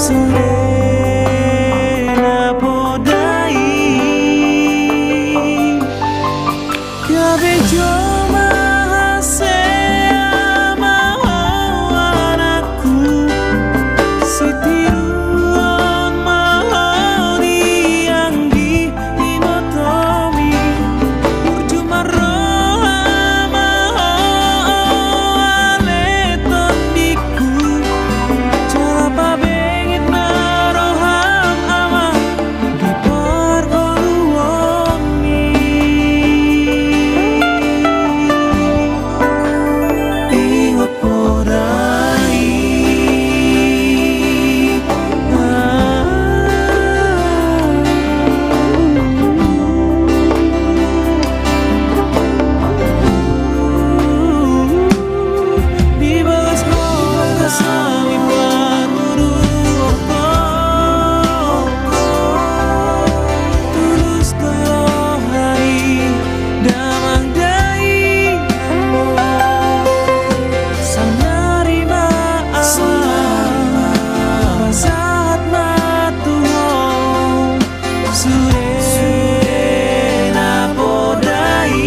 Surena podai Kabejo mahasea mau anakku Sitiruan mau dianggi imotomi Urjuma roha mau aleton diku Jalapa bengit maroham ama di pargoruoni Ingot podai Di bagas kota sami parguru Tulus koyo hari damang dai Sangarima awan saat matuho Surena podai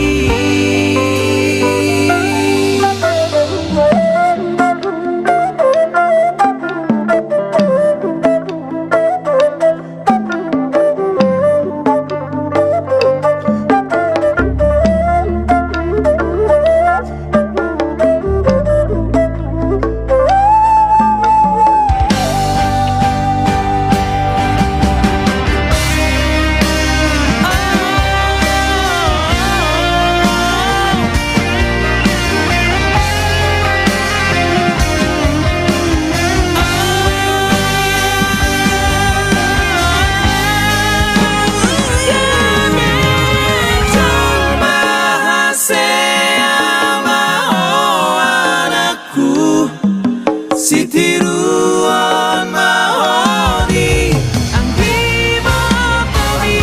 Sitiruan mahoni Anggi motomi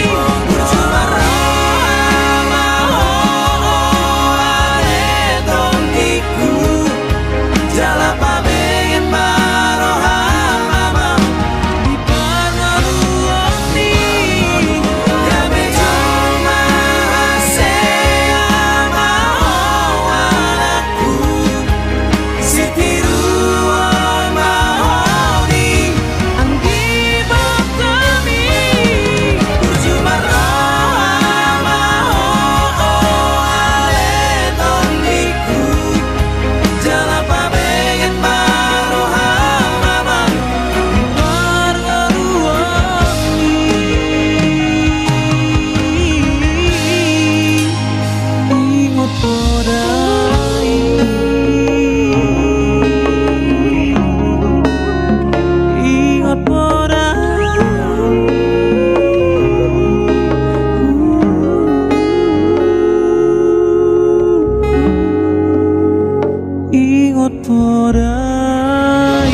Urjuma roha mau aleton diku Jalapa bengit maroham ama di pargoruoni Kabejo mahasea mau anakku Sitiruan mahoni Anggi motomi Urjuma roha mau aleton diku Jalapa bengit maroham ama di pargoruoni Ingot podai Ingot podai Ingot podai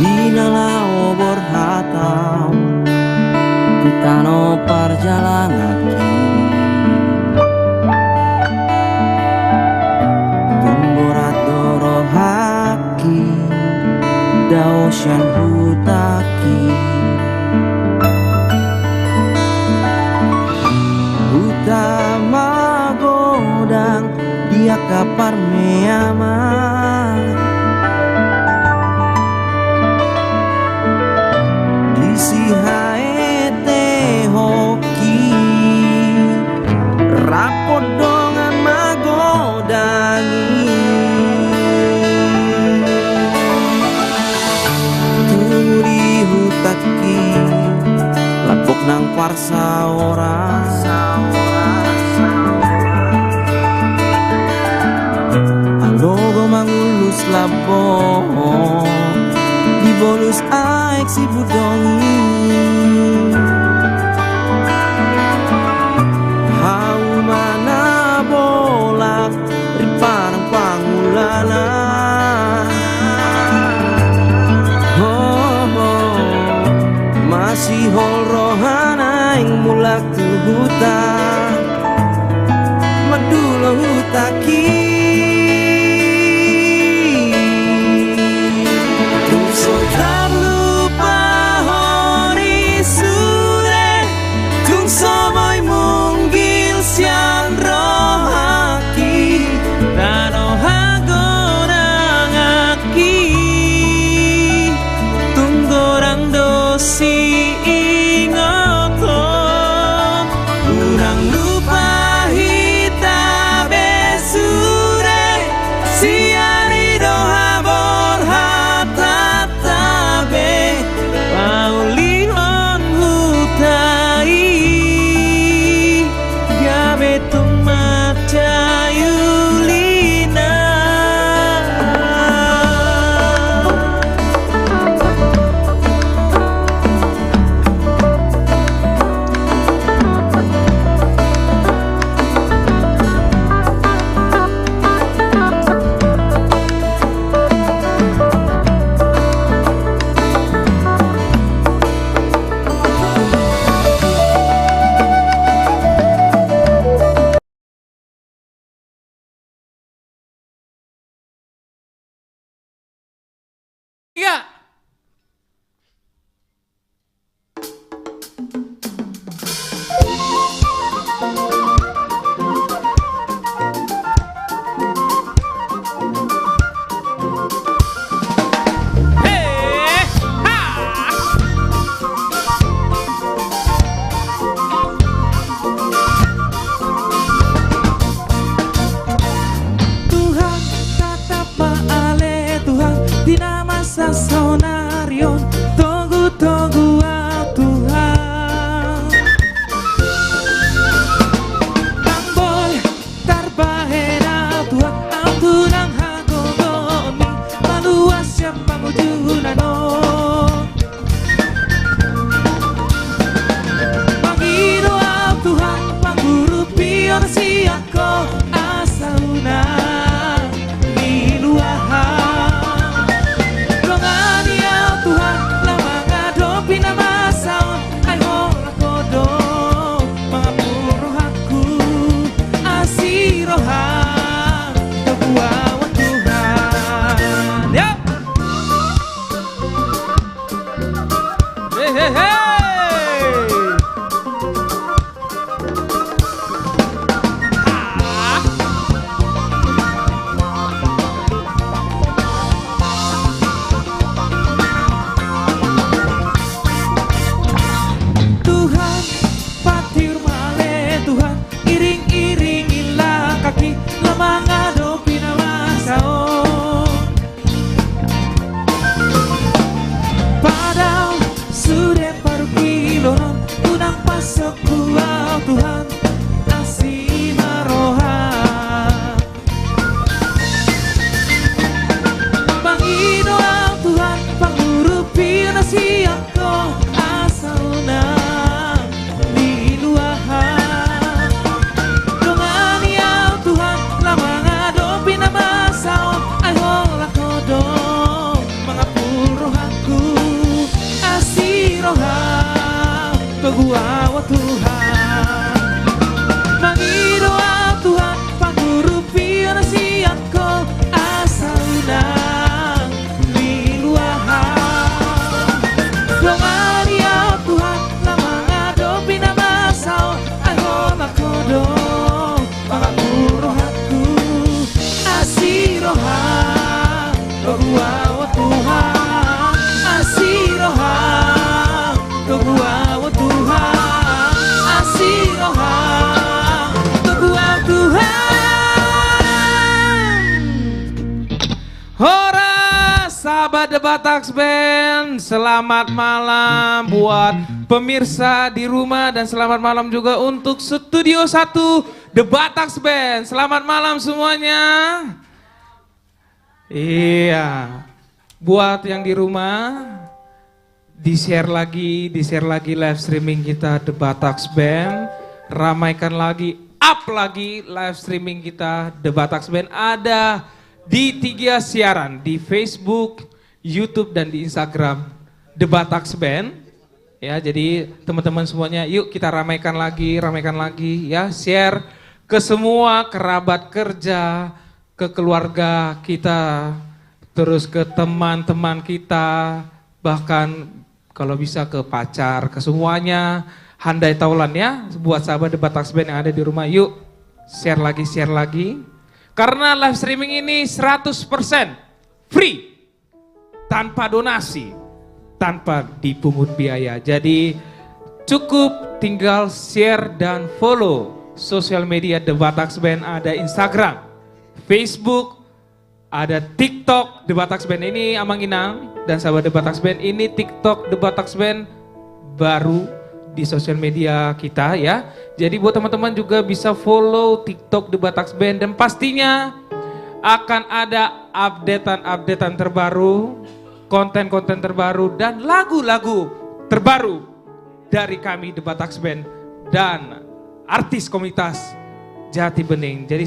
Dinala obor hatau Titano perjalanan Tumborat doro haki Daosyan hutaki Utama godang Dia kapar meyama Disi haete hoki Rapot dongan magodangi Turi hutaki Lapok nang parsa ora Alogo mangu bolus lapo di bolus aek si budongi hau mana bolak riparang pangulana masih hol rohana yang mulak tubuta madulo hutaki tung so tak lupa hori sure tung so moy munggil siang rohaki dan ohagonangaki tung gorang dosi sonarion togu Tuhan tambol tarbahena Tuhan ampunang hagogoni maluas yang mangujunano Pangino Tuhan pangguru pion siako asauna The Bataks Band, selamat malam buat pemirsa di rumah dan selamat malam juga untuk Studio 1 The Bataks Band. Selamat malam semuanya. Iya. Buat yang di rumah, di-share lagi live streaming kita The Bataks Band. Ramaikan lagi, up lagi live streaming kita The Bataks Band. Ada di 3 siaran, di Facebook, YouTube, dan di Instagram The Bataks Band. Ya, jadi teman-teman semuanya, yuk kita ramaikan lagi ya, share ke semua kerabat kerja, ke keluarga kita, terus ke teman-teman kita, bahkan kalau bisa ke pacar, ke semuanya. Handai taulan ya, buat sahabat The Bataks Band yang ada di rumah, yuk share lagi. Karena live streaming ini 100% free, tanpa donasi, tanpa dipungut biaya. Jadi cukup tinggal share dan follow sosial media The Bataks Band. Ada Instagram, Facebook, ada TikTok The Bataks Band. Ini Amang Inang dan sahabat The Bataks Band, ini TikTok The Bataks Band baru di sosial media kita ya. Jadi buat teman-teman juga bisa follow TikTok The Bataks Band, dan pastinya akan ada updatean terbaru, konten-konten terbaru, dan lagu-lagu terbaru dari kami The Bataks Band dan artis komunitas Jati Bening. Jadi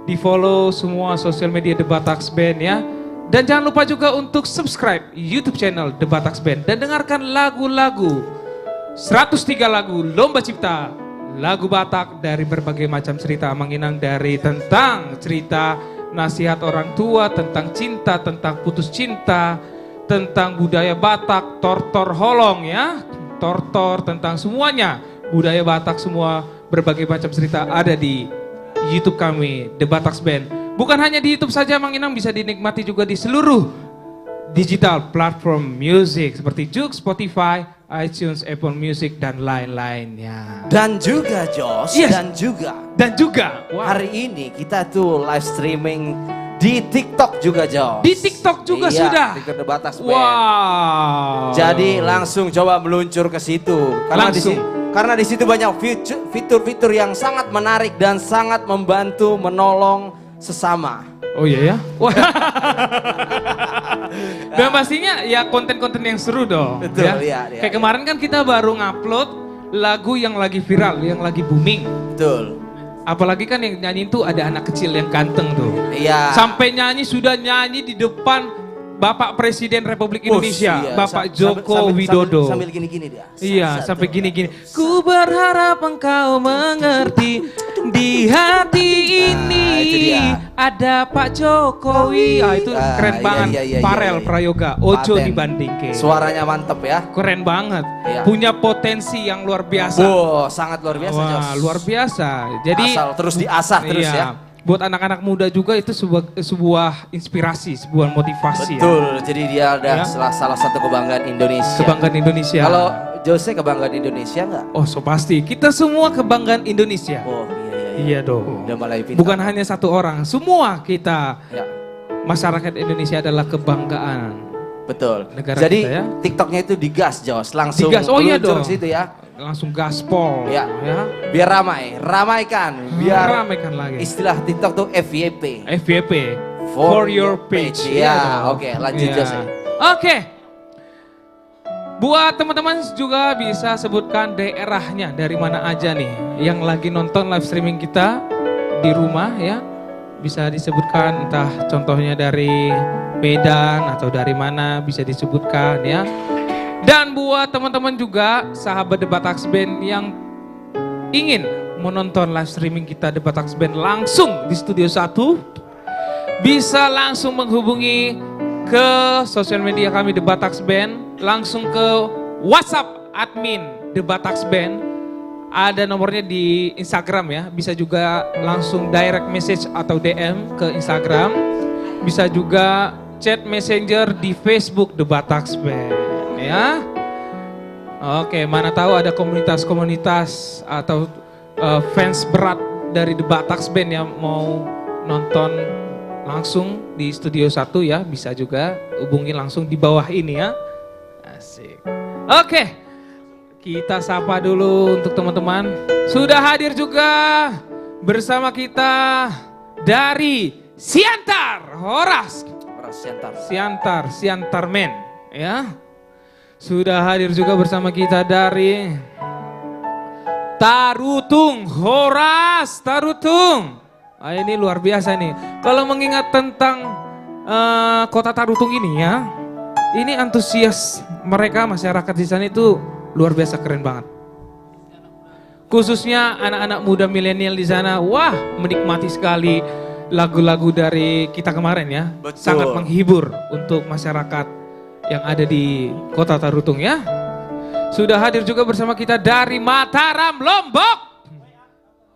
di follow semua sosial media The Bataks Band ya. Dan jangan lupa juga untuk subscribe YouTube channel The Bataks Band dan dengarkan lagu-lagu 103 lagu Lomba Cipta lagu Batak dari berbagai macam cerita Amang Inang, dari tentang cerita nasihat orang tua, tentang cinta, tentang putus cinta, tentang budaya Batak, tortor holong ya, tortor, tentang semuanya budaya Batak, semua berbagai macam cerita ada di YouTube kami The Bataks Band. Bukan hanya di YouTube saja Mang Inang, bisa dinikmati juga di seluruh digital platform music seperti Joox, Spotify, iTunes, Apple Music, dan lain-lainnya. Dan juga Jos, Yes. Dan juga wow, hari ini kita tuh live streaming di TikTok juga Jos. di TikTok juga Iya, sudah. di The Bataks Band. Wow. Jadi langsung coba meluncur ke situ. Karena di situ banyak fitur-fitur yang sangat menarik dan sangat membantu menolong sesama. Oh iya ya. Wah. Dan pastinya ya konten-konten yang seru dong. Betul, ya. iya, Kayak kemarin kan kita baru ngupload lagu yang lagi viral, yang lagi booming. Betul. Apalagi kan yang nyanyi itu ada anak kecil yang ganteng tuh. Iya. Sampai sudah nyanyi di depan Bapak Presiden Republik Indonesia, Iya. Bapak Joko Widodo. Sambil gini-gini dia. Iya, sampai gini-gini. Ku berharap engkau mengerti, di hati ini itu dia. ada Pak Jokowi. Itu keren banget. iya, Farel iya. Prayoga, Ojo Paten. dibandingke. Suaranya mantep ya. Keren banget. Iya. Punya potensi yang luar biasa. Wow, sangat luar biasa Jos. Wah, luar biasa. Jadi Asal terus diasah terus iya, ya. buat anak-anak muda juga itu sebuah inspirasi, sebuah motivasi. Betul, jadi dia ada Ya. salah satu kebanggaan Indonesia. Kebanggaan Indonesia. Kalau Jose kebanggaan Indonesia nggak? Oh, so pasti. Kita semua kebanggaan Indonesia. Oh iya. Iya dong. Udah mulai pintar. Bukan hanya satu orang, semua kita Ya, masyarakat Indonesia adalah kebanggaan. betul. Negara Jadi kita ya. TikToknya itu digas Jos, langsung Digas, oh iya meluncur dong. ke situ ya. Langsung gaspol. Ya. Ya. Biar ramaikan. Biar Ramaikan lagi. istilah TikTok tuh FYP. FYP. For your page. Ya, Iya dong. oke, lanjut Iya. Jose. Oke. Buat teman-teman juga bisa sebutkan daerahnya dari mana aja nih yang lagi nonton live streaming kita di rumah ya. Bisa disebutkan entah contohnya dari Medan atau dari mana bisa disebutkan ya. Dan buat teman-teman juga sahabat The Bataks Band yang ingin menonton live streaming kita The Bataks Band langsung di Studio 1, bisa langsung menghubungi ke sosial media kami The Bataks Band, langsung ke WhatsApp admin The Bataks Band. Ada nomornya di Instagram ya, bisa juga langsung direct message atau DM ke Instagram. Bisa juga chat messenger di Facebook The Bataks Band ya. Oke, mana tahu ada komunitas-komunitas atau fans berat dari The Bataks Band yang mau nonton langsung di Studio 1 ya, bisa juga hubungi langsung di bawah ini ya. Asik. Oke, kita sapa dulu untuk teman-teman. Sudah hadir juga bersama kita dari Siantar, Horas. Siantar Men, ya. Sudah hadir juga bersama kita dari Tarutung, Horas Tarutung. Ini luar biasa nih. Kalau mengingat tentang kota Tarutung ini ya, ini antusias mereka masyarakat di sana itu luar biasa keren banget. Khususnya anak-anak muda milenial di sana, wah menikmati sekali lagu-lagu dari kita kemarin ya. Betul. Sangat menghibur untuk masyarakat yang ada di kota Tarutung ya. Sudah hadir juga bersama kita dari Mataram, Lombok.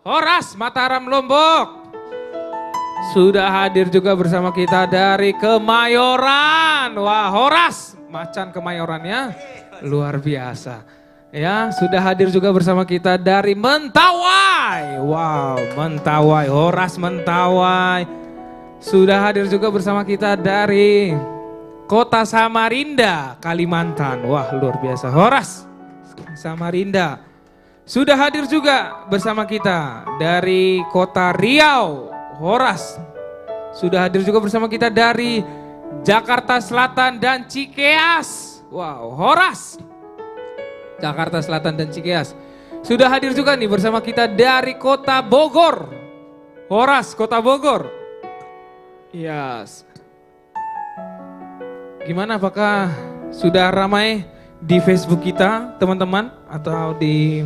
Horas, Mataram, Lombok. Sudah hadir juga bersama kita dari Kemayoran. Wah, Horas, Macan Kemayoran ya. Luar biasa. Ya, sudah hadir juga bersama kita dari Mentawai. Wow, Mentawai, Horas Mentawai. Sudah hadir juga bersama kita dari Kota Samarinda, Kalimantan. Wah, luar biasa. Horas Samarinda. Sudah hadir juga bersama kita dari Kota Riau. Horas. Sudah hadir juga bersama kita dari Jakarta Selatan dan Cikeas. Wow, Horas. Jakarta Selatan dan Cikeas. Sudah hadir juga nih bersama kita dari Kota Bogor. Horas, Kota Bogor. Yes. Gimana, apakah sudah ramai di Facebook kita teman-teman, atau di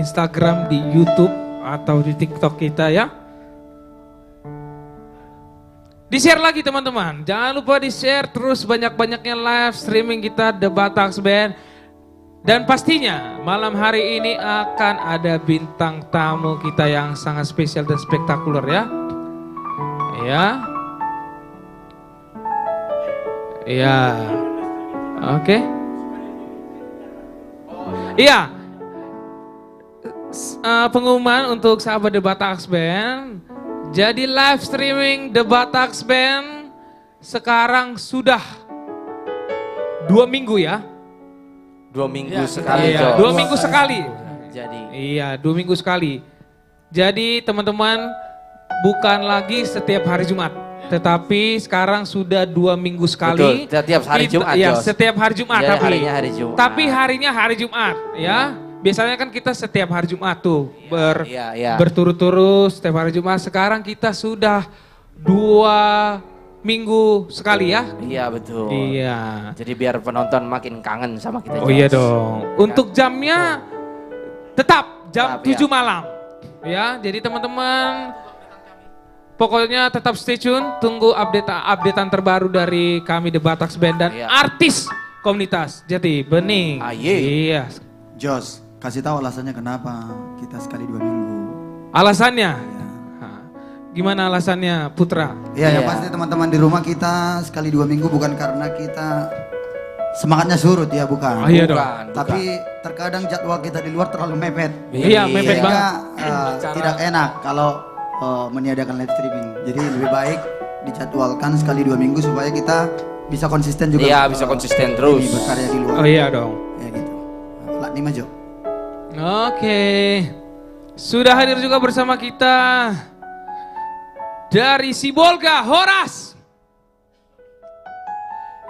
Instagram, di YouTube, atau di TikTok kita ya? Di-share lagi teman-teman, jangan lupa di-share terus banyak-banyaknya live streaming kita The Bataks Band. Dan pastinya malam hari ini akan ada bintang tamu kita yang sangat spesial dan spektakuler ya. Ya. Ya. Oke. Iya. Pengumuman untuk sahabat The Bataks Band. Jadi live streaming The Bataks Band sekarang sudah 2 minggu ya. 2 minggu sekali. Iya, 2 minggu sekali. Jadi. Iya, 2 minggu sekali. Jadi teman-teman, bukan lagi setiap hari Jumat, tetapi sekarang sudah 2 minggu sekali. Betul, setiap hari Jumat. Iya, setiap hari Jumat. Jadi tapi harinya hari Jumat. Tapi harinya hari Jumat, ya. Biasanya kan kita setiap hari Jumat tuh berturut-turut setiap hari Jumat. Sekarang kita sudah 2 minggu sekali ya. Iya betul. Iya. Jadi biar penonton makin kangen sama kita. Oh iya dong. Untuk jamnya tetap jam 7 malam. Ya, jadi teman-teman pokoknya tetap stay tune, tunggu updatean terbaru dari kami The Bataks Band dan artis komunitas Jati Bening. Iya. Jos, kasih tahu alasannya kenapa kita sekali 2 minggu. Alasannya? Ya. Gimana alasannya Putra? Iya, yang pasti teman-teman di rumah kita sekali 2 minggu bukan karena kita semangatnya surut ya, bukan. Oh, iya dong. Tapi terkadang jadwal kita di luar terlalu mepet. Iya, mepet banget. Tidak enak kalau meniadakan live streaming. Jadi lebih baik dijadwalkan sekali 2 minggu supaya kita bisa konsisten juga. Iya, bisa konsisten terus. Berkarya di luar. Oh iya dong. Ya gitu. Lak nih Majo. Oke. Sudah hadir juga bersama kita dari Sibolga, Horas.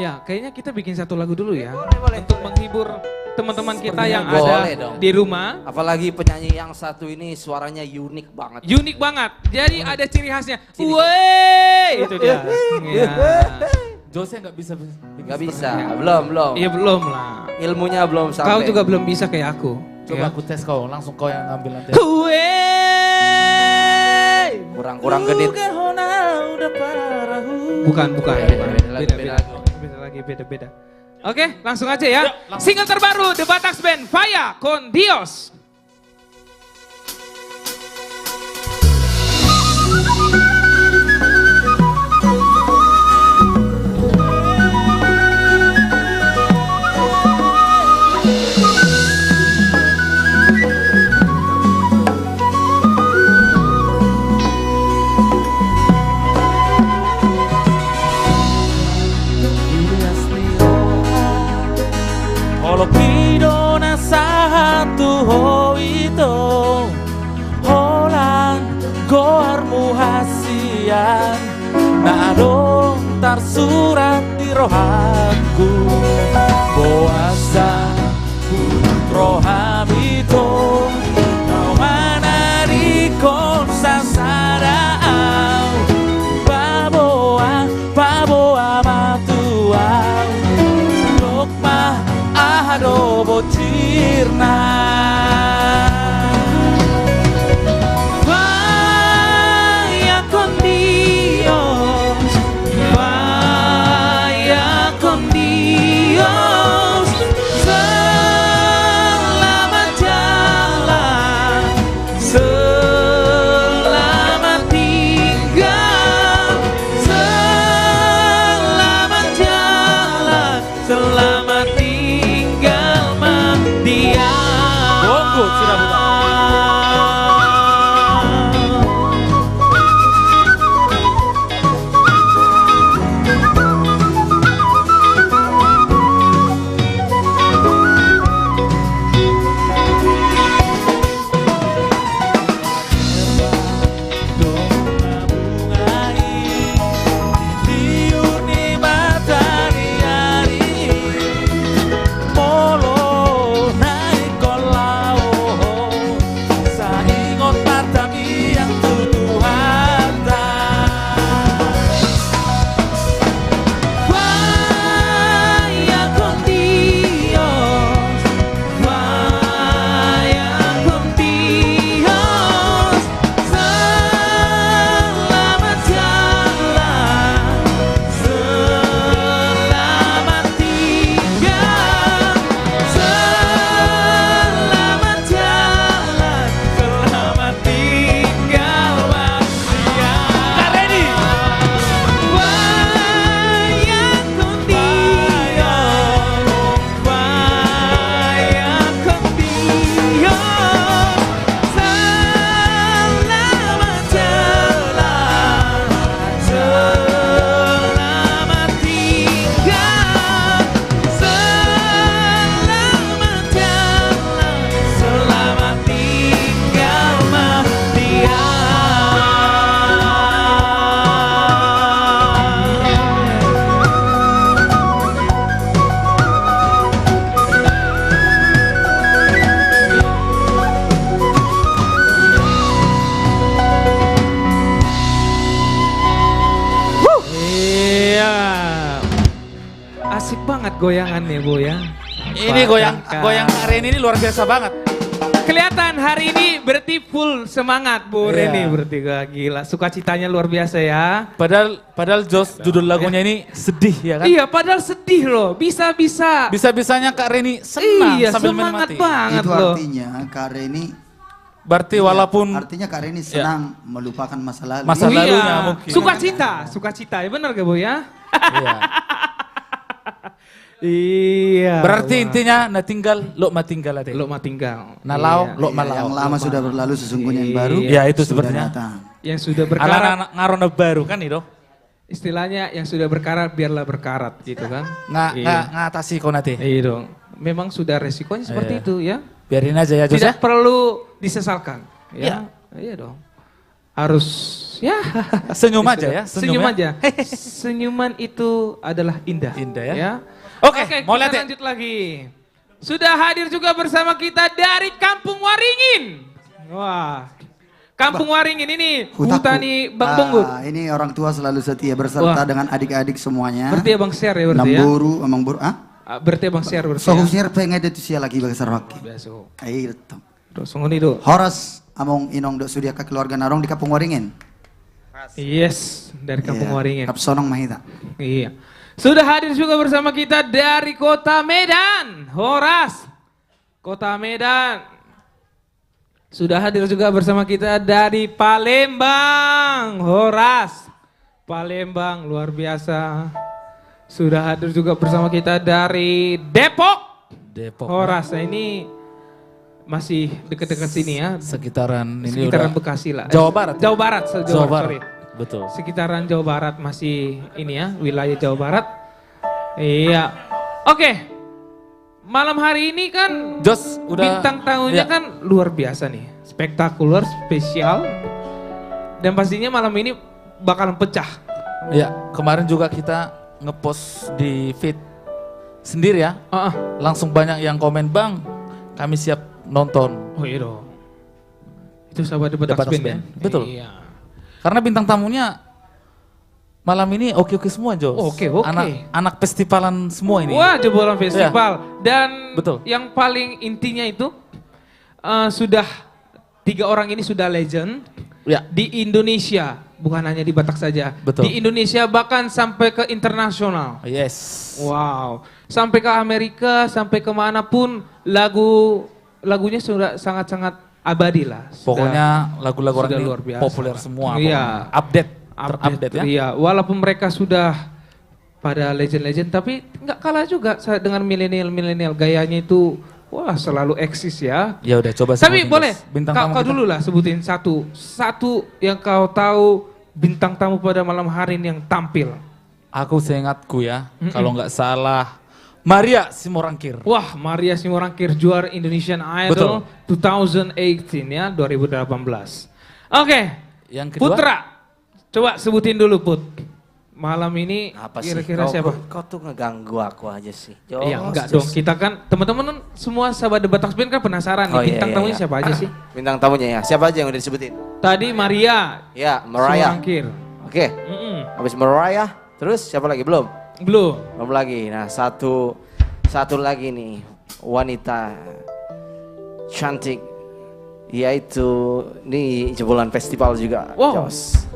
Ya, kayaknya kita bikin satu lagu dulu ya. Boleh, untuk menghibur teman-teman kita yang ada di rumah. Apalagi penyanyi yang satu ini suaranya unik banget. Unik banget. Jadi ada ciri khasnya. Wey, itu dia. Ya. Jose nggak bisa. Nggak bisa. Belum. Iya belum lah. Ilmunya belum sampai. Kau juga belum bisa kayak aku. Coba aku tes kau, langsung kau yang ngambil nanti. Kurang genit. Bukan. Beda. Oke, langsung aja ya. Single terbaru The Bataks Band, Faya con Dios. Kalau pido na sa tuho tersurat di rohaku Boasa putro habito Kau manari kon sasarao Baboa matuau Lokma adobo cirna Vaya con Dios Vaya con Dios Selamat jalan Selamat tinggal Selamat jalan Selamat tinggal Dia Bongkut sudah buka Asik banget goyangannya Bu ya. Ini goyang Kak Reni ini luar biasa banget. Kelihatan hari ini berarti full semangat Bu Iya. Reni berarti gila. Sukacitanya luar biasa ya. Padahal Jos judul lagunya ini sedih ya kan? Iya padahal sedih loh. Bisa-bisa. Bisa-bisanya Kak Reni senang Iya sambil semangat menikmati. banget Itu loh. artinya Kak Reni Berarti walaupun artinya Kak Reni senang melupakan masa lalu. Masa Iya. lalunya mungkin. Sukacita ya benar gak Bu ya? Iya. Iya. Berarti intinya na tinggal lo matinggal ate. lo mah tinggal. Nalau lo Iya, malau. yang lama sudah berlalu sesungguhnya yang baru Iya, itu sudah sepertinya. datang. Yang sudah Ala berkarat, ngarona baru kan itu. istilahnya yang sudah berkarat biarlah berkarat gitu kan. Ngatasi kau nanti. Iya dong. Memang sudah resikonya seperti Iya. itu ya. Biarin aja ya Jos ya. Tidak perlu disesalkan. Ya. Iya dong. Harus ya. Senyum aja ya. Senyum ya. aja. Senyuman itu adalah indah. Indah ya. Ya. Oke, mau lihat kita ya? lanjut lagi. Sudah hadir juga bersama kita dari Kampung Waringin. Wah. Kampung Waringin ini Hutaku. Hutani Bang Benggut. Ini orang tua selalu setia berserta Wah. dengan adik-adik semuanya. Berarti Abang share ya berarti ya. Namburu, amang buru, Berarti Abang share berarti ya. Sohusnya pengen itu sia lagi bagi sarwaki. Biasa. Air itu. Terus ngoni do. Horas among inong dok sudia ke keluarga narong di Kampung Waringin. Yes, dari Kampung Iya, Waringin. Kapsonong Mahita. Iya. Sudah hadir juga bersama kita dari Kota Medan, Horas. Kota Medan. Sudah hadir juga bersama kita dari Palembang, Horas. Palembang luar biasa. Sudah hadir juga bersama kita dari Depok, Horas. Nah, ini masih dekat-dekat sini ya. Sekitaran ini Sekitaran udah Bekasi lah. Jawa Barat. Jawa Barat, Jawa Barat. sorry. Betul. Sekitaran Jawa Barat masih ini ya, wilayah Jawa Barat. Iya. Oke. Malam hari ini kan Jos udah bintang tamunya ya. kan luar biasa nih. Spektakuler, spesial. Dan pastinya malam ini bakalan pecah. Ya, kemarin juga kita ngepost di feed sendiri ya. Langsung banyak yang komen, "Bang, kami siap nonton." Oh iya dong. Itu sahabat debat Debat Band ya? Band, betul. Iya. Karena bintang tamunya malam ini oke-oke semua, Jos. Oke. Anak festivalan semua ini. Wah, jebolan festival. Dan Betul. yang paling intinya itu sudah 3 orang ini sudah legend Ya, di Indonesia, bukan hanya di Batak saja. Betul. Di Indonesia bahkan sampai ke internasional. yes. Wow, sampai ke Amerika, sampai kemanapun lagunya sudah sangat-sangat abadi lah. Pokoknya lagu-lagu orang sudah ini luar biasa. populer semua. Iya. Pokoknya. Update ya. Iya, walaupun mereka sudah pada legend-legend, tapi nggak kalah juga dengan milenial gayanya itu. Wah, selalu eksis ya. Ya udah coba Tapi sebutin, boleh, Jos. Bintang tamu kau kita. dulu lah sebutin satu yang kau tahu bintang tamu pada malam hari ini yang tampil. Aku seingatku ya, kalau nggak salah Maria Simorangkir. Wah, Maria Simorangkir juara Indonesian Idol 2018 ya, 2018. Oke, Yang kedua, Putra, coba sebutin dulu Put. Malam ini Apa sih? kira-kira siapa? Kau tuh ngeganggu aku aja sih. Iya enggak dong, kita kan teman-teman semua sahabat debat Band kan penasaran Oh, nih iya, bintang iya, tamunya iya. siapa aja sih? Bintang tamunya ya, siapa aja yang udah disebutin? Tadi Maria Ya, Mariah. Simorangkir. Oke, habis Mariah, terus siapa lagi? Belum? Belum. Lagi. Nah, satu lagi nih, wanita cantik, yaitu ini jebolan festival juga. Wow. Jos.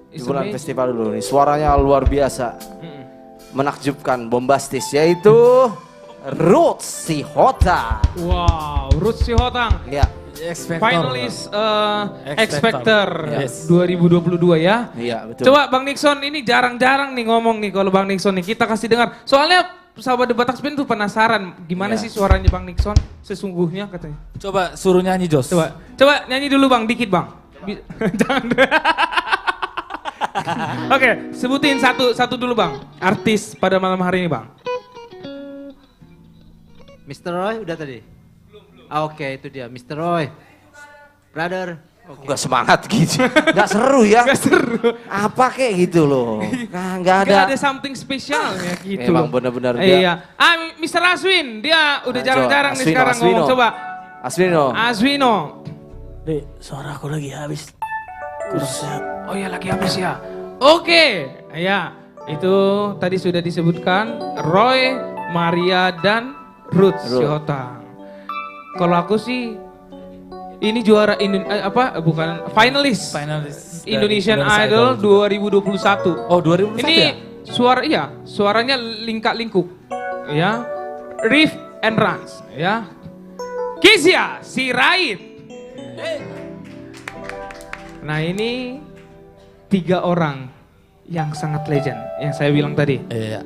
Jebolan festival dulu nih, suaranya luar biasa, menakjubkan, bombastis, yaitu Ruth Sihota. Wow, Ruth Sihotang. Ya, Finalis X X Factor Yes. 2022 ya. iya betul. Coba Bang Nixon ini jarang-jarang nih ngomong nih kalau Bang Nixon nih kita kasih dengar. Soalnya sahabat debat Band tuh penasaran gimana Iya. sih suaranya Bang Nixon sesungguhnya katanya. coba suruh nyanyi Jos. Coba nyanyi dulu Bang, dikit Bang. Jangan. Oke, sebutin satu dulu Bang. Artis pada malam hari ini Bang. Mr. Roy udah tadi? Ah, oke, itu dia Mr. Roy. Brother. Gak semangat gitu, gak seru ya. Gak seru. Apa kayak gitu loh, nah, gak Gak ada ada. something spesial ya gitu. Memang benar-benar Iya. Mr. Aswin, dia udah Nah, jarang-jarang nih Aswino, sekarang Aswino. ngomong. Coba. Aswino. Aswino. Dek, suara aku lagi habis. Kurusnya. Oh ya lagi habis ya. Oke. Ya, itu tadi sudah disebutkan Roy, Maria dan Ruth Sihotang. Kalau aku sih ini juara bukan finalis Finalis dari Indonesian Indonesia Idol Idol 2021. Oh 2021 Ini ya? suaranya lingkak-lingkuk. Ya. Riff and Runs ya. Kezia Sirait. Nah, ini 3 orang yang sangat legend yang saya bilang tadi. Iya.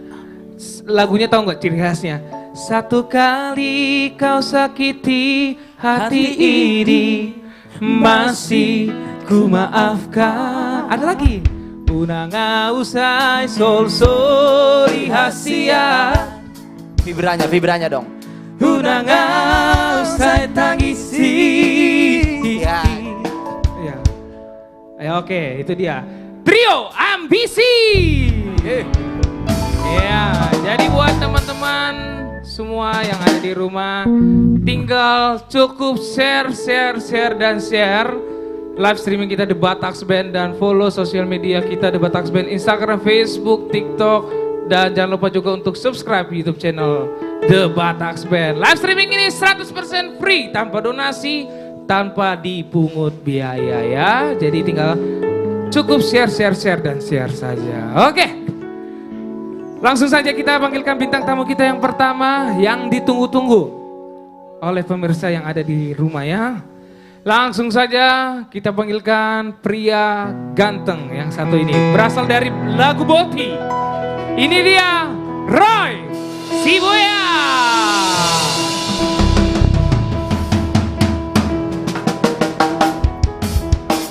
Lagunya tahu nggak ciri khasnya? Satu kali kau sakiti hati ini masih ku maafkan. Ada lagi. Unanga usai sol soli hasia. Vibranya dong. Unanga usai tangisi. Ya. Ya. Oke, itu dia. Trio Ambisi. Ya, jadi buat teman-teman semua yang ada di rumah, tinggal cukup share live streaming kita The Batak Band dan follow sosial media kita The Batak Band, Instagram, Facebook, TikTok, dan jangan lupa juga untuk subscribe YouTube channel The Batak Band. Live streaming ini 100% free, tanpa donasi, tanpa dipungut biaya ya. Jadi tinggal cukup share dan share saja. Oke. Langsung saja kita panggilkan bintang tamu kita yang pertama yang ditunggu-tunggu oleh pemirsa yang ada di rumah ya. Langsung saja kita panggilkan pria ganteng yang satu ini. Berasal dari lagu Boti. Ini dia Roy Siboya.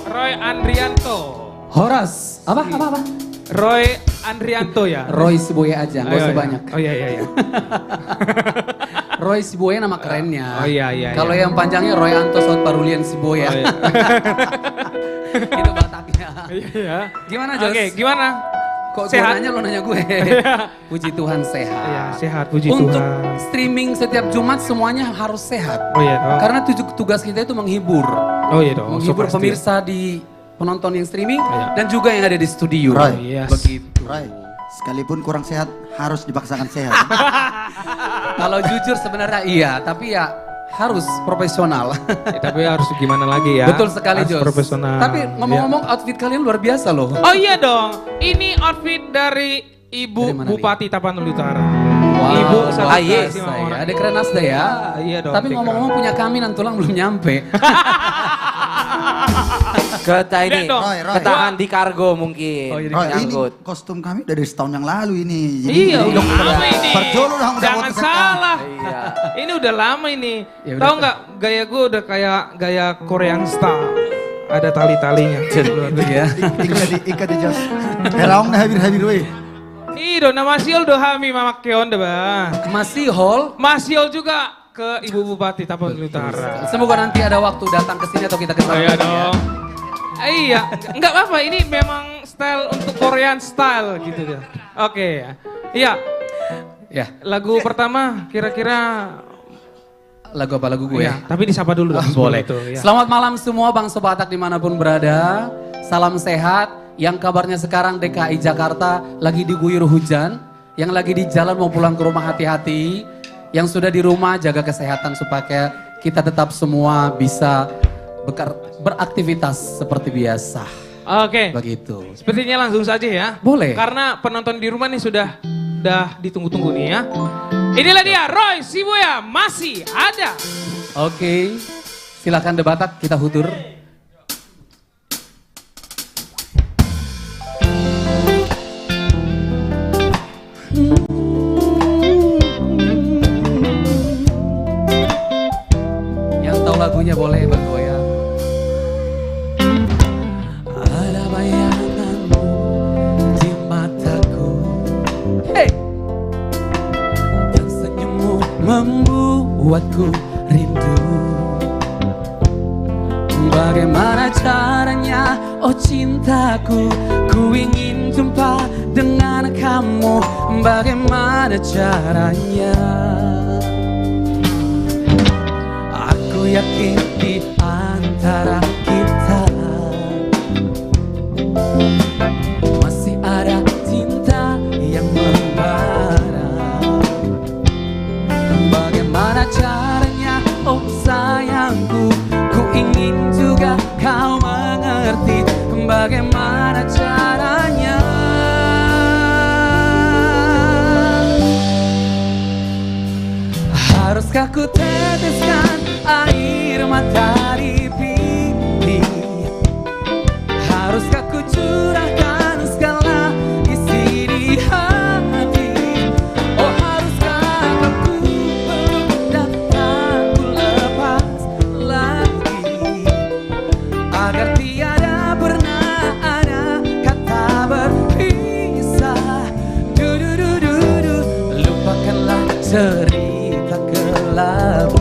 Roy Andrianto. Horas. Apa? Roy Andrianto ya. Roy Siboya aja, nggak usah iya. banyak. Oh iya. Roy Siboya nama kerennya. Oh iya. Kalau yang panjangnya Roy Anto Saud Parulian Siboya. Oh, iya. Itu Bataknya. Iya. Gimana Jos? Oke, gimana? Kok gue Sehat? nanya, lo nanya gue. Puji Tuhan sehat. Iya, sehat, puji Untuk Tuhan. streaming setiap Jumat semuanya harus sehat. Oh iya dong. Karena tugas kita itu menghibur. Oh iya dong. Menghibur so pasti. pemirsa di penonton yang streaming Iya. dan juga yang ada di studio. Roy. Yes. Begitu. Roy, sekalipun kurang sehat harus dipaksakan sehat. Kalau jujur sebenarnya iya, tapi ya harus profesional. Ya, tapi harus gimana lagi ya? Betul sekali, Harus Jos. profesional. Tapi ngomong-ngomong outfit kalian luar biasa loh. Oh iya dong. Ini outfit dari Ibu Dari mana, Bupati Tapanuli Utara. Wow. Ibu satu Aye. kasih sama orang. Ada keren Nasda ya. Iya dong. Tapi ngomong-ngomong punya kami nan tulang belum nyampe. Kita ini Lihat dong. Roy. ketahan di kargo mungkin. Oh, iya, Roy, ini Nyangkut. kostum kami dari setahun yang lalu ini. Jadi Iya, udah lama ini. Perjolo udah Jangan buat salah. Iya. Ini udah lama ini. Ya udah. Tahu nggak gaya gue udah kayak gaya Korean style. Ada tali-talinya. ya. Ikat di jas. Heraung na habir-habir weh. Nih do nama Siol do hami mama keon deh bang. Masih hall. Masiol juga ke Ibu Bupati Tapanuli Utara. Semoga nanti ada waktu datang ke sini atau kita ke Oh sana. iya dong. Iya, nggak apa-apa. Ini memang style untuk Korean style gitu deh. Oke, iya. Ya, Lagu pertama kira-kira. lagu apa lagu gue? Iya, tapi disapa dulu. dong. Boleh. Itu, ya. Selamat malam semua Bang Sebatak dimanapun berada. Salam sehat. Yang kabarnya sekarang DKI Jakarta lagi diguyur hujan. Yang lagi di jalan mau pulang ke rumah hati-hati. Yang sudah di rumah jaga kesehatan supaya kita tetap semua bisa beraktivitas seperti biasa. Oke. Begitu. Sepertinya langsung saja ya. Boleh. Karena penonton di rumah nih sudah ditunggu-tunggu nih ya. Inilah dia Roy Sibuya masih ada. Oke. Silakan debatak kita hutur. Yang tahu lagunya boleh bergoyang. Ada bayanganmu di mataku, hey, dan senyummu membuatku rindu. Bagaimana caranya, oh cintaku, ku ingin jumpa dengan kamu. Bagaimana caranya? Aku yakin di antara kita masih ada cinta yang membara. Bagaimana caranya, oh sayangku, ku ingin juga kau mengerti. Bagaimana caranya? Haruskah ku teteskan air mata di pipi? Haruskah ku curahkan segala isi di hati? Oh haruskah ku peluk dan tak ku lepas lagi, agar tiada pernah ada kata berpisah. Du-du-du-du-du, lupakanlah cerita kelabu.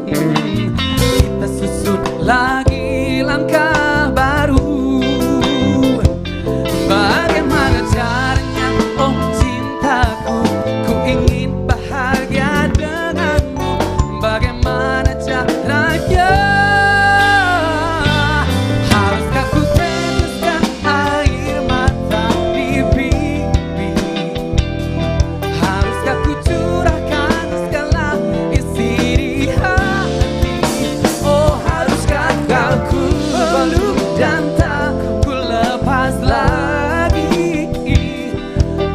Kita susun lagi langkah baru. Bagaimana caranya, oh cintaku, ku ingin bahagia denganmu. Bagaimana caranya? Haruskah ku teteskan air mata di pipi? Haruskah ku curahkan segala isi di hati? Oh haruskah ku peluk dan tak ku lepas lagi,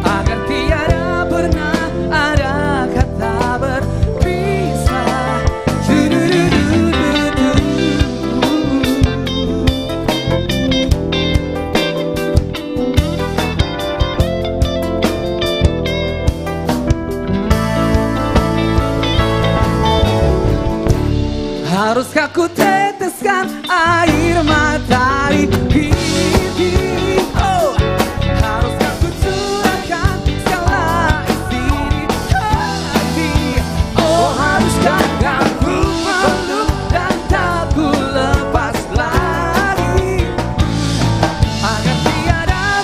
agar tiada pernah ada kata berpisah. Du-du-du-du-du-du. Haruskah ku teteskan air mata di pipi? Oh, haruskah ku curahkan segala isi di hati? Oh, haruskah ku peluk dan tak ku lepas lagi, agar tiada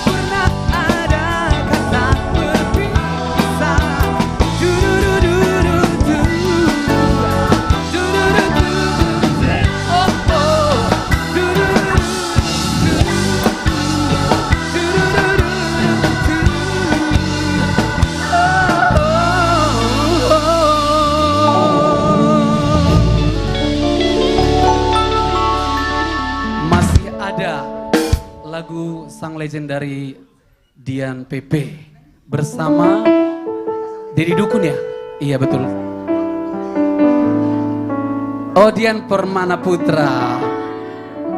legend dari Dian PP bersama Dedi Dukun ya? Iya betul. Oh Dian Permana Putra.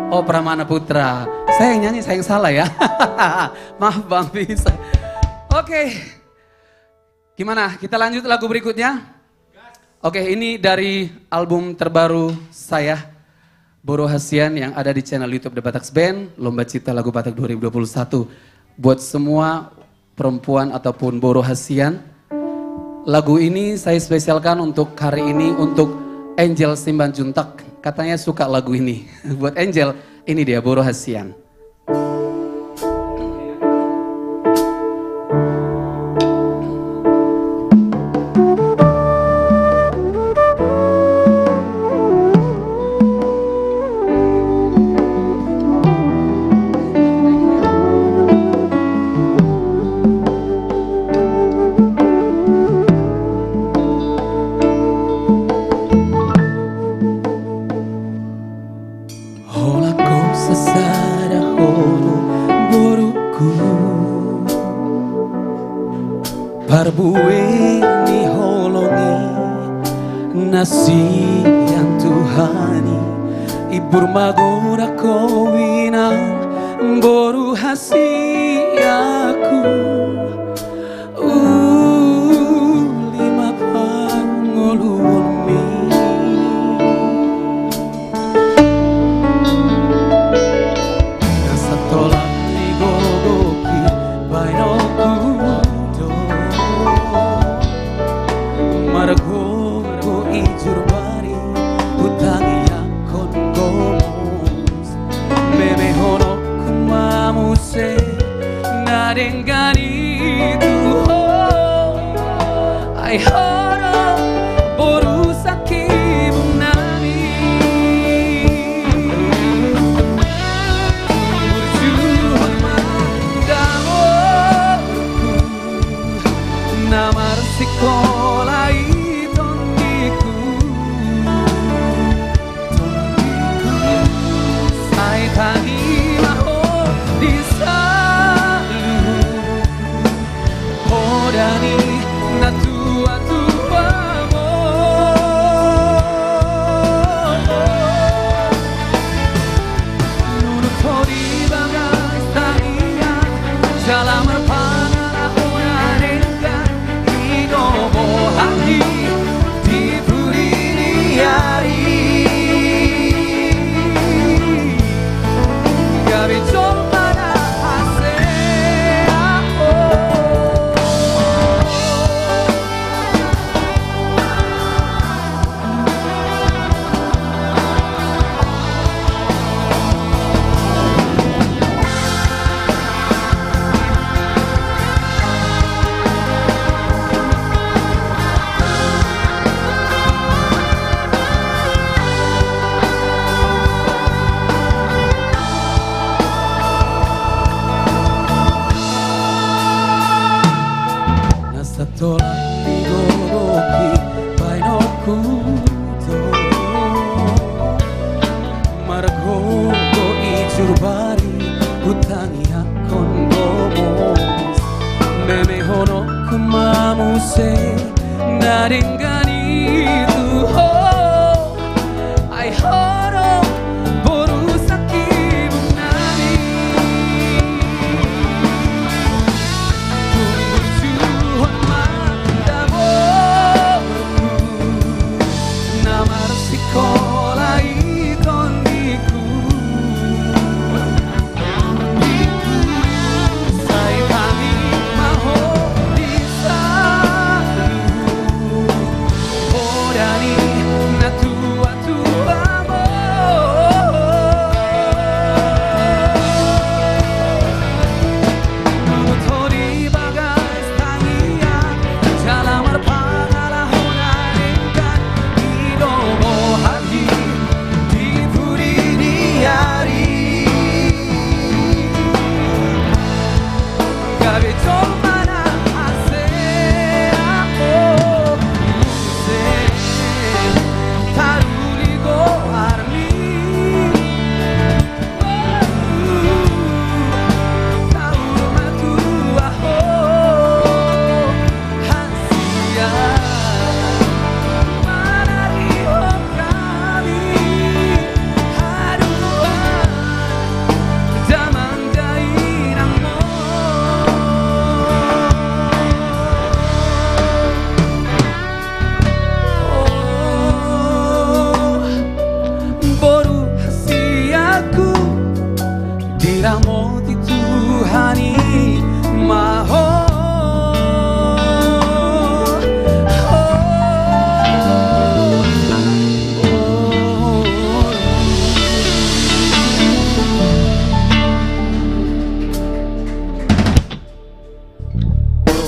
Oh Pramana Putra. Saya yang nyanyi, saya yang salah ya. Maaf Bang bisa. Oke. Gimana? Kita lanjut lagu berikutnya? Oke, ini dari album terbaru saya, Boro Hasian, yang ada di channel YouTube The Bataks Band, Lomba Cipta Lagu Batak 2021. Buat semua perempuan ataupun Boro Hasian, lagu ini saya spesialkan untuk hari ini untuk Angel Simbanjuntak. Katanya suka lagu ini. Buat Angel, ini dia Boro Hasian. Parbueni holongi nasi yang Tuhani Ibur magora kowina boru hasiaku lima pangolumi nasa tolak ni gogoki bainoku Margogo ijur bari utangi yakon gomos Bebe hono kumamuse narengani tuho Ai horo boru sakibu nami Burjuhon mandamoku Namar sekolah Tangi maho di salu Hodani na tua mo Nunu tori bagas tangia Jalamar panara onarenga Ino mo hangi di purini ari Tola di gogoki bainoku to Margogo ijur bari utangi akon gomos Meme hono kumamuse narengani tuho Ai horo boru sakibu nami Tua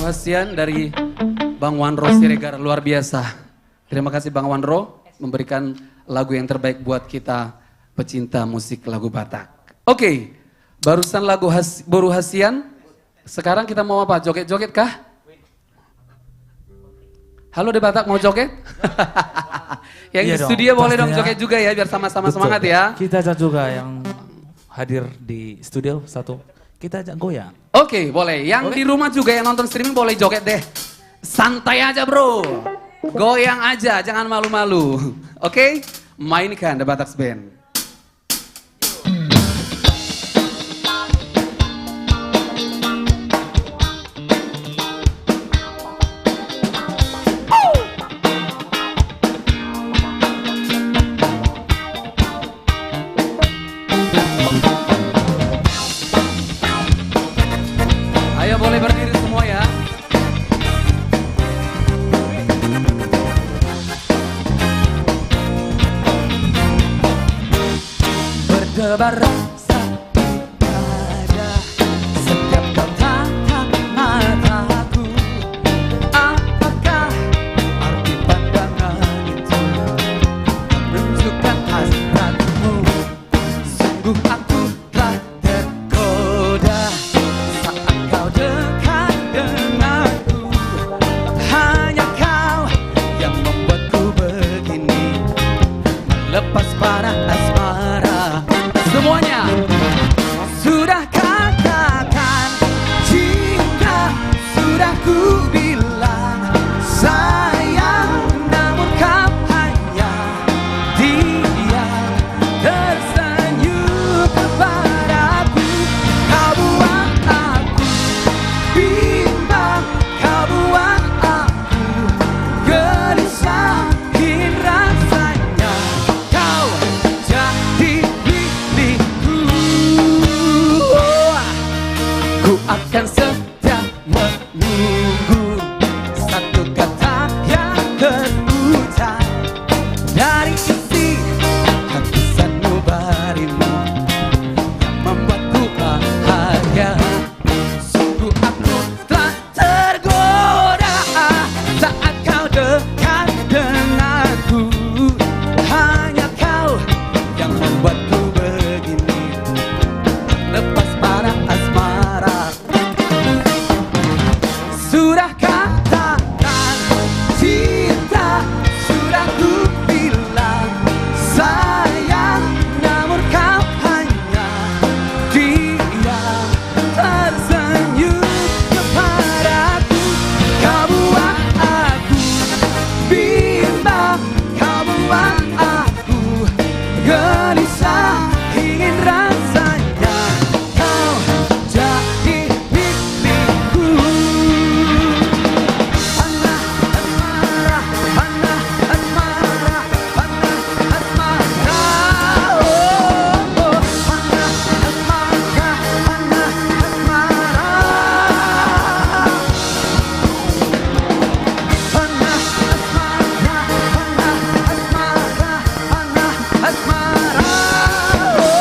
Hasian dari Bang Wanro Siregar, luar biasa. Terima kasih Bang Wanro memberikan lagu yang terbaik buat kita pecinta musik lagu Batak. Oke, barusan lagu Boru Hasian. Sekarang kita mau apa? Joget-joget kah? Halo di Batak mau joget? Yang Iya di dong, studio boleh dong pastinya. joget juga ya biar sama-sama Betul. semangat ya. Kita ajak juga yang hadir di studio satu. Kita ajak goyang. Oke, boleh. Yang di rumah juga yang nonton streaming boleh joget deh. Santai aja bro. Goyang aja, jangan malu-malu. Oke, mainkan The Batak Band. Ayo boleh berdiri semua ya. Berdebar rasa pada setiap kau tatap mataku. Apakah arti pandangan itu menunjukkan hasratmu? Sungguh aku telah tergoda saat kau dekat denganku. Hanya kau yang membuatku begini, melepas para asmara. Semuanya sudah katakan cinta, sudah ku bilang sayang, namun kau hanya diam tersenyum kepadaku. Kau buat aku bimbang, kau buat aku gelisah, ingin rasanya kau jadi milikku. Ku akan setia menunggu satu kata yang terucap dari isi hati sanubarimu yang membuatku bahagia. Sungguh aku telah tergoda saat kau dekat denganku. Hanya kau yang membuatku begini, lepas para asmara. Sudah katakan cinta, sudah ku bilang sayang, namun kau hanya diam tersenyum kepadaku. Kau buat aku bimbang, kau buat aku gelisah, ingin rasanya kau jadi milikku. Panah asmara, panah asmara, panah asmara. Oh, oh, panah asmara, panah asmara. Panah asmara, panah asmara, panah asmara. Oh,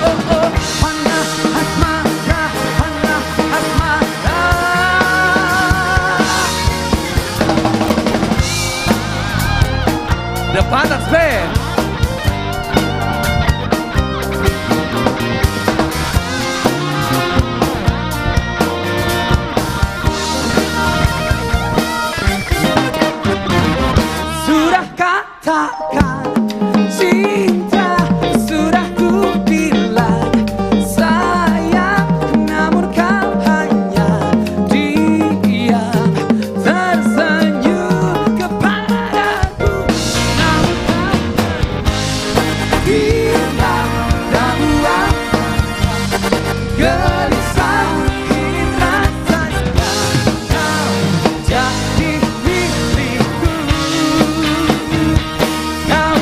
oh, oh, panah asmara, panah asmara. The Batak Band. Sudah katakan cinta, sudah ku bilang sayang, namun kau hanya diam tersenyum kepadaku. Namun kau bilang tak buat gelisah, ingin rasanya kau jadi milikku. Kau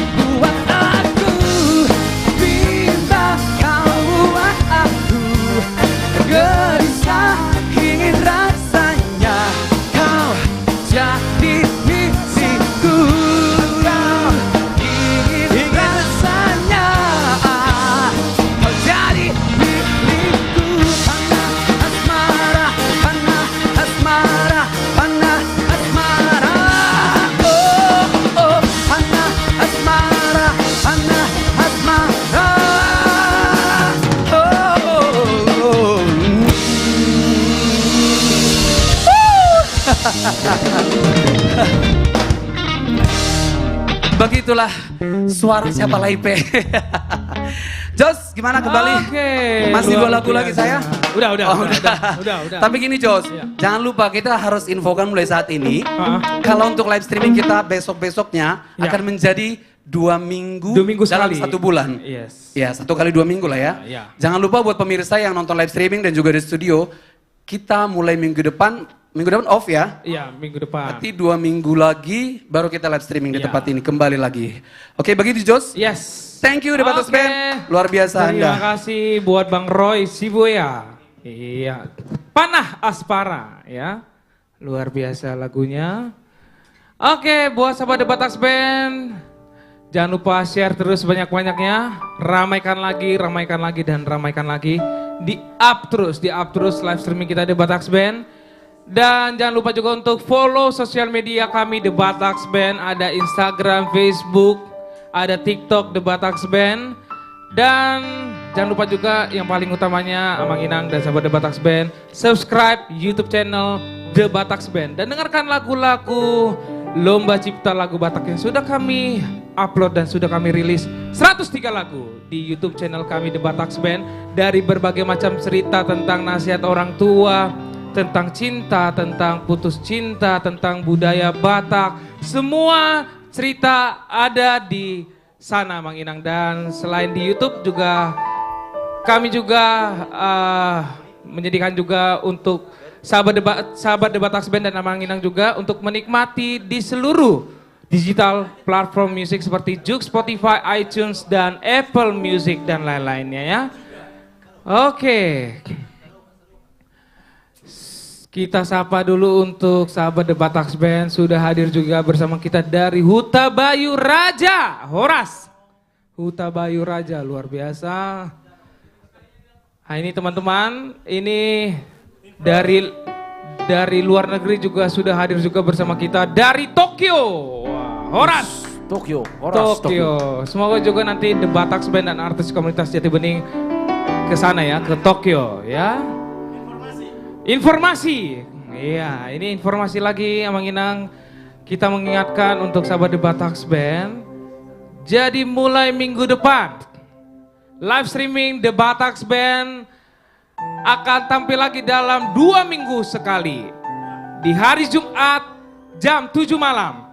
Begitulah suara siapa Laipe. Jos, gimana kembali? Oke. Masih luar dua lagu lagi biasa. saya? Udah. Oh, Udah. Tapi gini Jos, Iya. jangan lupa kita harus infokan mulai saat ini. Kalau untuk live streaming kita besok-besoknya Ya. akan menjadi 2 minggu, 2 minggu dalam sekali. 1 bulan. Yes. Ya, 1 kali 2 minggu lah ya. Ya. Jangan lupa buat pemirsa yang nonton live streaming dan juga di studio, kita mulai minggu depan off ya. Iya, minggu depan. Berarti 2 minggu lagi baru kita live streaming di Ya. tempat ini kembali lagi. Oke, begitu Jos. Yes. Thank you The Batas Oke. Band. Luar biasa Terima Anda. kasih buat Bang Roy Sibuya. Iya. Panah Aspara ya. Luar biasa lagunya. Oke, buat sahabat The Batas Band. Jangan lupa share terus banyak-banyaknya. Ramaikan lagi, dan ramaikan lagi. Di up terus live streaming kita The Batas Band. Dan jangan lupa juga untuk follow sosial media kami The Bataks Band. Ada Instagram, Facebook, ada TikTok The Bataks Band. Dan jangan lupa juga yang paling utamanya Amang Inang dan sahabat The Bataks Band, subscribe YouTube channel The Bataks Band. Dan dengarkan lagu-lagu Lomba Cipta Lagu Batak yang sudah kami upload dan sudah kami rilis 103 lagu di YouTube channel kami The Bataks Band. Dari berbagai macam cerita tentang nasihat orang tua, tentang cinta, tentang putus cinta, tentang budaya Batak. Semua cerita ada di sana Mang Inang. Dan selain di YouTube juga kami juga menjadikan juga untuk sahabat The Bataks Band dan Mang Inang juga untuk menikmati di seluruh digital platform musik seperti Joox, Spotify, iTunes, dan Apple Music dan lain-lainnya ya. Oke. Kita sapa dulu untuk sahabat The Bataks Band. Sudah hadir juga bersama kita dari Huta Bayu Raja, Horas. Huta Bayu Raja, luar biasa. Nah ini teman-teman, ini dari luar negeri juga sudah hadir juga bersama kita dari Tokyo. Wah, Horas. Tokyo. Tokyo. Semoga juga nanti The Bataks Band dan artis komunitas Jati Bening ke sana ya, ke Tokyo ya. Informasi. Iya, ini informasi lagi Amang Inang. Kita mengingatkan untuk sahabat The Bataks Band. Jadi mulai minggu depan live streaming The Bataks Band akan tampil lagi dalam 2 minggu sekali. Di hari Jumat jam 7 malam.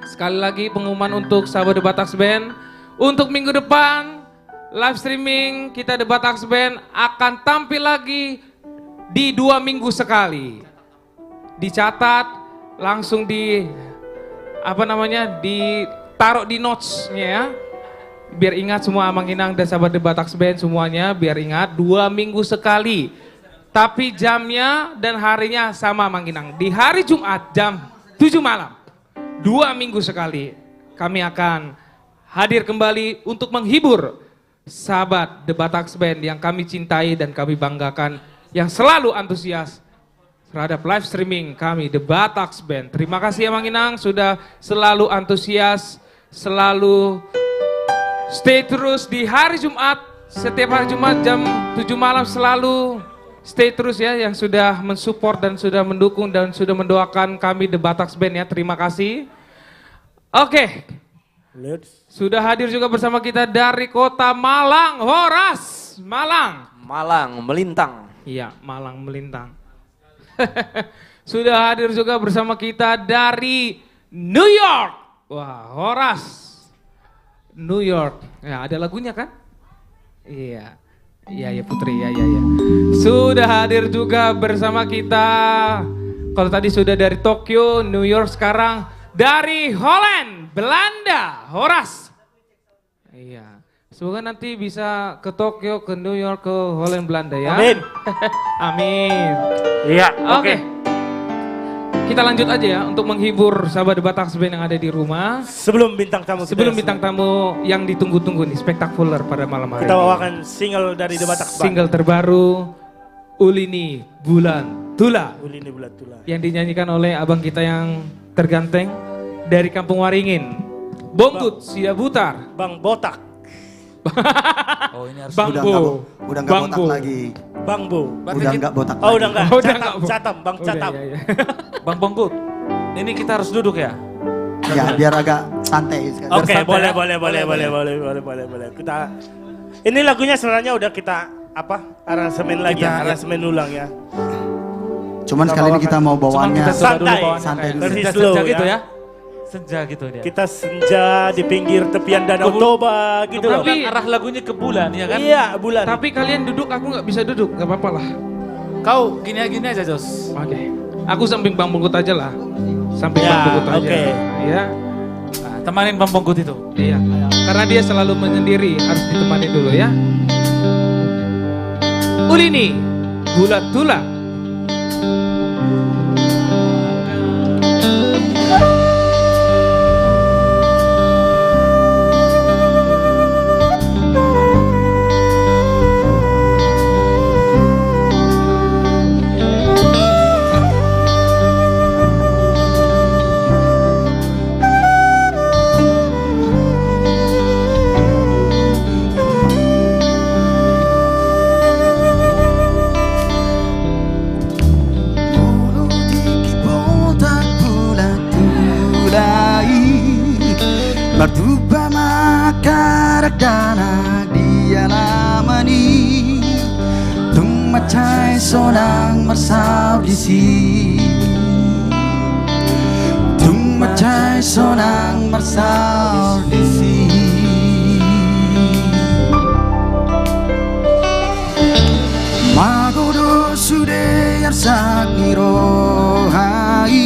Sekali lagi pengumuman untuk sahabat The Bataks Band. Untuk minggu depan live streaming kita The Bataks Band akan tampil lagi di 2 minggu sekali. Dicatat, langsung ditaruh di notes-nya ya. Biar ingat semua Amang Inang dan sahabat The Bataks Band semuanya, biar ingat 2 minggu sekali. Tapi jamnya dan harinya sama Amang Inang. Di hari Jumat jam 7 malam. 2 minggu sekali. Kami akan hadir kembali untuk menghibur sahabat The Bataks Band yang kami cintai dan kami banggakan, yang selalu antusias terhadap live streaming kami The Bataks Band. Terima kasih Amang Inang sudah selalu antusias, selalu stay terus di hari Jumat. Setiap hari Jumat jam 7 malam selalu stay terus ya, yang sudah mensupport dan sudah mendukung dan sudah mendoakan kami The Bataks Band ya. Terima kasih. Oke. Sudah hadir juga bersama kita dari kota Malang, Horas. Malang melintang. Iya, Malang melintang. Sudah hadir juga bersama kita dari New York. Wah, Horas. New York. Ya, ada lagunya kan? Iya. Iya Putri, iya. Sudah hadir juga bersama kita. Kalau tadi sudah dari Tokyo, New York, sekarang dari Holland, Belanda, Horas. Iya. Semoga nanti bisa ke Tokyo, ke New York, ke Holland, Belanda ya. Amin. Amin. Iya, Oke. Kita lanjut aja ya untuk menghibur sahabat The Bataks Band yang ada di rumah. Sebelum bintang tamu Sebelum bintang tamu yang ditunggu-tunggu nih, spektakuler pada malam hari kita ini. bawakan single dari The Bataks Band. Single terbaru, Ulini Bulan Tula. Ulini Bulan Tula. Yang dinyanyikan oleh abang kita yang terganteng dari Kampung Waringin. Bonggut Sidabutar. Bang Botak. Oh ini harus Bang Udah Bo. nggak botak Bang Bo. lagi. Bang Bu. Udah nggak botak Oh, lagi. udah enggak. Oh, udah Catam, nggak, Bu. catam, Bang Udah, Catam. iya, iya. Bang Bongkut, ini kita harus duduk ya? Ya biar agak santai sekali. Oke, Bersantai boleh, ya? boleh. Kita ini lagunya sebenarnya udah kita aransemen lagi ya, aransemen ulang ya. Cuman sekali ini kita mau Cuman bawaannya kita coba dulu Santai. bawaannya Santai kayak dulu. Versi senja, slow senja gitu ya. ya. Senja gitu dia. Kita senja di pinggir tepian Danau Toba gitu loh. Tapi- Arah lagunya ke bulan ya kan? Iya, bulan. Tapi kalian duduk, aku nggak bisa duduk, nggak apa-apa lah. Kau gini aja Jos. Oke. Aku samping Bang Bungkut aja lah. Samping Ya, Bang Bungkut aja. oke. Iya. Nah, temanin Bang Bongkut itu. Iya. Karena dia selalu menyendiri, harus ditemani dulu ya. Ulini, bulat tula. Bertuba makarak dana dia lamani tung macai sonang mersau di si tung macai sonang mersau di si magodo sude yarsak nirohai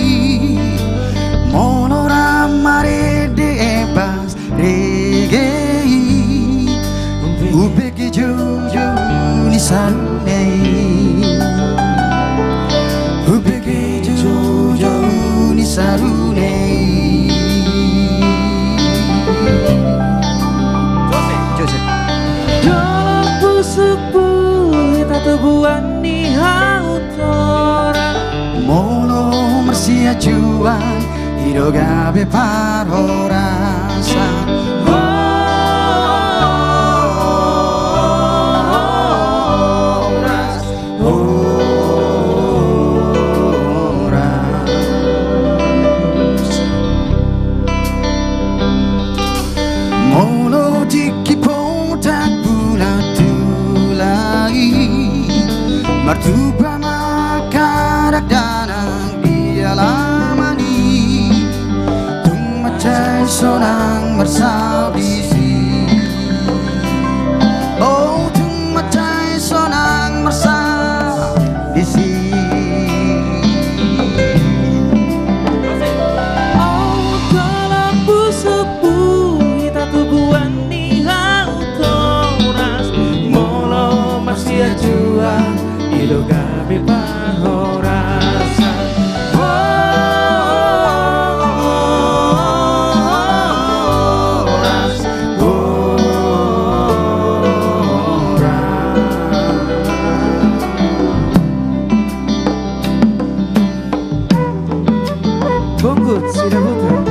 monoramare debas regei upeki jojo ni sarunei upeki jojo ni sarunei Joseph Dalam pusuku kita tubuhan ni autora Molo mersia juang hirogabe parorasa Molo tiki potak bulat tulai Martuba makarak danang dia lamani Tung macai sonang mersau di si Oh tung macai sonang mersau di si Oh dalam pusuku kita tubuhan ni autoras Molo masih jua ilo gabi pahorasa Bongkut sudah putar.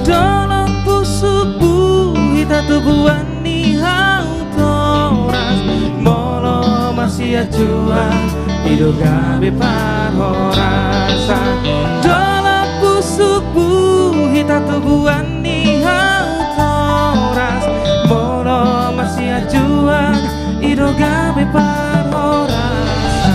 Dalam pusuku kita tubuhan ni autoras Molo masih juang hidup gabi parorasa Dalam pusuku kita tubuhan ni autoras Molo masih juang hidup gabi parorasa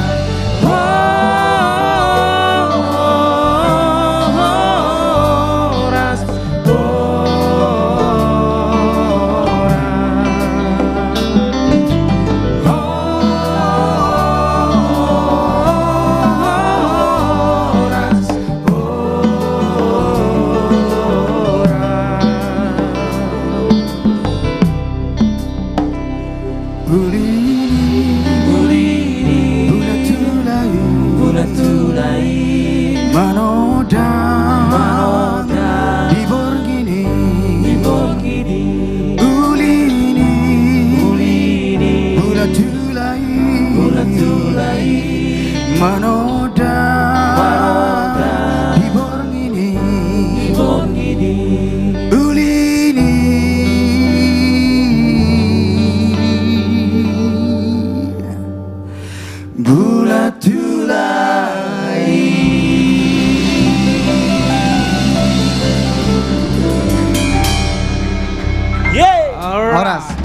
Manoda di borgi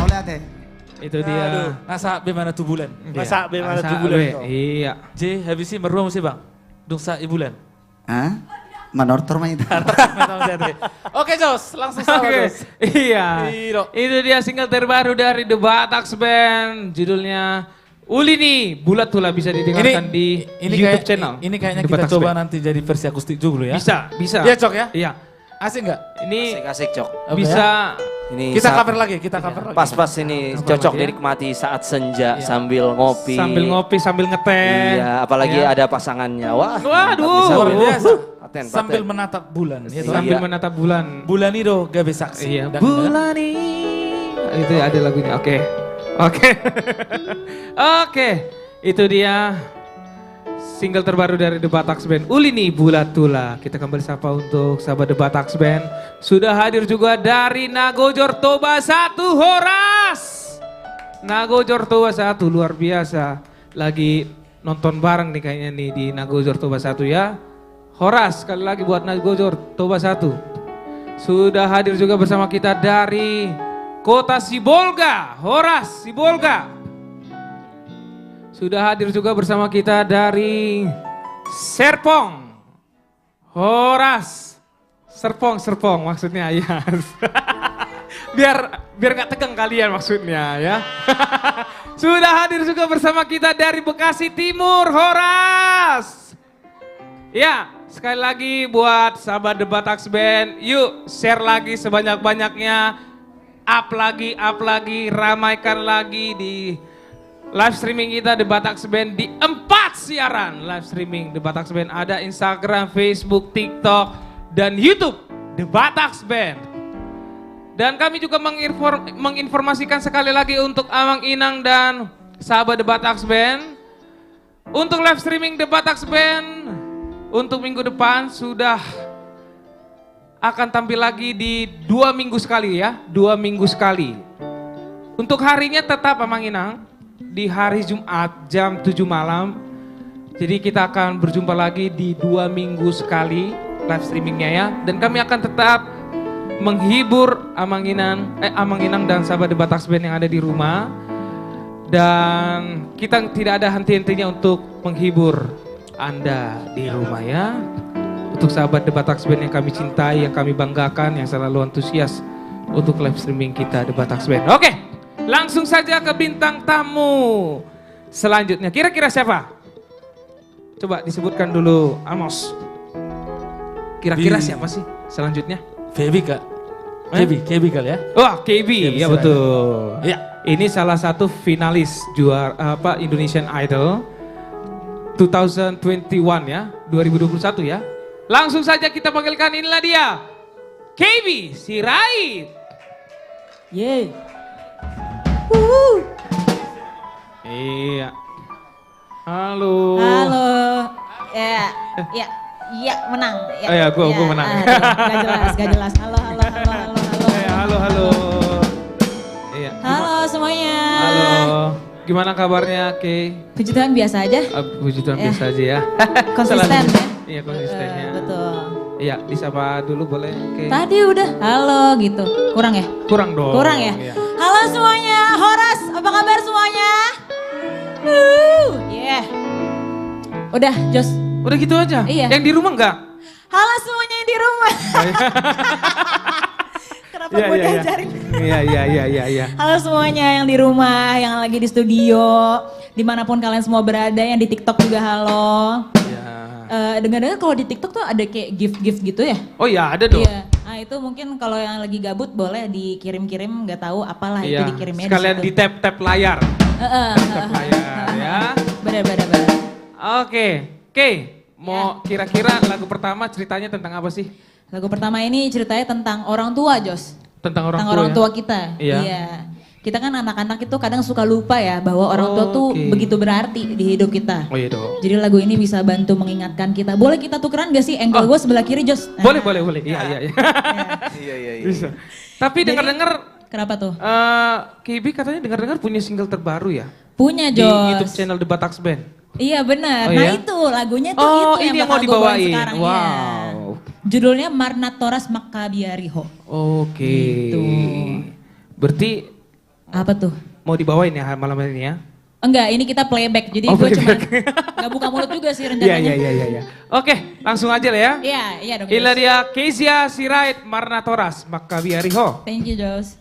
Oleh ate. Itu dia. Nasa bagaimana tuh bulan? Masa bagaimana Asa tuh bulan we, itu? Iya. J, habis ini meruang sih bang? Dung sa ibulan. Hah? Manortor mah itu. Oke Jos, langsung sama Oke, Jos. iya. Iro. Itu dia single terbaru dari The Bataks Band. Judulnya Ulini. Bulat Tula bisa didengarkan di YouTube channel. Ini kayaknya The kita Bataks coba Band. nanti jadi versi akustik dulu ya. Bisa, bisa. Iya Cok ya? Iya. Asik nggak? Ini Asik-asik Cok. Oke, bisa Ini Kita saat- cover lagi, kita cover lagi. Pas-pas ini cocok ya. dinikmati saat senja sambil ngopi. sambil ngopi, sambil ngeteh. Iya, apalagi Ya. ada pasangannya. Wah. Waduh. bisa Luar bro. biasa. Paten, Sambil paten. menatap bulan. Ya, toh? Sambil Iya. menatap bulan. Bulan itu gak bisa saksi. Iya, Dan- Bulani. Itu ada lagunya. Oke. Oke. Oke. Itu dia single terbaru dari The Bataks Band, Ulini Bulat Tula. Kita kembali sapa untuk sahabat The Bataks Band. Sudah hadir juga dari Nagojor Toba 1 Horas. Nagojor Toba 1 luar biasa. Lagi nonton bareng nih kayaknya nih di Nagojor Toba 1 ya. Horas sekali lagi buat Nagojor Toba 1. Sudah hadir juga bersama kita dari Kota Sibolga, Horas Sibolga. Sudah hadir juga bersama kita dari Serpong, Horas, Serpong maksudnya ya. biar nggak tegang kalian maksudnya ya. Sudah hadir juga bersama kita dari Bekasi Timur, Horas. Ya, sekali lagi buat sahabat The Bataks Band, yuk share lagi sebanyak-banyaknya, up lagi, ramaikan lagi di live streaming kita The Bataks Band di 4 siaran live streaming The Bataks Band. Ada Instagram, Facebook, TikTok, dan YouTube The Bataks Band. Dan kami juga menginformasikan sekali lagi untuk Amang Inang dan sahabat The Bataks Band. Untuk live streaming The Bataks Band untuk minggu depan sudah akan tampil lagi di 2 minggu sekali ya. 2 minggu sekali. Untuk harinya tetap Amang Inang di hari Jumat jam 7 malam. Jadi kita akan berjumpa lagi di 2 minggu sekali live streamingnya ya. Dan kami akan tetap menghibur Amang Inang dan sahabat The Bataks Band yang ada di rumah. Dan kita tidak ada henti-hentinya untuk menghibur Anda di rumah ya. Untuk sahabat The Bataks Band yang kami cintai, yang kami banggakan, yang selalu antusias untuk live streaming kita The Bataks Band. Oke. Langsung saja ke bintang tamu selanjutnya. Kira-kira siapa? Coba disebutkan dulu, Amos. Kira-kira siapa sih selanjutnya? KB kak. KB kali ya. Wah, KB, ya betul. Iya. Ini salah satu finalis juara Indonesian Idol 2021 ya, 2021 ya. Langsung saja kita panggilkan, inilah dia. KB Sirait. Yeay. Iya. Halo. Halo. Ya, menang. Ya, Oh ya, gua menang. Gak jelas. Halo. Halo. Iya. Halo semuanya. Halo. Gimana kabarnya, Kay? Puji Tuhan biasa aja. Puji Tuhan biasa aja ya. Konsisten ya. Iya, konsistennya. Betul. Iya, disapa dulu boleh, Kay? Tadi udah halo gitu. Kurang ya? Kurang dong. Kurang ya? Iya. Halo semuanya. Horas, apa kabar semuanya? Yeah. Udah, Jos. Udah gitu aja? Iya. Yang di rumah enggak? Halo semuanya yang di rumah. Kenapa gue diajarin? Iya. Halo semuanya yang di rumah, yang lagi di studio, dimanapun kalian semua berada, yang di TikTok juga halo. Iya. Dengar-dengar kalau di TikTok tuh ada kayak gift-gift gitu ya? Oh iya, ada dong. Iya. Nah itu mungkin kalau yang lagi gabut boleh dikirim-kirim, nggak tahu apalah Iya. itu dikirimnya. Sekalian di tap layar. Tap layar ya. Bener. Oke. Mau kira-kira lagu pertama ceritanya tentang apa sih? Lagu pertama ini ceritanya tentang orang tua, Jos. Tentang orang Tentang tua orang ya? tua kita. Iya. Kita kan anak-anak itu kadang suka lupa ya bahwa orang tua tuh Oke. begitu berarti di hidup kita. Oh iya dong. Jadi lagu ini bisa bantu mengingatkan kita. Boleh kita tukeran gak sih? Angle gue sebelah kiri, Jos. Nah, Boleh. Iya. Iya. Bisa. Tapi dengar-dengar Kenapa tuh? KB katanya dengar-dengar punya single terbaru ya? Punya, Di Jos. YouTube channel The Bataks Band. Iya benar. Oh, nah iya? itu lagunya tuh Oh, itu ini yang bakal mau gua bawain dibawain. sekarang. Wow. Iya. Judulnya Marnatoras Makabiariho. Oke. Gitu. Berarti Apa tuh? Mau dibawain ya malam ini ya? Enggak, ini kita playback. Jadi gue cuma nggak buka mulut juga sih rencananya. Iya. Oke, langsung aja lah ya. Iya dong. Inilah dia Kezia Sirait Marnatoras Makabi Ariho. Thank you, Jos.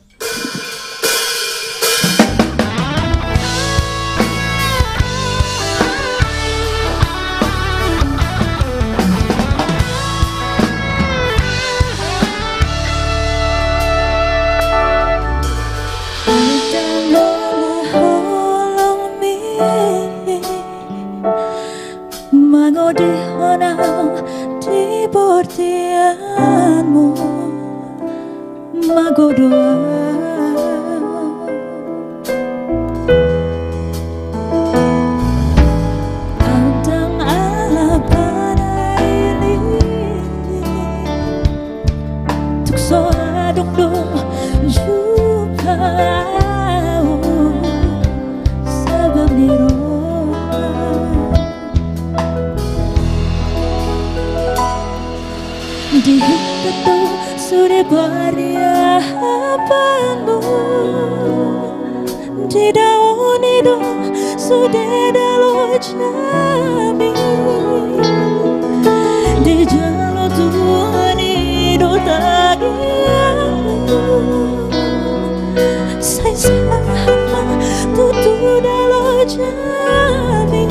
Di portianmu magodoa Adang ala pada ili Tuk so adok do jupau Sabang niro di hitato sudah bariapanmu di daun itu sudah dalo jami di jalo Tuhan itu tagiamu saya sama tutu dalo jami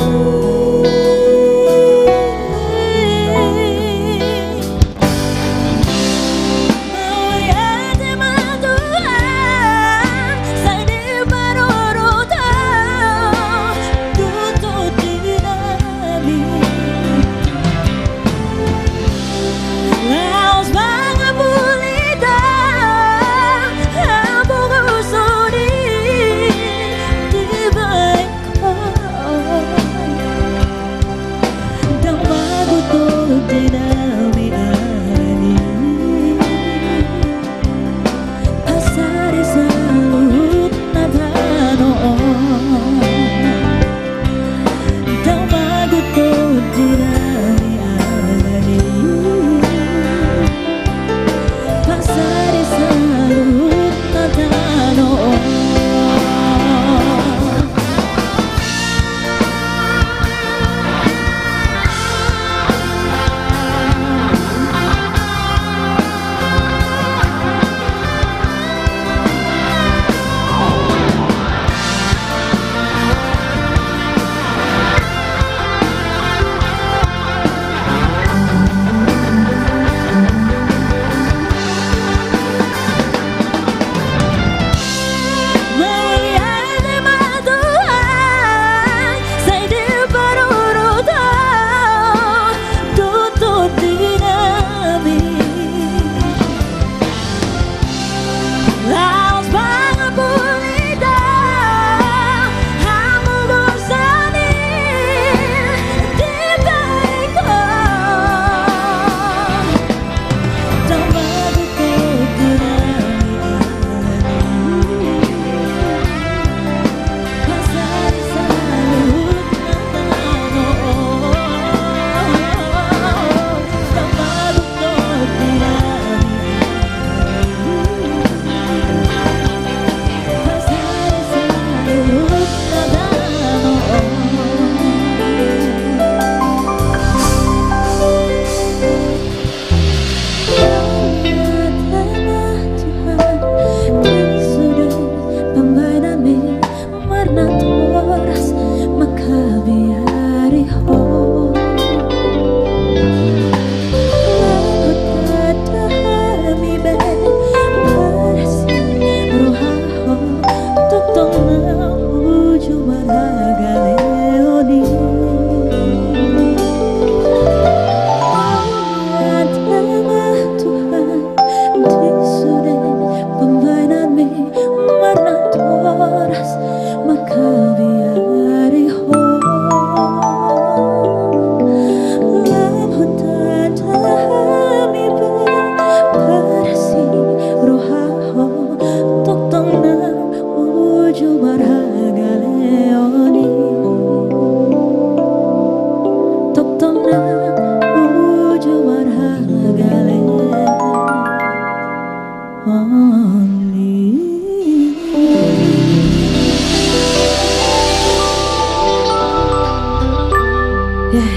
Tuk tong na uju barhaga leoni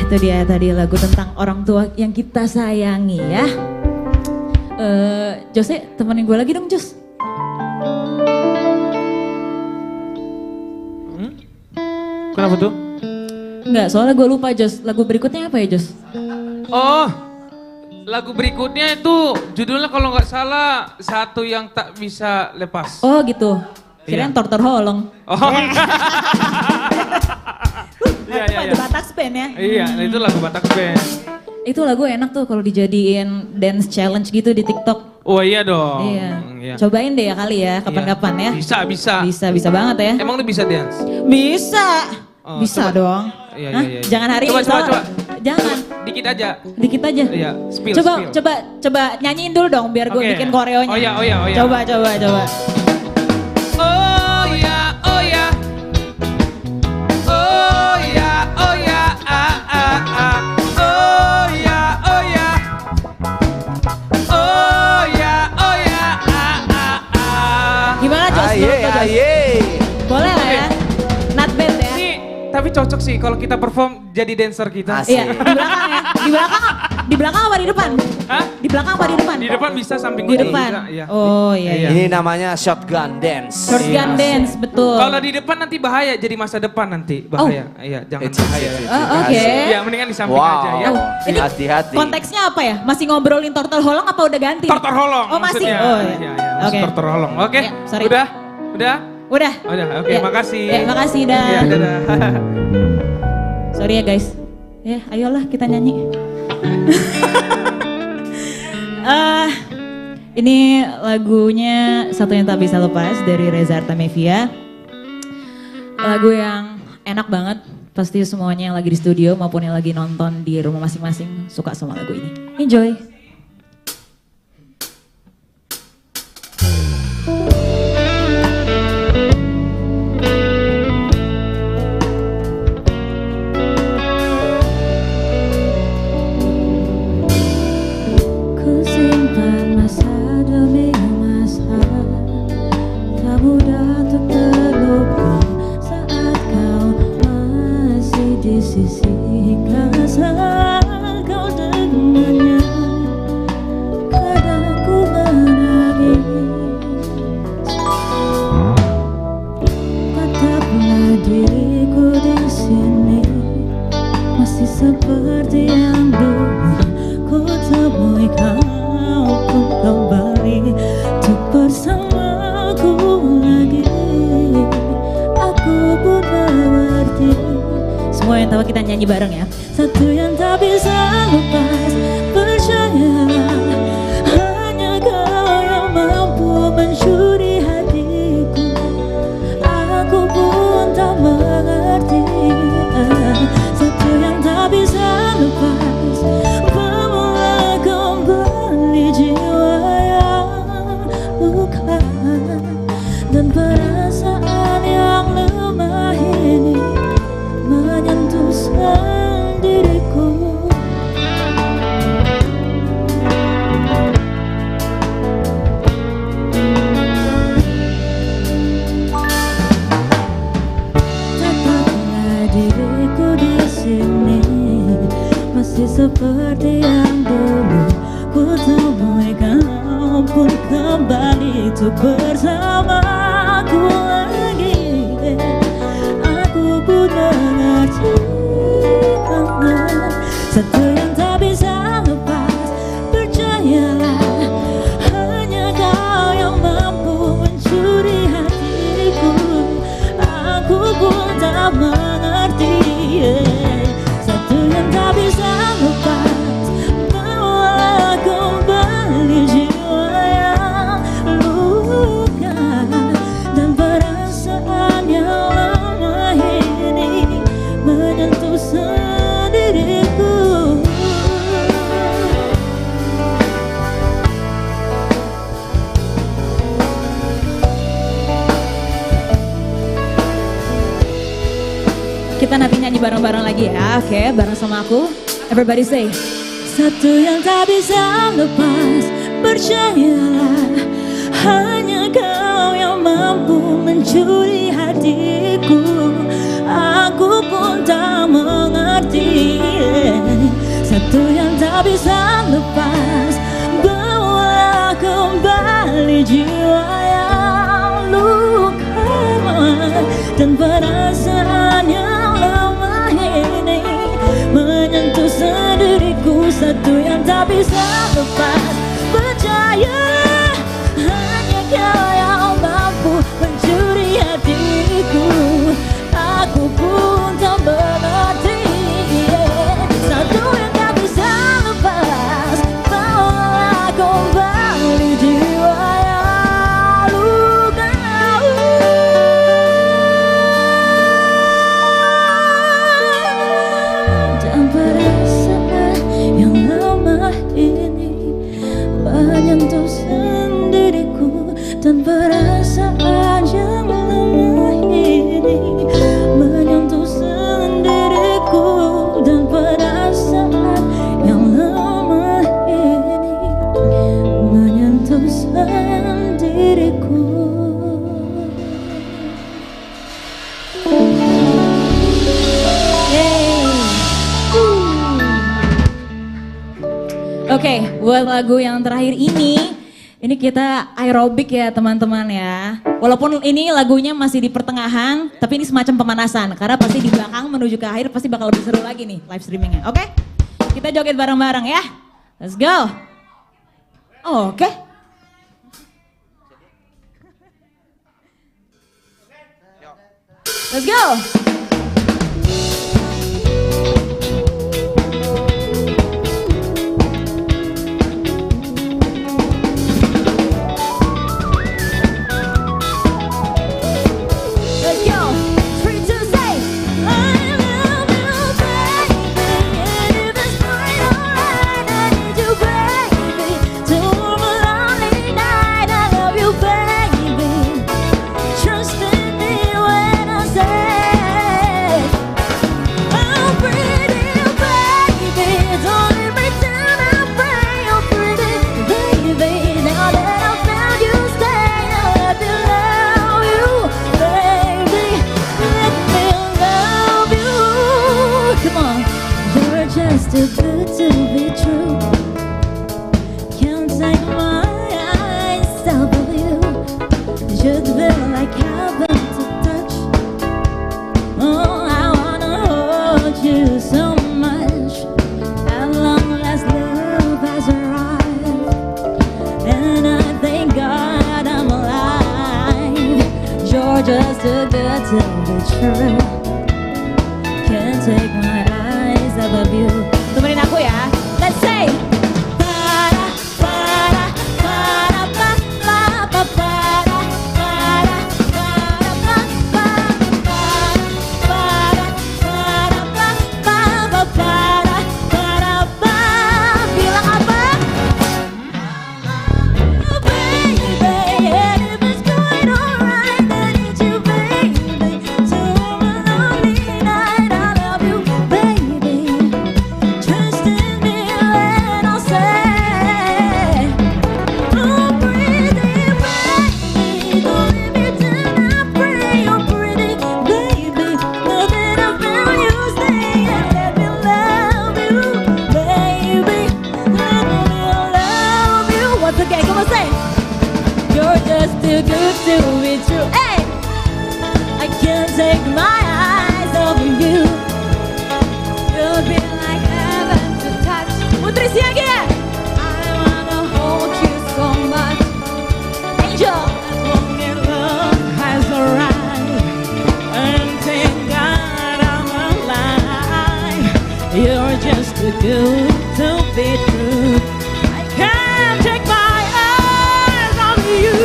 itu dia tadi lagu tentang orang tua yang kita sayangi ya. Jose, temenin gue lagi dong Jos. Kenapa tuh? Enggak, soalnya gue lupa Jos. Lagu berikutnya apa ya Jos? Oh, lagu berikutnya itu judulnya kalau nggak salah Satu Yang Tak Bisa Lepas. Oh gitu. Kirain Iya. Tortor Holong. Oh. Iya, iya, iya. Batak Band ya. Iya, itu lagu Batak Band. Itu lagu enak tuh kalau dijadiin dance challenge gitu di TikTok. Oh iya dong. Iya. Iya. Cobain deh ya kali ya, kapan-kapan ya. Bisa. Bisa banget ya. Emang lu bisa dance? Bisa. Oh, Bisa coba. dong. Iya, Hah? iya, iya. Jangan hari Coba, ini. soalnya- coba. Jangan. Dikit aja. Dikit aja. Iya, spill. Coba nyanyiin dulu dong biar gue Oke. bikin koreonya. Oh iya. Coba. Oh ya, oh ya. Oh ya, oh ya, ah, ah, ah. Oh ya, oh ya. Oh ya, oh ya, ah, ah, ah. Gimana Jos? Aye, Menurut lo, Jos? aye. Boleh lah ya. Not bad ya. Ini tapi cocok sih kalau kita perform jadi dancer kita. Asik. Iya, di belakang ya. Di belakang apa di depan? Hah? Di belakang apa di depan? Di depan bisa, samping Di kiri depan. bisa, iya. Oh iya. Ini namanya shotgun dance. Shotgun dance, betul. Kalau di depan nanti bahaya, jadi masa depan nanti bahaya. Iya, jangan bahaya. Oh, oke. Ya mendingan di samping Wow. aja ya. Ini Hati-hati. konteksnya apa ya? Masih ngobrolin Tortor Holong apa udah ganti? Tortor holong. Oh masih? maksudnya. Oh iya. Iya, Oke. Tortor holong. Oke. Ya, sorry. Udah. Udah. Oke, Ya. makasih. Ya, makasih dah. Iya, dadah. Sorry ya guys. Ya, ayolah kita nyanyi. Ini lagunya Satu Yang Tak Bisa Lepas dari Reza Artamevia. Lagu yang enak banget. Pasti semuanya yang lagi di studio maupun yang lagi nonton di rumah masing-masing suka sama lagu ini. Enjoy. Ku simpan masa demi masa, tak mudah untuk terlupa saat kau masih di sisi kasar kau dengannya. Kadang ku menangis, tetaplah diriku di sini, masih seperti yang dulu. Ku temui kau pun kembali untuk bersamaku lagi. Aku pun mengerti. Semua yang tahu kita nyanyi bareng ya. Satu yang tak bisa lepas, percayalah, hanya kau yang mampu mencuri hatiku. Aku pun tak mengerti. Satu yang tak bisa lepas, bawa kembali jiwa yang luka dan perasaan yang lemah ini menyentuh sendiriku. Tetaplah diriku di sini, masih seperti yang dulu. Ku temui kau pun kembali untuk bersamaku lagi. Aku pun mengerti. Satu yang tak bisa lepas, percayalah, hanya kau yang mampu mencuri hatiku. Aku pun tak mengerti. Satu yang tak bisa lepas, bawa kembali jiwa yang luka dan perasaan yang lama ini menyentuh sendiriku. Kita nanti nyanyi bareng-bareng lagi ya. Oke, bareng sama aku. Everybody say. Satu yang tak bisa lepas, percayalah, hanya kau yang mampu mencuri hatiku. Aku pun tak mengerti. satu yang tak bisa lepas. Bawa kembali jiwa yang luka dan perasaan yang lemah ini menyentuh sendiriku, satu yang tak bisa lepas. Percaya hanya kau yang mampu mencuri hatiku. Aku pun tak mengerti, satu yang tak bisa lepas. Bawa kembali jiwa yang luka dan perasaan yang lemah ini menyentuh sendiriku, dan perasaan yang lemah ini menyentuh sendiriku, dan perasaan yang lemah ini menyentuh sendiriku. Oke, buat lagu yang terakhir ini kita aerobik ya teman-teman ya. Walaupun ini lagunya masih di pertengahan, tapi ini semacam pemanasan. Karena pasti di belakang menuju ke akhir pasti bakal lebih seru lagi nih live streamingnya. Oke? Kita joget bareng-bareng ya. Let's go. Oke. Let's go. Too good to be true. Can't take my eyes off of you. You feel like heaven to touch. Oh, I wanna hold you so much. At long last, love has arrived, and I thank God I'm alive. You're just too good to be true. Can't take my eyes off of you. Temenin aku ya. Let's say. Too good to be true. Hey, I can't take my eyes off of you. You'll be like heaven to touch. Putri Siaga. I wanna hold you so much. Angel. As long as love has arrived, and thank God I'm alive. You're just too good to be true. I can't take my eyes off of you.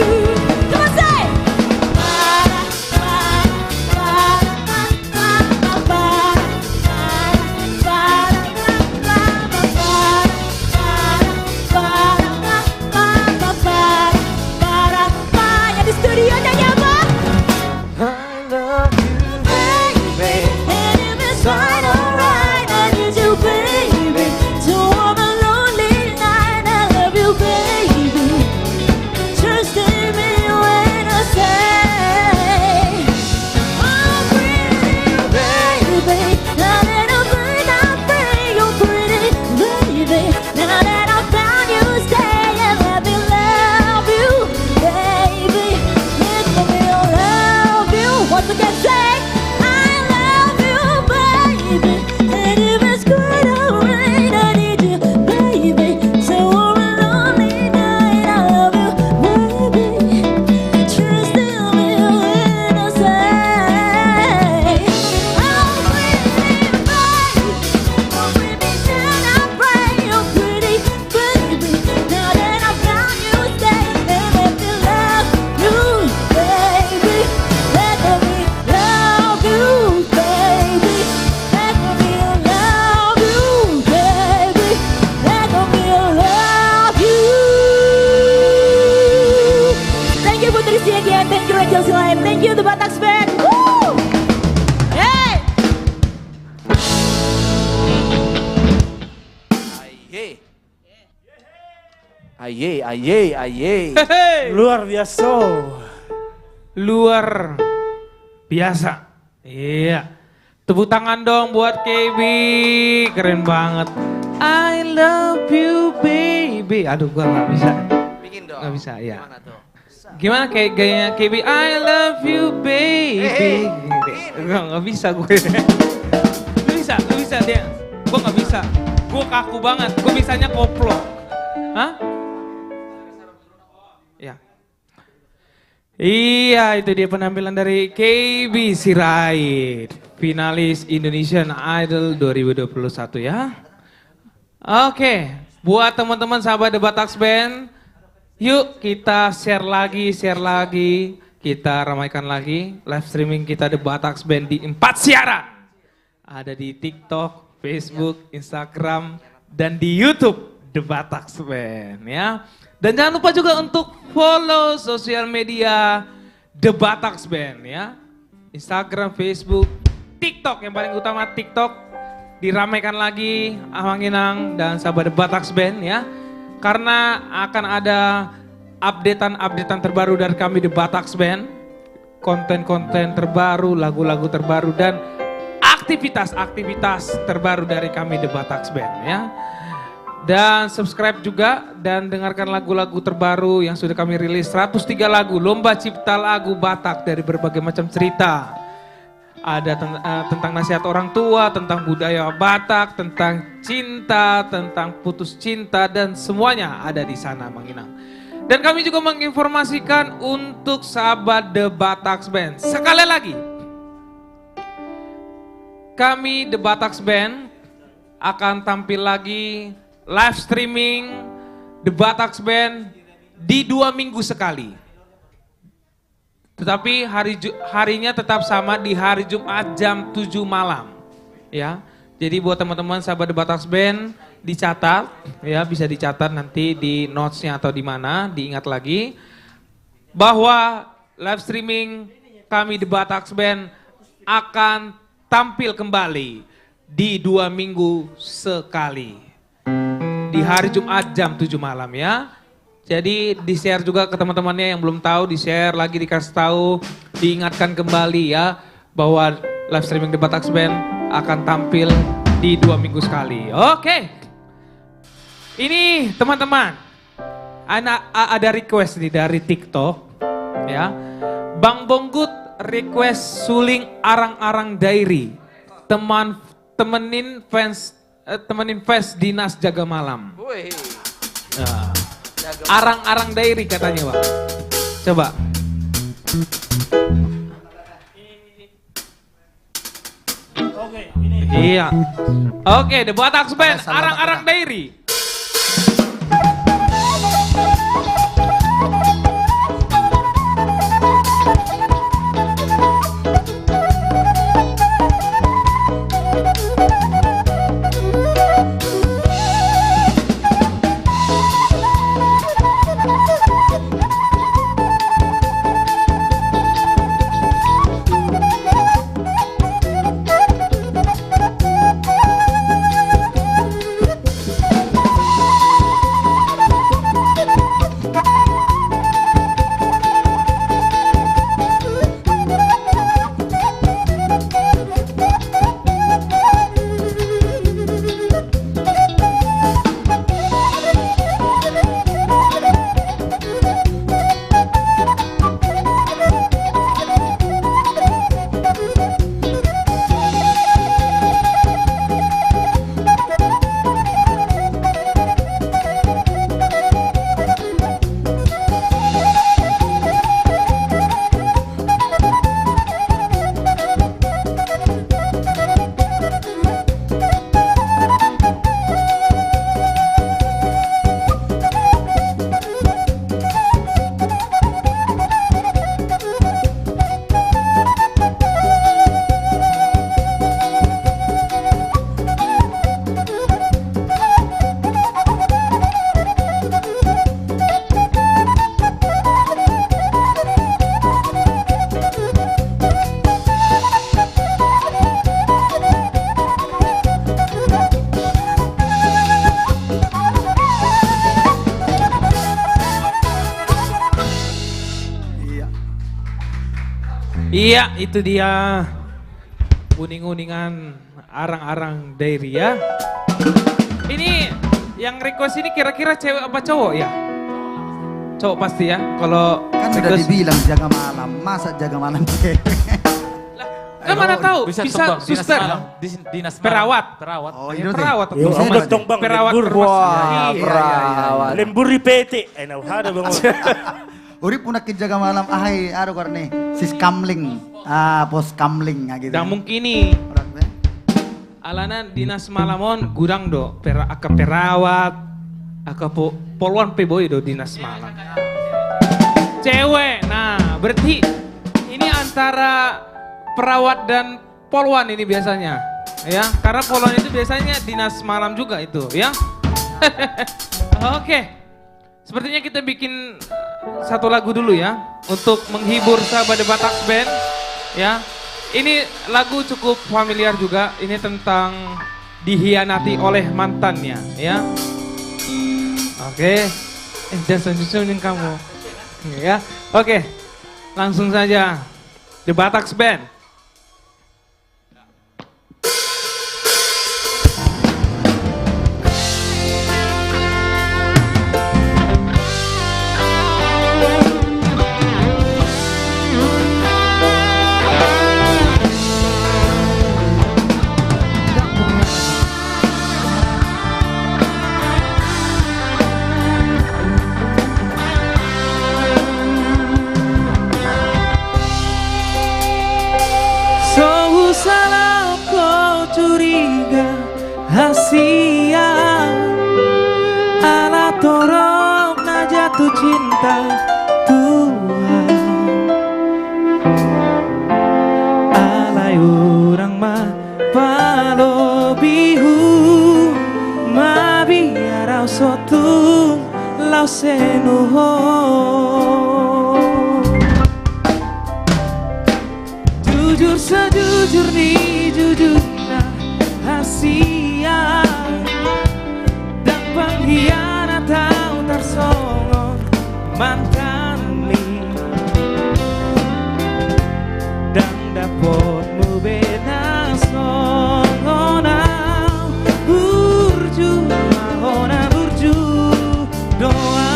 say I love you, baby. And if it's good or rain, I need you, baby. So on a lonely night, I love you, baby. Trust in me when I say oh pretty baby, oh pretty should I pray, oh pretty baby. Now that I found you, stay and let me love you, baby. Let me love you, baby. Let me love you, baby. Let me love you. Thank you Putri Siagian, thank you Rachel Silayan, thank you The Batax Band. Woo! Hey! Aye, aye, aye. Luar biasa. Luar biasa. Iya. Tepuk tangan dong buat KB. Keren banget. I love you baby. Aduh gua gak bisa. Bikin dong. Gak bisa ya. Gimana tuh? Gimana kayak gayanya KB? I love you baby. Gak bisa gue. Lu bisa dia. Gue gak bisa. Gue kaku banget. Gue bisanya koplo. Hah? Ya. Iya, itu dia penampilan dari KB Sirait, finalis Indonesian Idol 2021 ya. Oke, buat teman-teman sahabat The Batax Band, yuk kita share lagi, kita ramaikan lagi live streaming kita The Batax Band di 4 siaran. Ada di TikTok, Facebook, Instagram, dan di YouTube The Batax Band ya. Dan jangan lupa juga untuk follow sosial media The Batax Band ya. Instagram, Facebook, TikTok, yang paling utama TikTok diramaikan lagi Amanginang dan sahabat The Batax Band ya. Karena akan ada updatean terbaru dari kami The Batax Band. Konten-konten terbaru, lagu-lagu terbaru dan aktivitas terbaru dari kami The Batax Band ya. Dan subscribe juga dan dengarkan lagu-lagu terbaru yang sudah kami rilis. 103 lagu, lomba cipta lagu Batak dari berbagai macam cerita. Ada tentang nasihat orang tua, tentang budaya Batak, tentang cinta, tentang putus cinta, dan semuanya ada di sana Manginang. Dan kami juga menginformasikan untuk sahabat The Batax Band. Sekali lagi, kami The Batax Band akan tampil lagi live streaming The Batax Band di 2 minggu sekali. Tetapi harinya tetap sama di hari Jumat jam 7 malam. Ya. Jadi buat teman-teman sahabat The Batax Band dicatat ya, bisa dicatat nanti di notes-nya atau di mana, diingat lagi bahwa live streaming kami The Batax Band akan tampil kembali di 2 minggu sekali. Di hari Jumat jam 7 malam ya. Jadi di-share juga ke teman-temannya yang belum tahu, di-share lagi, dikasih tahu, diingatkan kembali ya bahwa live streaming The Batax Band akan tampil di 2 minggu sekali. Oke. Ini teman-teman, ada request nih dari TikTok ya. Bang Bonggut request suling arang-arang diary. Temenin fans Dinas Jaga Malam. Nah, arang-arang diary katanya Pak. Coba. Oke, ini. Iya. Oke, The Batax Band, arang-arang diary. Iya, itu dia. Uning-uningan arang-arang dairy ya. Ini yang request ini kira-kira cewek apa cowok ya? Cowok pasti ya. Kalau Kan udah request, dibilang jaga malam, masa jaga malam cewek? kan mana tahu Bisa, bisa tuh, Bang. suster, dinas perawat. Perawat. Oh, Ya, itu teh. perawat. Yo, Bisa, udah Mas. dong bang, Perawat lembur. rumah Wah, sakit. perawat. Lembur di PT. Ada bang. Urip punak jaga malam ahai aro karne sis kamling. Pos kamling gitu. Dan mungkin nih Orang teh. alana dinas malamon gudang do aka perawat aka poluan peboy do dinas malam cewek. Nah berarti ini antara perawat dan poluan ini biasanya ya, karena poluan itu biasanya dinas malam juga itu ya. Oke, sepertinya kita bikin satu lagu dulu ya untuk menghibur sahabat The Batak Band ya. Ini lagu cukup familiar juga. Ini tentang dihianati oleh mantannya ya. Oke. Jangan senyum kamu. Ya. Oke. Langsung saja The Batak Band. Salah kau curiga hasia ala torok na jatuh cinta Tuhan alai orang mah palobihu ma biarau sotung lau senuho. Jujur sejujur nih jujurnya hasia dan pengkhianat tahu tersongong mantan nih dan dapatmu bena songona burju mahona burju doa.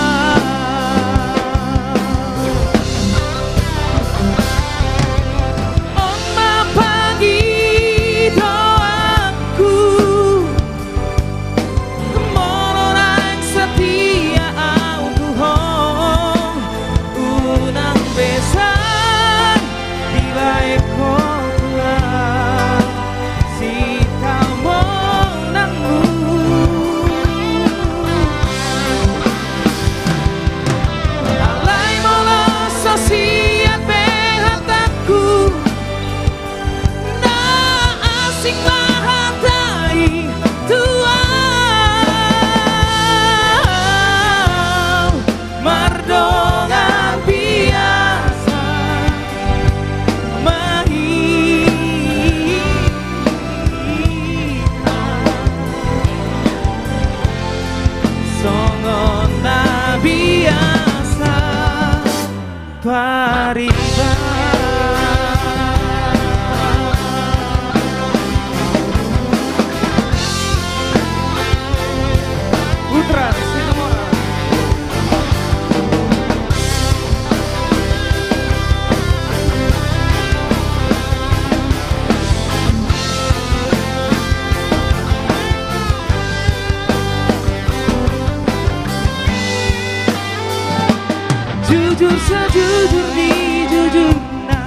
Jujur sejujur nih jujurnya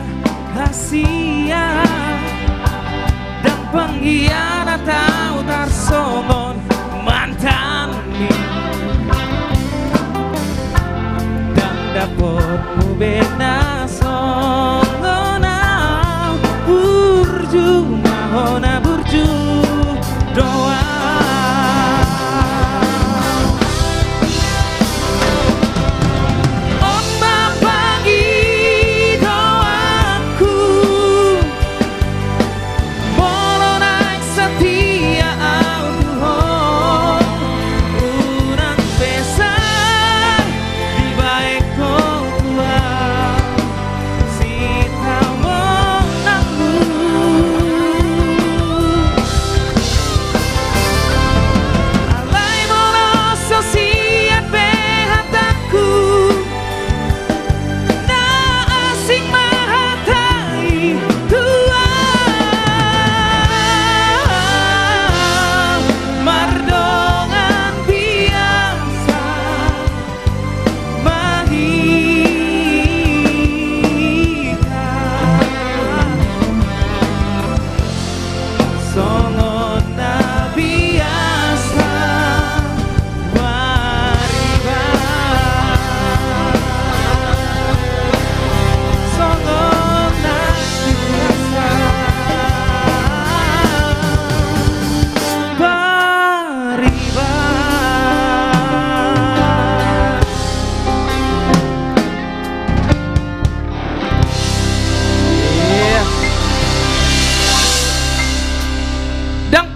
hasia dan pengkhianat tahu tersomon mantan dan dapatmu bena songona burju mahona burju doa.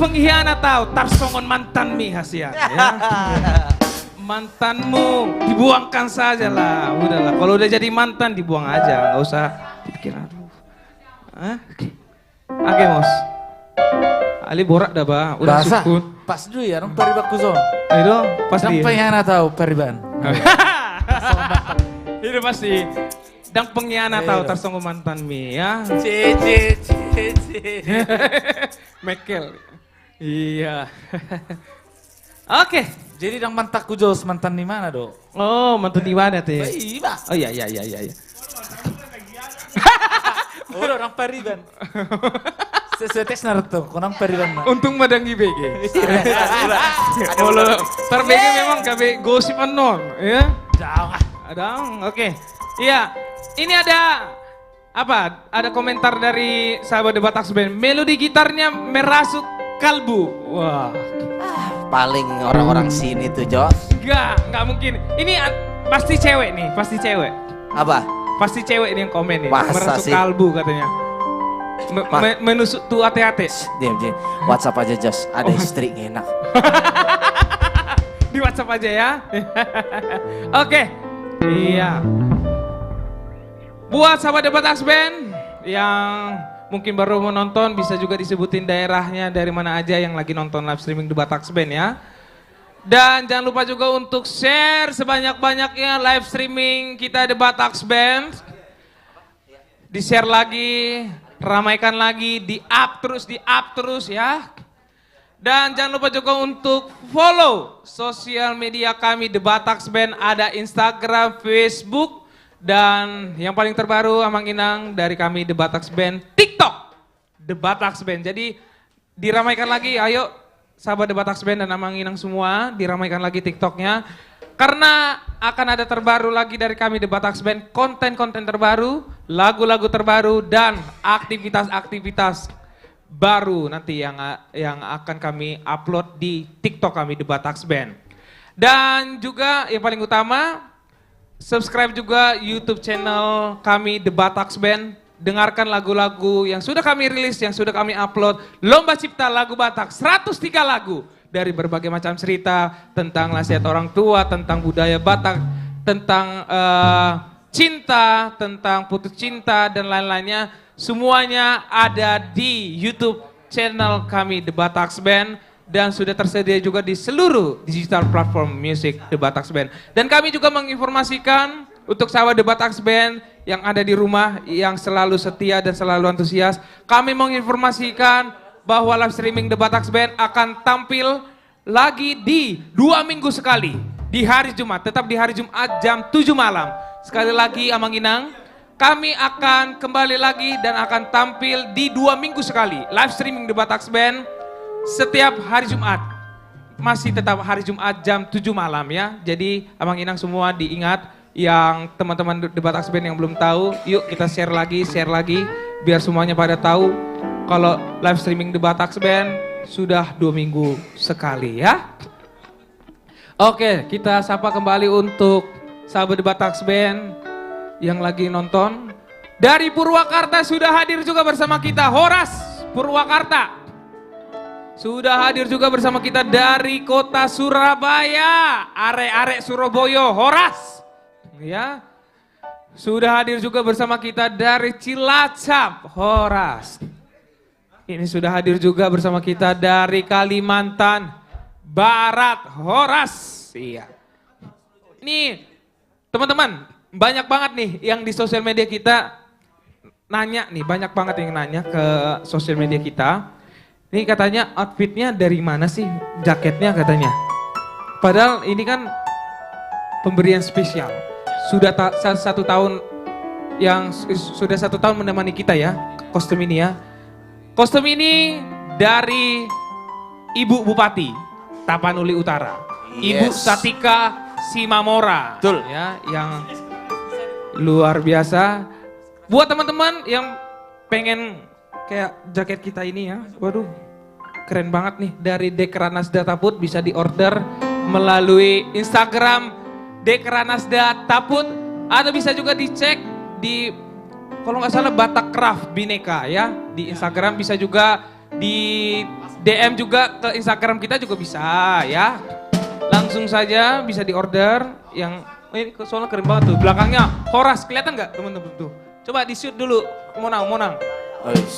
pengkhianat tahu tarsongon mantan mi hasia ya. Mantanmu dibuangkan saja lah, udahlah. Kalau udah jadi mantan dibuang aja, nggak usah pikir aduh. Oke mos. Ali borak dah ba, udah Bahasa, sukun. pas dulu ya, orang peribak kuzon. Itu pasti. Sampai yang tahu periban. Itu pasti. Dan pengkhianat tahu tarsongon mantan mi ya. Cici. Mekel. Iya. Oke. Jadi yang mantak kujos mantan di mana dok? Oh mantan di mana teh? Iya. Oh iya. Udah orang periban. Sesuai teks naruto, orang periban. Untung madang IBG. Kalau terbg memang KB gosip anon, ya? Jangan. Ada, oke. Iya, ini ada apa? Ada komentar dari sahabat The Bataks Band. Melodi gitarnya merasuk kalbu. Wah. Paling orang-orang sini tuh Jos. Enggak mungkin. Ini pasti cewek nih, pasti cewek. Apa? Pasti cewek ini yang komen nih. Masa merasuk sih? kalbu katanya. Menusuk tuh hati-hati. Diam. WhatsApp aja Jos, ada istri enak. Di WhatsApp aja ya. Oke. Iya. Buat sahabat The Bataks Band yang mungkin baru menonton, bisa juga disebutin daerahnya dari mana aja yang lagi nonton live streaming The Bataks Band ya. Dan jangan lupa juga untuk share sebanyak-banyaknya live streaming kita The Bataks Band. Di-share lagi, ramaikan lagi, di-up terus ya. Dan jangan lupa juga untuk follow sosial media kami The Bataks Band, ada Instagram, Facebook, dan yang paling terbaru Amang Inang dari kami The Bataks Band, TikTok The Bataks Band. Jadi diramaikan lagi, ayo sahabat The Bataks Band dan Amang Inang semua, diramaikan lagi TikToknya. Karena akan ada terbaru lagi dari kami The Bataks Band, konten-konten terbaru, lagu-lagu terbaru, dan aktivitas-aktivitas baru nanti yang akan kami upload di TikTok kami The Bataks Band. Dan juga yang paling utama, subscribe juga YouTube channel kami The Bataks Band. Dengarkan lagu-lagu yang sudah kami rilis, yang sudah kami upload. Lomba Cipta Lagu Batak, 103 lagu dari berbagai macam cerita tentang nasihat orang tua, tentang budaya Batak, tentang cinta, tentang putus cinta dan lain-lainnya. Semuanya ada di YouTube channel kami The Bataks Band dan sudah tersedia juga di seluruh digital platform music The Bataks Band. Dan kami juga menginformasikan untuk sahabat The Bataks Band yang ada di rumah yang selalu setia dan selalu antusias, kami menginformasikan bahwa live streaming The Bataks Band akan tampil lagi di 2 minggu sekali di hari Jumat, tetap di hari Jumat jam 7 malam. Sekali lagi Amang Inang, kami akan kembali lagi dan akan tampil di 2 minggu sekali live streaming The Bataks Band setiap hari Jumat. Masih tetap hari Jumat jam 7 malam ya. Jadi Amang Inang semua diingat, yang teman-teman The Bataks Band yang belum tahu, yuk kita share lagi biar semuanya pada tahu kalau live streaming The Bataks Band sudah 2 minggu sekali ya. Oke, kita sapa kembali untuk sahabat The Bataks Band yang lagi nonton. Dari Purwakarta sudah hadir juga bersama kita Horas Purwakarta. Sudah hadir juga bersama kita dari kota Surabaya, arek-arek Surabaya, Horas. Ya. Sudah hadir juga bersama kita dari Cilacap, Horas. Ini sudah hadir juga bersama kita dari Kalimantan Barat, Horas. Iya. Ini teman-teman, banyak banget nih yang di sosial media kita nanya nih, banyak banget yang nanya ke sosial media kita. Ini katanya outfitnya dari mana sih, jaketnya katanya. Padahal ini kan pemberian spesial. Sudah 1 tahun yang sudah 1 tahun menemani kita ya, kostum ini ya. Kostum ini dari Ibu Bupati Tapanuli Utara, Ibu Satika Simamora. Betul. Ya, yang luar biasa. Buat teman-teman yang pengen kayak jaket kita ini ya, waduh keren banget nih, dari Dekranasda Taput, bisa diorder melalui Instagram Dekranasda Taput, atau bisa juga dicek di kalau nggak salah Batak Craft Bineka ya, di Instagram, bisa juga di DM juga ke Instagram kita juga bisa ya. Langsung saja bisa diorder yang ini soalnya keren banget tuh. Belakangnya Horas, kelihatan nggak teman-teman tuh? Coba di shoot dulu. Monang.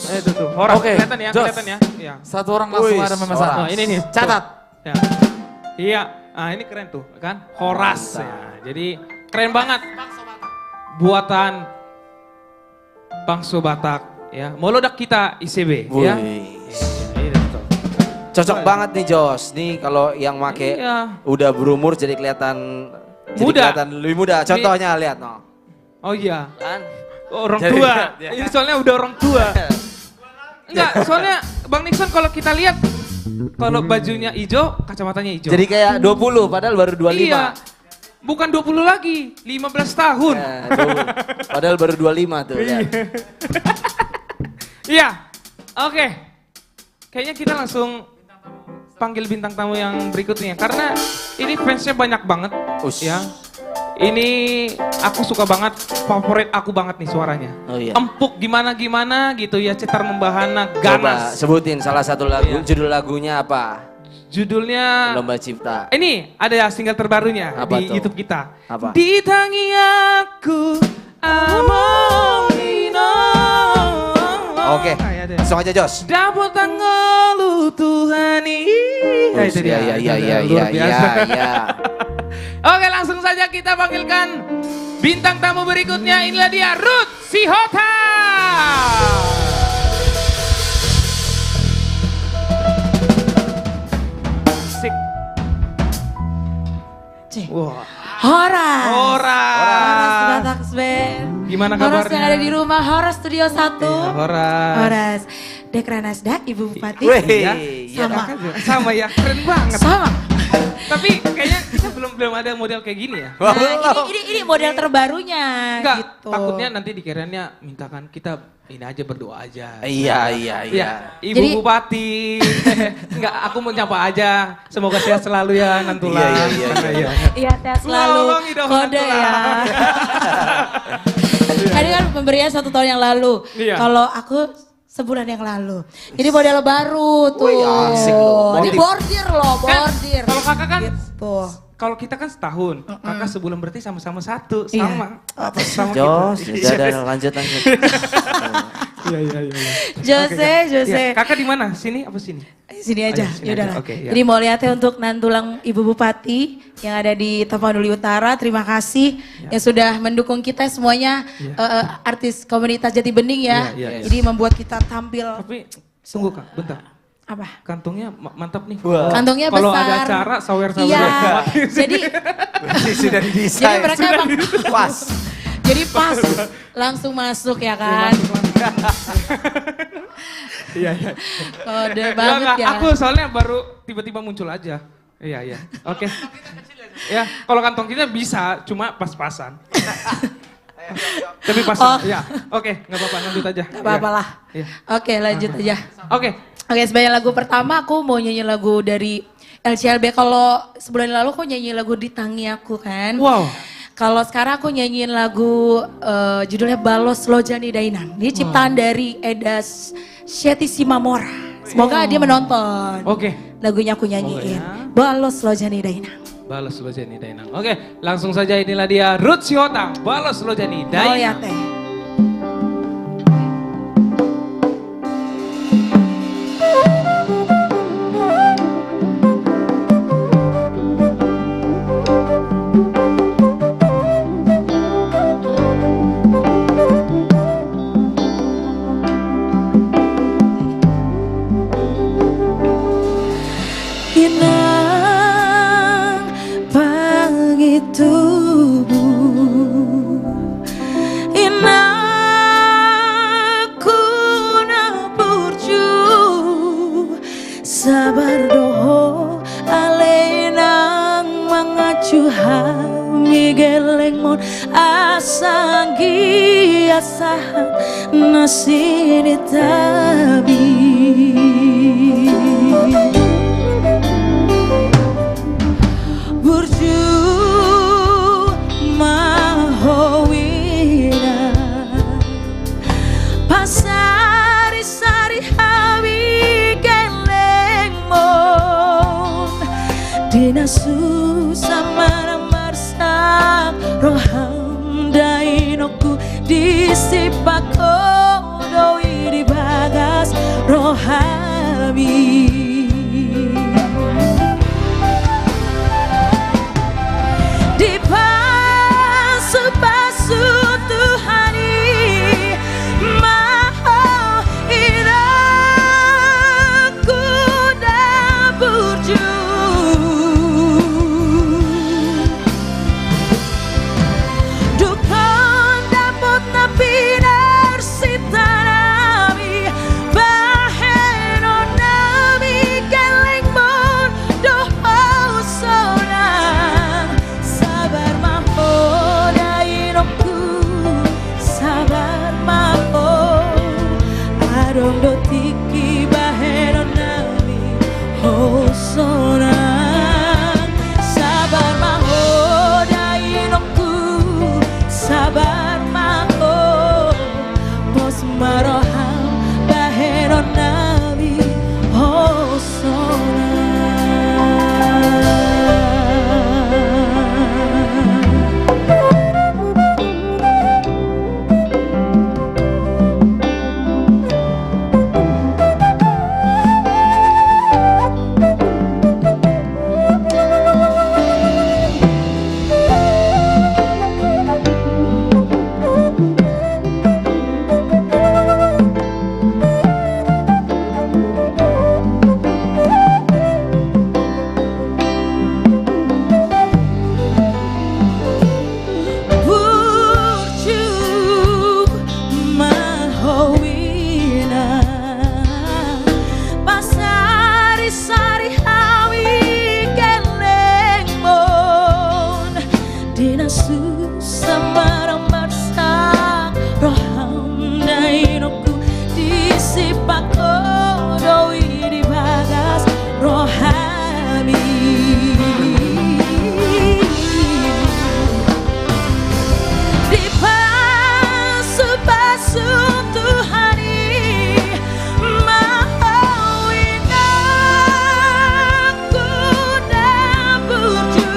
Itu tuh. Horas, kelihatan ya, kelihatan ya. Iya. Satu orang langsung ada memesan. Oh, ini nih. Catat. Ya. Iya, nah ini keren tuh kan. Horas ya. Jadi keren banget. Buatan Bangso Batak ya. Molodak kita ICB ya. Cocok banget nih Jos. Nih kalau yang make udah berumur jadi kelihatan lebih muda. Contohnya lihat no. Oh iya. Kan? Orang tua. Ini soalnya udah orang tua. Enggak, soalnya Bang Nixon kalau kita lihat kalau bajunya hijau, kacamatanya hijau. Jadi kayak 20 padahal baru 25. Iya. Bukan 20 lagi, 15 tahun. Ya, padahal baru 25 tuh. Lihat. Iya. Oke. Kayaknya kita langsung panggil bintang tamu yang berikutnya karena ini fansnya banyak banget ya. Ini aku suka banget, favorit aku banget nih suaranya. Oh iya. Empuk gimana gitu ya, cetar membahana, ganas. Coba sebutin salah satu lagu, judul lagunya apa? Judulnya Lomba Cipta. Ini ada single terbarunya Apa di tuh? YouTube kita. Apa? Ditangi aku amorino. Oke, langsung aja Jos. Dapat tanggalu Tuhani. Itu dia. Iya. Oke, langsung saja kita panggilkan bintang tamu berikutnya. Inilah dia Ruth Sihota. Sik. Wah. Horas. Horas. Batak Band. Gimana Horas kabarnya? yang ada di rumah, Horas Studio 1. Iya, Horas. Horas. Dekra Nasda, Ibu Bupati. Ya, Sama. Sama ya, keren banget. Sama. Tapi kayaknya kita belum ada model kayak gini ya. Nah, ini model terbarunya. Enggak, gitu. takutnya nanti dikiranya mintakan kita ini aja berdoa aja. Iya. Ibu Bupati. Enggak, aku mau nyapa aja. Semoga sehat selalu ya Nantulang. Iya. Iya, sehat selalu. Kode ya. Tadi kan pemberian 1 tahun yang lalu. Iya. Kalau aku sebulan yang lalu. Jadi model baru tuh. Wih, asik loh. Ini bordir loh, bordir. Kalau kakak kan gitu. Kalau kita kan setahun, kakak sebulan berarti sama-sama 1, Iya. sama. Sama Jos, kita. udah lanjut. Iya. Jose. Kakak di mana? Sini apa sini? Sini aja, Sini yaudah aja. lah. Oke, ya. Jadi mau lihatnya untuk Nantulang Ibu Bupati yang ada di Tapanuli Utara. Terima kasih yang sudah mendukung kita semuanya artis komunitas Jati Bening ya. Iya. Jadi membuat kita tampil. Tapi tunggu Kak, bentar. Apa? Kantongnya mantap nih. Kantongnya Kalau besar. ada acara sawer-sawer. Iya. Jadi Sudah didesain. mereka emang pas. Jadi pas langsung masuk ya kan. Iya. Kode banget ya. Aku soalnya baru tiba-tiba muncul aja. Iya. Oke. Ya, kalau kantong kita bisa, cuma pas-pasan. Tapi pasan. Ya. Oke, nggak apa-apa, lanjut aja. Gak apa-apa lah. Iya. Oke, lanjut aja. Oke, sebagai lagu pertama aku mau nyanyi lagu dari LCLB. Kalau sebulan lalu aku nyanyi lagu Di Tangi Aku kan. Wow. Kalau sekarang aku nyanyiin lagu judulnya Balos Lojani Dainang. Ini ciptaan dari Eda Syeti Simamora. Semoga dia menonton. Oke. Lagunya aku nyanyiin. Balos Lojani Dainang. Balos Lojani Dainang. Oke, langsung saja inilah dia Ruth Sihota. Balos Lojani Dainang. Oh ya teh. Inang pagi tubuh Inang kuna burju Sabar doho alenang mengacu Miguel mon asanggi asahan nasini tabi Burju mahowina Pasari sari hawi gele susah marsak roham dainoku disipako doi di bagas rohami di pasu-pasu Tuhani mau iraku daburju dukon dapat napinar sitanami baheno nami geleng mon doh sonang sabar maho dainoku sabar maho arong do tiki baheno nami ho sonang sabar maho dainoku sabar maho bos maroham baheno nami ho sonang Burjuk mahowina pasari-sari hawi geleng mon dina susah marang-marang roham dainoku disipako doi di bagas rohami di pasu-pasu Tuhani mau inaku daburju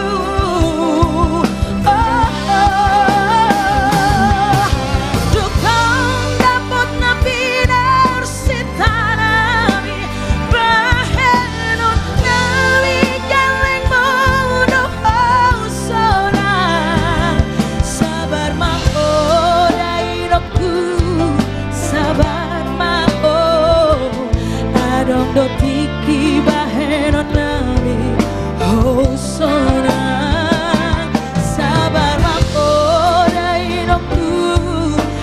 dukong dapat napinar sitanami baheno nami geleng mono sonang sabar maho dainoku sabar maho adong do tiki baheno nami ho sonang sabar maho dainoku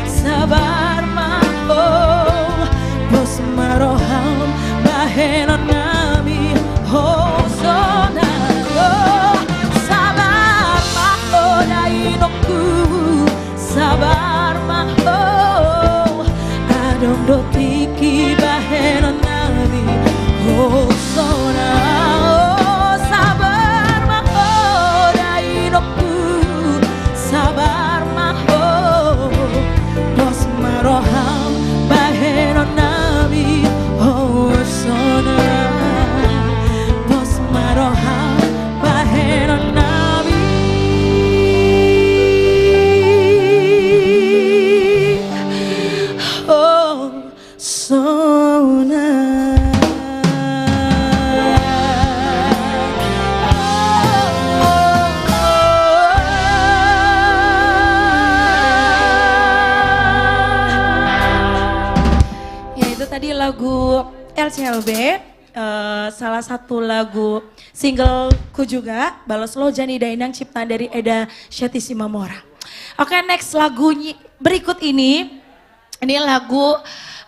sabar maho bos maroham baheno nami ho sonang sabar maho dainoku sabar maho adong do tiki baheno nami ho sonang sabar maho dainoku sabar maho bos maroham baheno nami ho sonang bos maroham baheno nami ho sonang Ya itu tadi lagu LCLB, salah satu lagu singleku juga, Balas Lo Jani Dainang ciptaan dari Eda Syati Simamora. Oke, next lagunya berikut ini lagu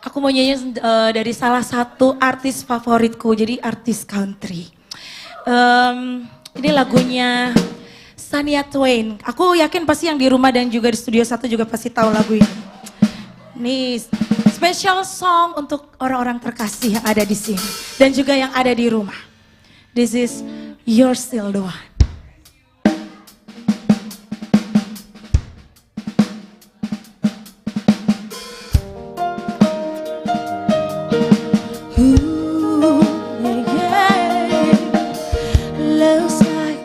aku mau nyanyi dari salah satu artis favoritku, jadi artis country. Ini lagunya Shania Twain. Aku yakin pasti yang di rumah dan juga di Studio 1 juga pasti tahu lagu ini. Nih, special song untuk orang-orang terkasih yang ada di sini dan juga yang ada di rumah. This is You're Still the One. Looks like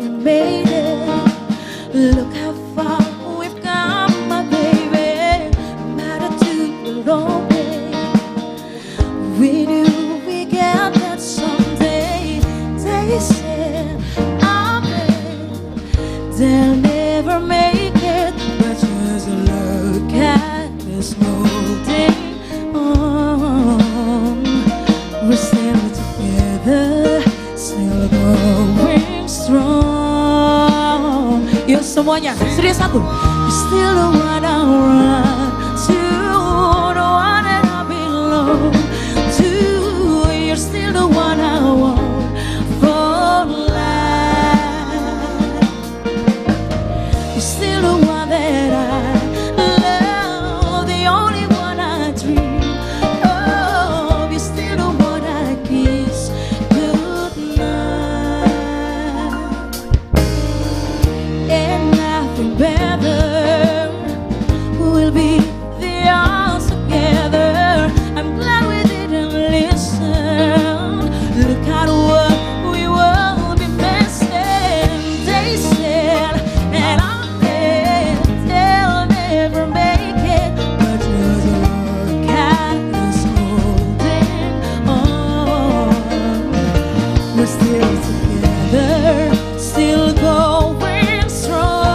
Semuanya, serius satu. You're still the one I run to, the one that I belong to. You're still the one I want for life. You're still the one that I love, the only one I dream of. You're still the one I kiss goodnight. And nothing better will be the odds together. I'm glad we didn't listen. Look at what we will be missing. They said that they'll never make it, but just look at us holding on. We're still together, still going strong.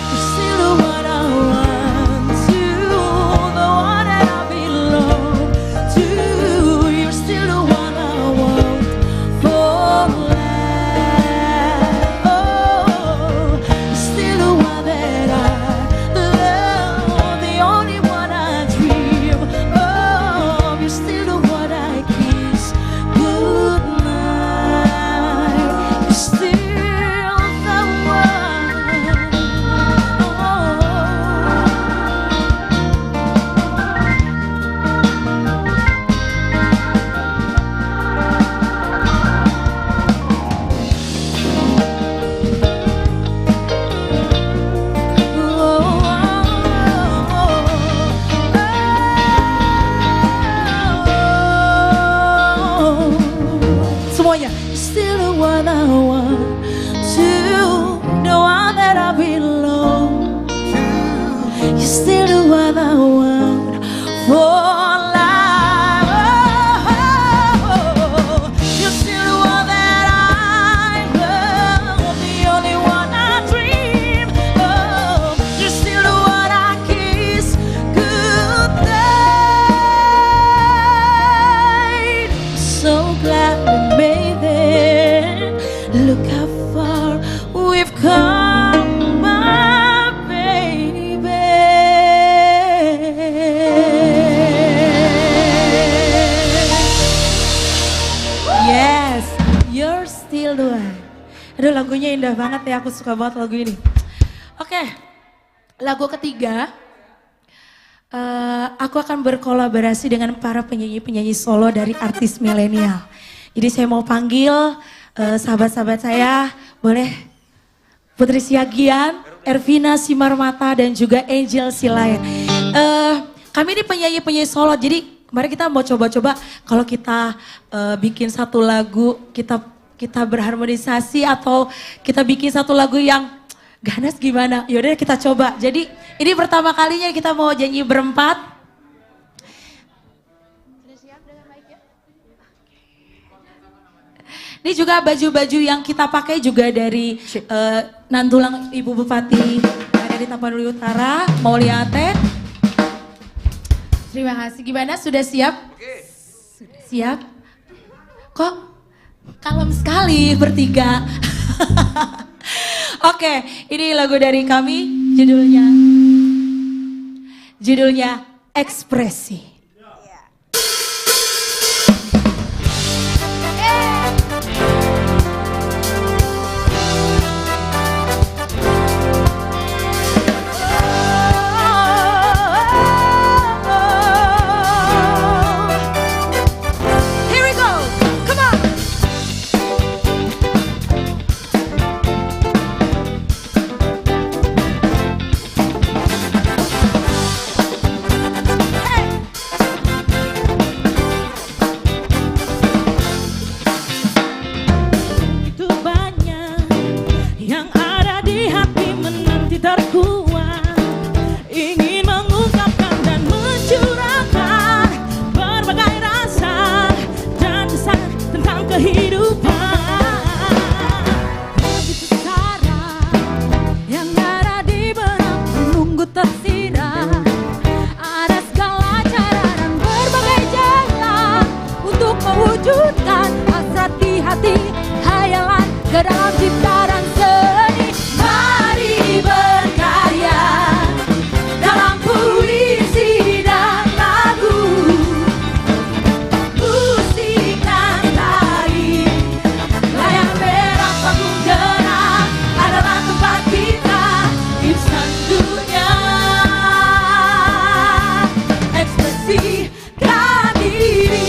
You're still the one I want to, the one that I belong to. You're still the one I want for life. Oh, you're still the one that I love, the only one I dream of. You're still the one I kiss goodnight. You're still the one. Semuanya, you're still the one I want to, the one that I belong to. You're still the one I want for life. Oh, you're still the one that I love, the only one I dream of. You're still the one I kiss goodnight. So glad we made it. Look how far we've come, my baby. Yes, you're still the one. Aduh, lagunya indah banget ya, aku suka banget lagu ini. Oke, lagu ketiga. Aku akan berkolaborasi dengan para penyanyi-penyanyi solo dari artis milenial. Jadi saya mau panggil sahabat-sahabat saya, boleh Putri Siagian, Ervina Simarmata, dan juga Angel Silayan. Kami ini penyanyi-penyanyi solo, jadi kemarin kita mau coba-coba kalau kita bikin satu lagu, kita berharmonisasi atau kita bikin satu lagu yang ganas gimana? Yaudah kita coba. Jadi ini pertama kalinya kita mau nyanyi berempat. Ini juga baju-baju yang kita pakai juga dari Nantulang Ibu Bupati dari Tapanuli Utara, Mauliate. Terima kasih. Gimana? Sudah siap? Sudah siap? Kok kalem sekali bertiga? Oke, ini lagu dari kami, judulnya Ekspresi. Mewujudkan hasrat di hati, hayalan ke dalam cipta dan seni. Mari berkarya dalam puisi dan lagu, musik dan tari, layar perak panggung gerak adalah tempat kita, insan dunia, ekspresikan diri.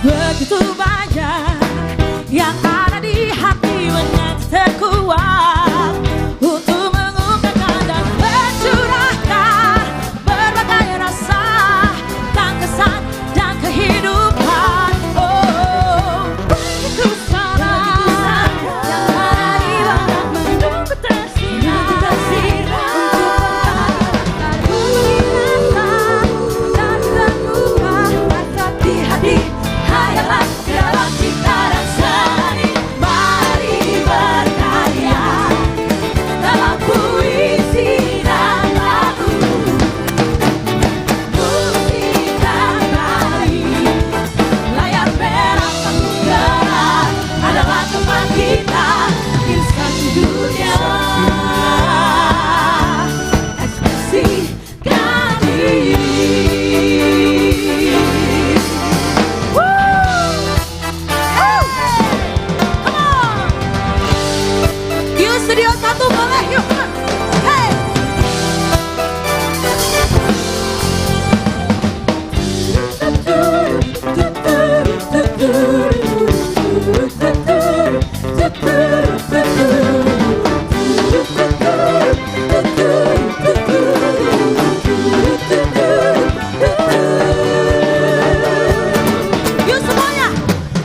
Begitu banyak yang ada di hati menjadi terkuat untuk mengungkapkan dan mencurahkan berbagai rasa dan kesan dan kehidupan. Oh, begitu sana yang ada di barat menunggu tersirat untuk dan terluka rasa di hati. Hayalah dalam cipta dan seni. Mari berkarya dalam puisi dan lagu, musik dan tari, layar perak panggung gerak adalah tempat kita, insan dunia, ekspresikan diri. Yuk studio 1 boleh yuk. Hey. Yuk semuanya.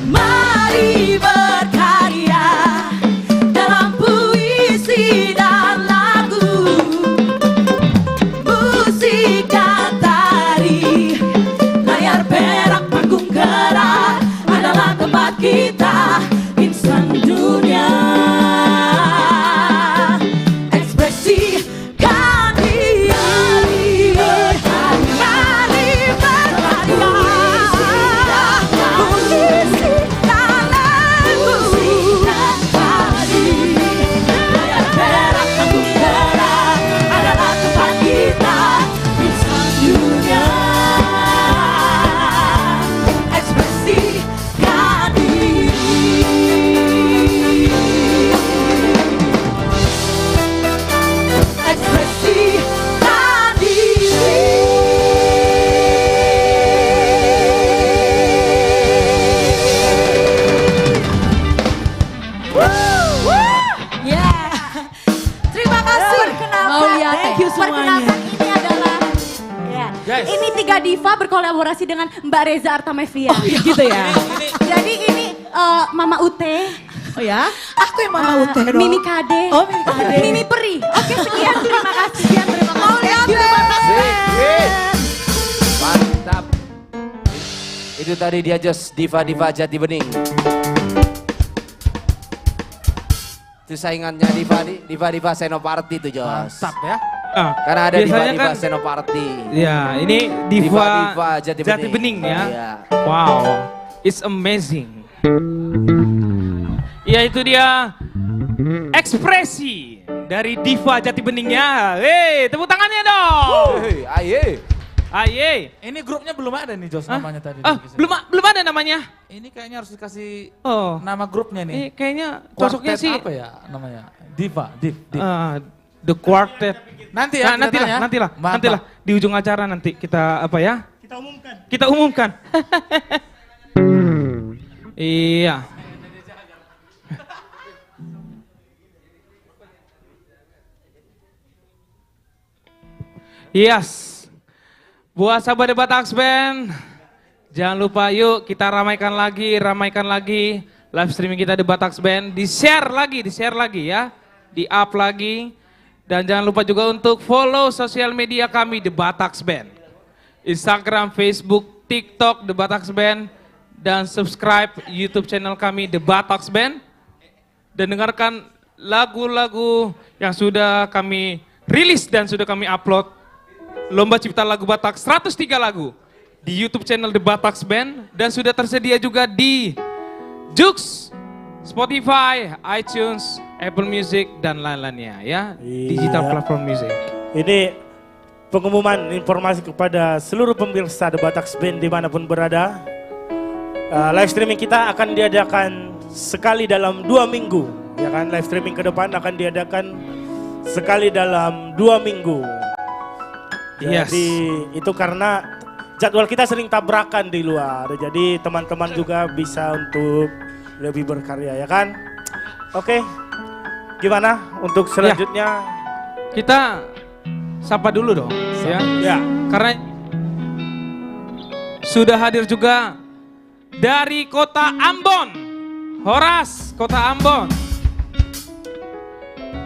Mari berkarya dalam puisi dan lagu, musik dan tari, layar perak panggung gerak adalah tempat kita, insan dunia, ekspresikan diri. Mari berkarya puisi dan lagu, layar perak panggung gerak adalah tempat kita, insan dunia, ekspresikan diri. Ekspresikan diri. Yeah. Terima kasih. Thank you semuanya. Perkenalkan ini adalah ya, Guys. ini 3 diva berkolaborasi dengan Mbak Reza Artamevia. Gitu ya. Jadi ini Mama Ute, Oh ya? Aku yang Mama Ute dong. Mimi Kade, Oh, Mimi Kade. Mimi Peri. Oke, sekian terima kasih. Thank you, Bapak. Mantap. Itu tadi dia Jos diva-diva Jati Bening. Itu saingannya diva Senoparty tuh Jos. Mantap ya. Karena ada biasanya diva-diva kan- Senoparty. Ya, ini diva, Diva Jati Bening ya. Iya. Wow, it's amazing. Ya itu dia ekspresi dari diva Jati Beningnya. Hei, tepuk tangannya dong. Hei, aye. Aye. Ini grupnya belum ada nih Jos namanya tadi. Belum ada namanya. Ini kayaknya harus dikasih Oh. nama grupnya nih. Kayaknya cocoknya Quartet sih. apa ya namanya? Diva, Div. The Quartet. Nanti ya, Nah, nantilah. Di ujung acara nanti kita apa ya? Kita umumkan. Iya. Yes. Buat sahabat Debat Axe Band, jangan lupa yuk kita ramaikan lagi live streaming kita Debat Axe Band, di-share lagi ya, di-up lagi. Dan jangan lupa juga untuk follow sosial media kami Debat Axe Band. Instagram, Facebook, TikTok Debat Axe Band, dan subscribe YouTube channel kami Debat Axe Band. dan dengarkan lagu-lagu yang sudah kami rilis dan sudah kami upload. Lomba Cipta Lagu Batak 103 lagu di YouTube channel The Bataks Band dan sudah tersedia juga di Joox, Spotify, iTunes, Apple Music dan lain-lainnya ya, digital platform music. Ini pengumuman informasi kepada seluruh pemirsa The Bataks Band dimanapun berada. Live streaming kita akan diadakan sekali dalam 2 minggu, ya kan? Live streaming ke depan akan diadakan sekali dalam 2 minggu. Jadi itu karena jadwal kita sering tabrakan di luar, jadi teman-teman juga bisa untuk lebih berkarya, ya kan? Oke, gimana untuk selanjutnya? Kita sapa dulu dong, ya. Karena sudah hadir juga dari kota Ambon, Horas, kota Ambon.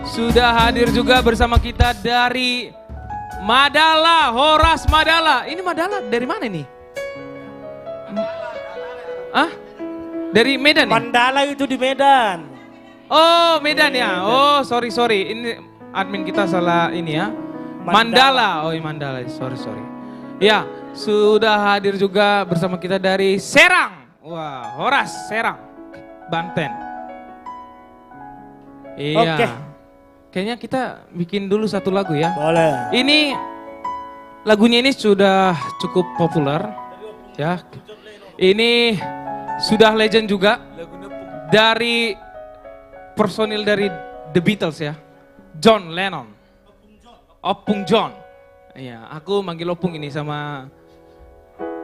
Sudah hadir juga bersama kita dari Madala, Horas Madala. Ini Madala dari mana nih? Dari Medan nih? Mandala itu di Medan. Oh, Medan ya. Oh, sorry. Ini admin kita salah ini ya. Mandala. Oh, Mandala. Sorry. Ya, sudah hadir juga bersama kita dari Serang. Wah, Horas, Serang, Banten. Iya. Oke. Kayaknya kita bikin dulu satu lagu ya. Boleh. Ini lagunya ini sudah cukup populer ya. Ini sudah legend juga dari personil dari The Beatles ya. John Lennon. Opung John. Iya, aku manggil Opung ini sama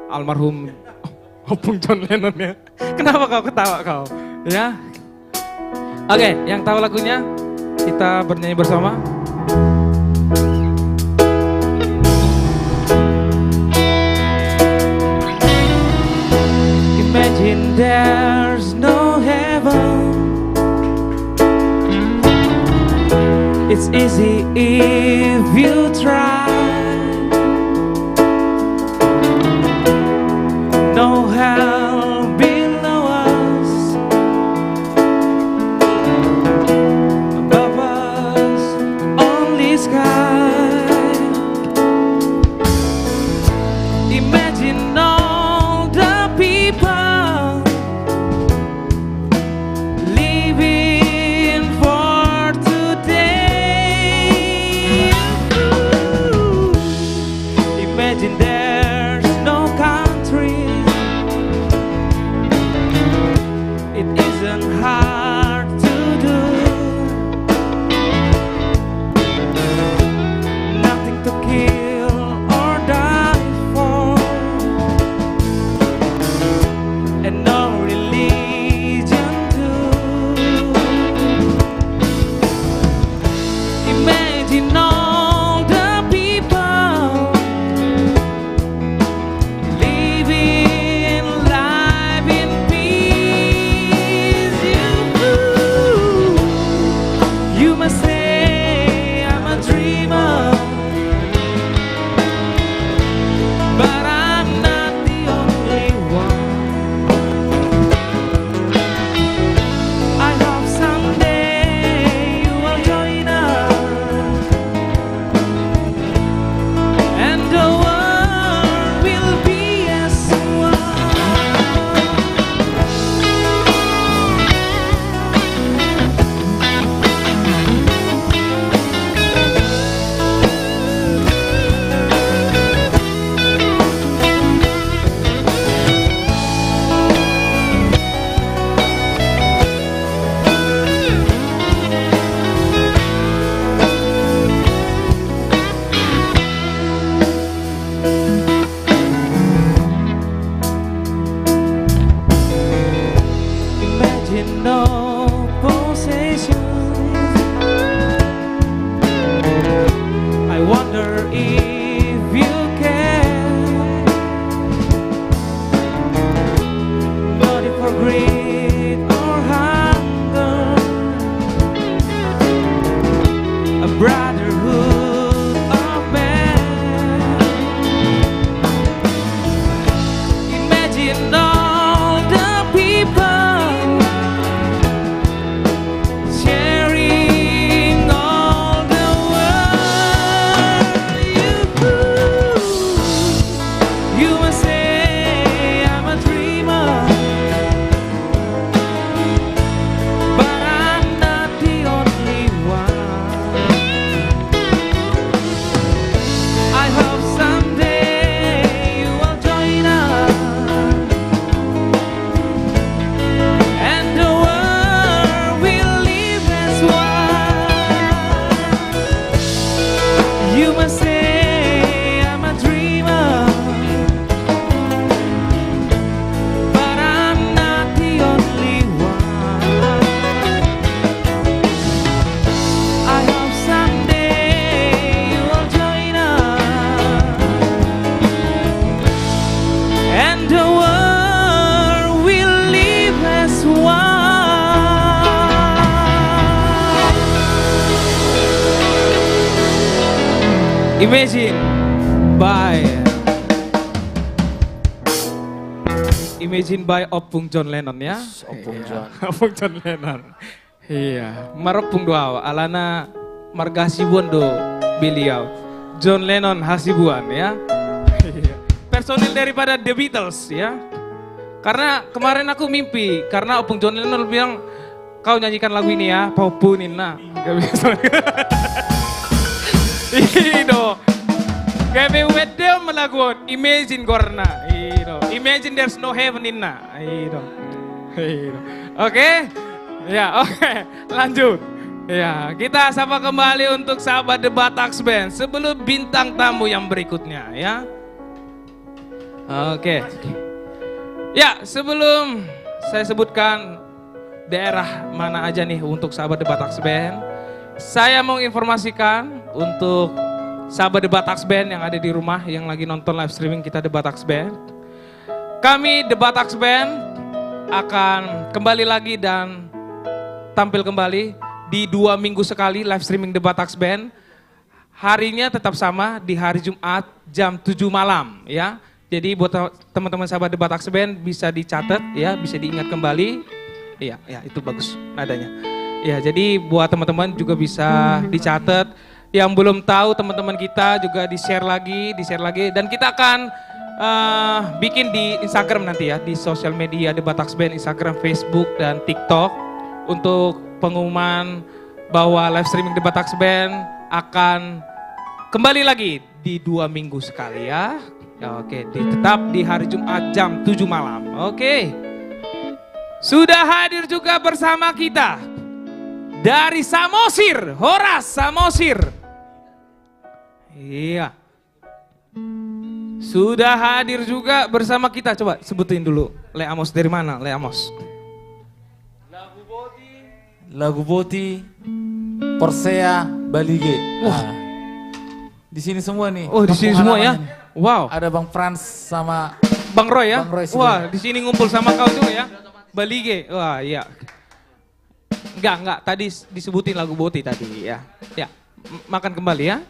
almarhum Opung John Lennon ya. Kenapa kau ketawa kau? Ya. Oke, yang tahu lagunya kita bernyanyi bersama. Imagine there's no heaven. It's easy if you try. No hell below us. Above us, only sky. Imagine all the people living for today. Imagine there's no country. It isn't hard to do. Nothing to kill or die for. Imagine by Opung John Lennon ya. Opung John. Opung John Lennon. Iya, marapung doa alana margasibuan do beliau. John Lennon hasibuan ya. Personil daripada The Beatles ya. Karena kemarin aku mimpi, karena Opung John Lennon bilang, kau nyanyikan lagu ini ya, paupunin nah. Gak bisa. Ido. Kayak wedel melakukan Imagine Gorna. Ido. Imagine there's no heaven in na. Ido. Oke? Ya, oke. Lanjut. Ya, kita sapa kembali untuk sahabat The Bataks Band sebelum bintang tamu yang berikutnya ya. Oke. Ya, sebelum saya sebutkan daerah mana aja nih untuk sahabat The Bataks Band, saya mau informasikan untuk sahabat The Bataks Band yang ada di rumah yang lagi nonton live streaming kita The Bataks Band. Kami The Bataks Band akan kembali lagi dan tampil kembali di 2 minggu sekali live streaming The Bataks Band. Harinya tetap sama di hari Jumat jam 7 malam ya. Jadi buat teman-teman sahabat The Bataks Band bisa dicatat ya, bisa diingat kembali. Iya, ya itu bagus nadanya. Ya, jadi buat teman-teman juga bisa dicatat. Yang belum tahu teman-teman kita juga di-share lagi dan kita akan bikin di Instagram nanti ya, di sosial media The Bataks Band, Instagram, Facebook dan TikTok untuk pengumuman bahwa live streaming The Bataks Band akan kembali lagi di 2 minggu sekali ya. Oke, tetap di hari Jumat jam 7 malam. Oke. Sudah hadir juga bersama kita dari Samosir, Horas Samosir. Iya. Sudah hadir juga bersama kita. Coba sebutin dulu. Le Amos dari mana? Le Amos. Lagu Boti, Persea, Balige. Wah. Di sini semua nih. Oh, di sini semua ya. Wow. Ada Bang Frans sama Bang Roy ya. Bang Roy wah, di sini ngumpul sama kau juga ya. Balige. Wah, iya. Enggak, tadi disebutin lagu Boti tadi ya. Ya. Makan kembali ya.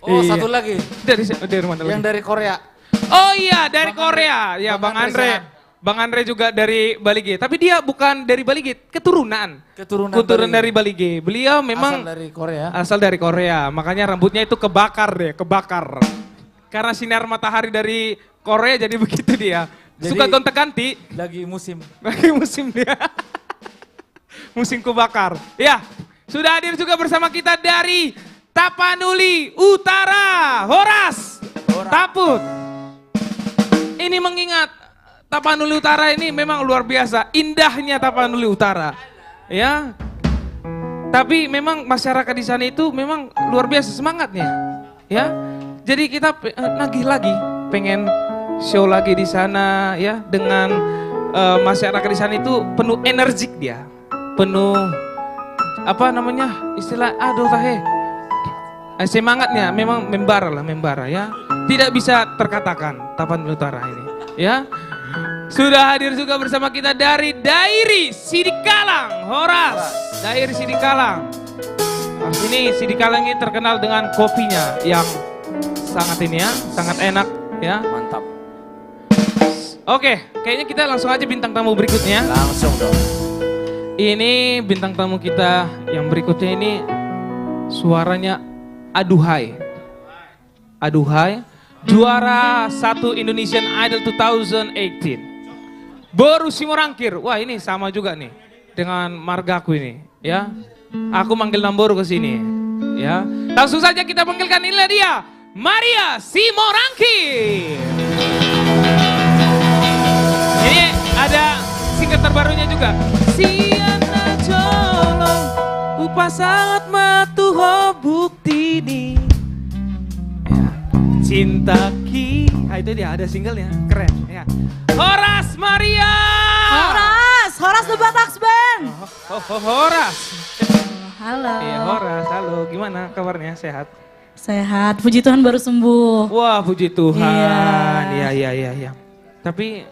Oh, iya. satu lagi. Dari mana lagi? Yang dari Korea. Oh iya, dari Korea. Ya, Bang Andre. Bang Andre juga dari Balige, tapi dia bukan dari Balige, keturunan dari Balige. Beliau memang asal dari Korea, makanya rambutnya itu kebakar. Karena sinar matahari dari Korea jadi begitu dia. Suka gonta-ganti. Lagi musim dia. Musim kebakar. Ya, sudah hadir juga bersama kita dari Tapanuli Utara, Horas. Taput. Ini mengingat Tapanuli Utara ini memang luar biasa, indahnya Tapanuli Utara, ya. Tapi memang masyarakat di sana itu memang luar biasa semangatnya, ya. Jadi kita nagih lagi, pengen show lagi di sana, ya. Dengan masyarakat di sana itu penuh energik dia, penuh apa namanya istilah semangatnya memang membara ya. Tidak bisa terkatakan Tapanuli Utara ini, ya. Sudah hadir juga bersama kita dari Dairi Sidikalang, Horas. Dairi Sidikalang. Ini Sidikalang ini terkenal dengan kopinya yang sangat ini ya, sangat enak ya. Mantap. Oke, kayaknya kita langsung aja bintang tamu berikutnya. Langsung dong. Ini bintang tamu kita yang berikutnya ini suaranya aduhai. Juara 1 Indonesian Idol 2018. Boru Simorangkir. Wah, ini sama juga nih dengan margaku ini, ya. Aku manggil Namboru ke sini, ya. Langsung saja kita panggilkan, inilah dia, Maria Simorangkir. Ini ada single terbarunya juga. Siana Jolong upa sangat matuho bukti ini. Cinta ki, itu dia ada singlenya, keren ya. Horas Maria. Horas The Bataks Band. Horas. Halo. Iya Horas, halo. Gimana kabarnya? Sehat? Sehat, puji Tuhan baru sembuh. Wah, puji Tuhan. Iya. Iya. Tapi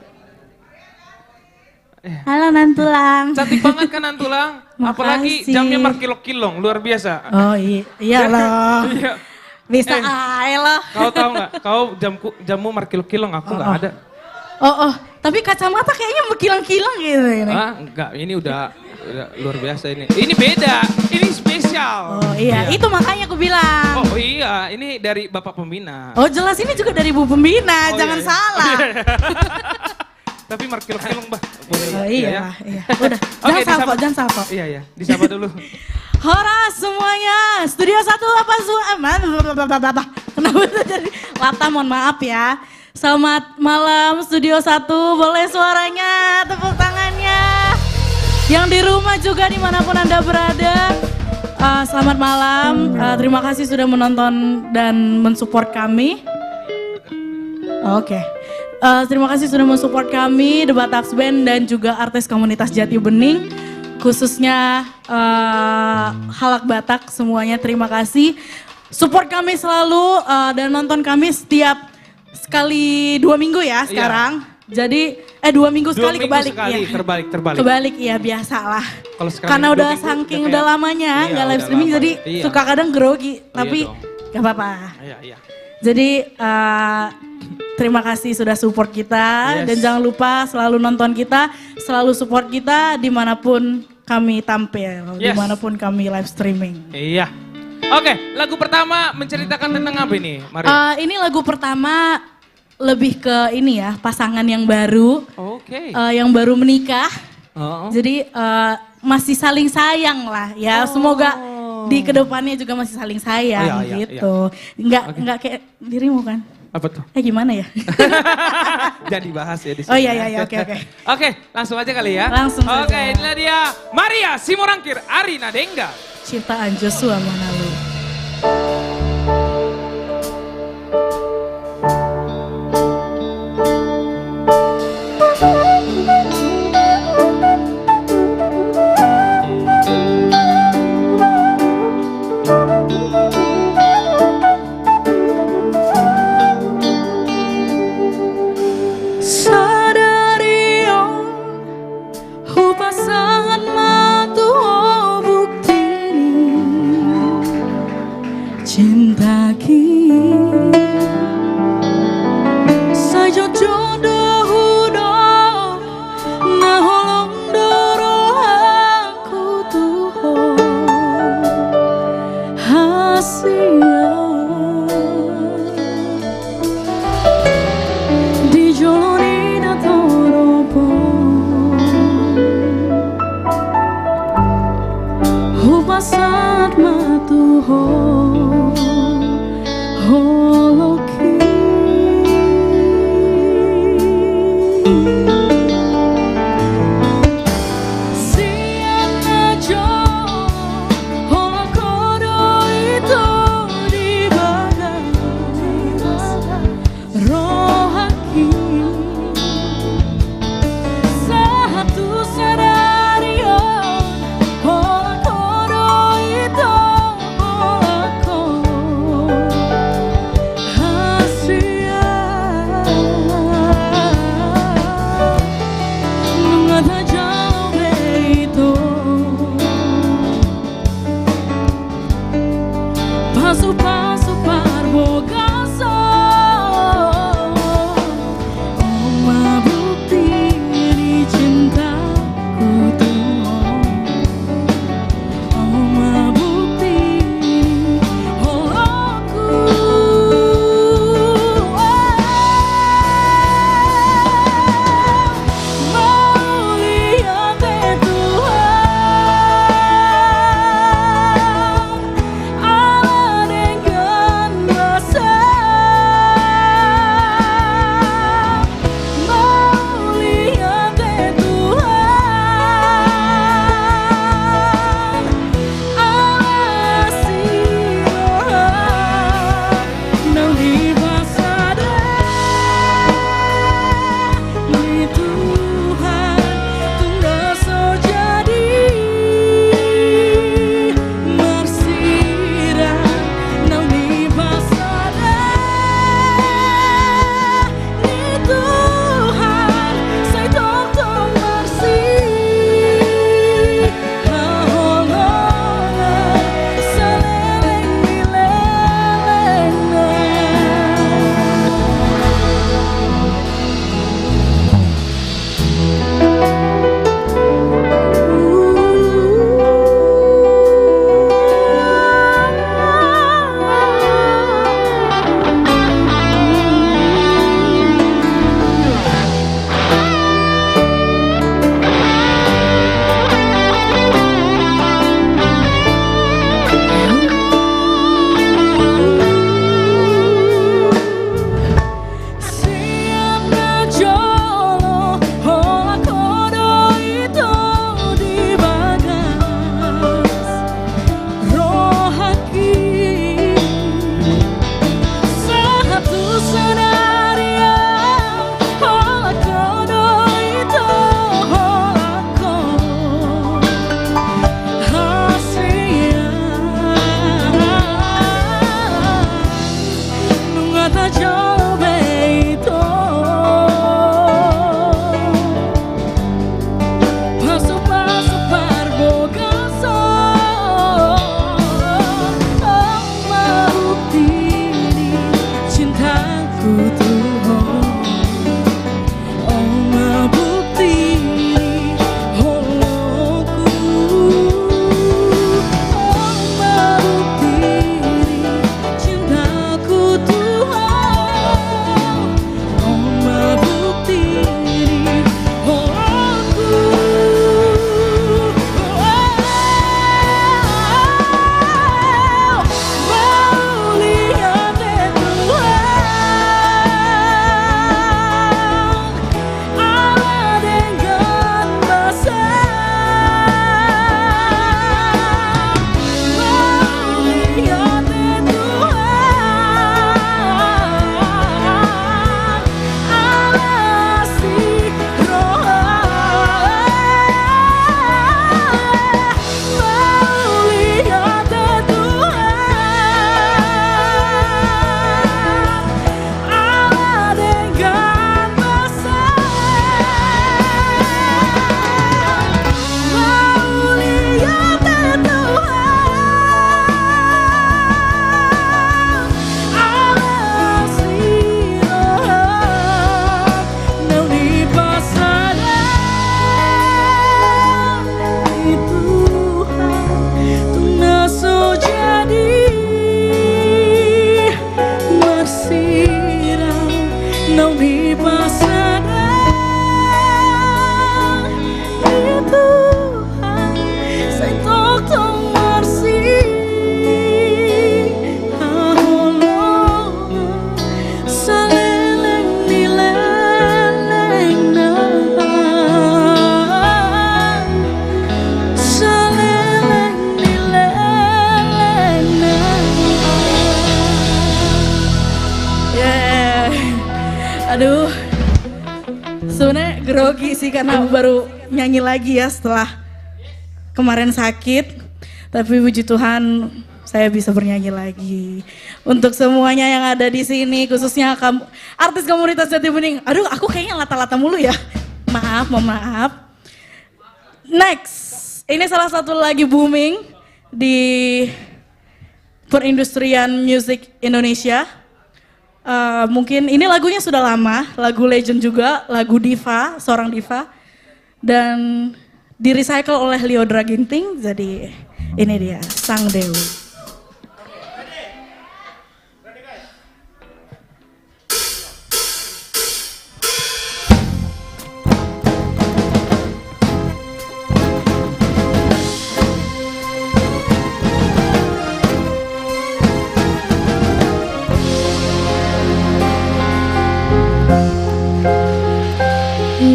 halo Nantulang. cantik banget kan Nantulang. Apalagi jamnya markilok-kilong, luar biasa. Oh iya loh. Iya. Bisa aja lah. Kau tahu nggak? Kau jamu markilo-kilong, aku nggak ada. Tapi kacamata kayaknya berkilang-kilang gitu ini. Enggak, ini udah luar biasa ini. Ini beda, ini spesial. Oh iya, itu makanya aku bilang. Oh iya, ini dari Bapak Pembina. Oh jelas ini juga dari Bu Pembina, jangan salah. Tapi markilo-kilong, Bah. Boleh Oh iya. Udah, Oke, jangan salvo. Iya, disapa dulu. Hora semuanya, Studio 1 Lapas Aman. Kenapa jadi Lata, mohon maaf ya. Selamat malam Studio 1, boleh suaranya, tepuk tangannya. Yang di rumah juga dimanapun Anda berada, selamat malam. Terima kasih sudah menonton dan mensupport kami. Oke. Terima kasih sudah mensupport kami, The Bataks Band dan juga artis komunitas Jati Bening. Khususnya Halak Batak semuanya terima kasih. Support kami selalu dan nonton kami setiap sekali 2 minggu ya sekarang. Jadi 2 minggu sekali kebalik ya. Terbalik. Kebalik ya biasalah. Kalau sekarang Karena udah saking udah lamanya nggak live streaming jadi suka kadang grogi. Tapi gak apa-apa. Iya. Jadi terima kasih sudah support kita dan jangan lupa selalu nonton kita, selalu support kita dimanapun kami tampil, dimanapun kami live streaming. Iya. Oke, lagu pertama menceritakan tentang apa ini, Maria? Ini lagu pertama lebih ke ini ya, pasangan yang baru, yang baru menikah. Jadi masih saling sayang lah ya, semoga di kedepannya juga masih saling sayang gitu. Enggak kayak dirimu kan? Apa tuh? Gimana ya? Jangan dibahas ya di sini. Oh iya, oke. Oke, langsung aja kali ya. Langsung saja. Oke, inilah dia Maria Simorangkir Arina Dengga. Ciptaan Joshua Manalu. passerah di Tuhan, sei tolto marsi aholo saleleng nileleng na saleleng nileleng na. Yeah. Aduh, sebenarnya grogi sih karena baru nyanyi lagi ya setelah kemarin sakit. Tapi puji Tuhan saya bisa bernyanyi lagi. Untuk semuanya yang ada di sini, khususnya kamu, artis komunitas Jati Bening. Aduh, aku kayaknya lata-lata mulu ya. Maaf, mohon maaf. Next, ini salah satu lagi booming di perindustrian musik Indonesia. Mungkin ini lagunya sudah lama, lagu legend juga, lagu diva, seorang diva. Dan di recycle oleh Lyodra Ginting, jadi ini dia, Sang Dewi.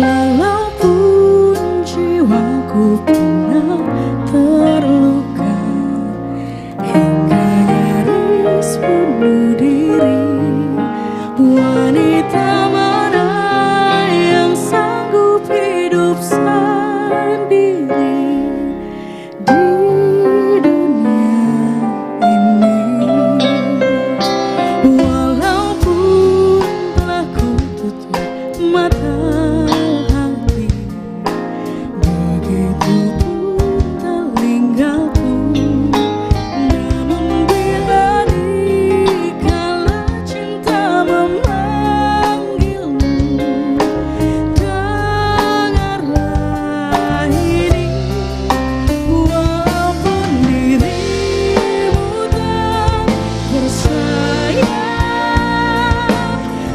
Walaupun jiwaku pernah terluka hingga nyaris bunuh diri, wanita mana yang sanggup hidup sendiri di dunia ini? Walaupun telah ku tutup mata hati, begitupun terlinggalku. Namun bila dikala cinta memanggilmu, dengarlah ini. Walaupun dirimu tak bersayap,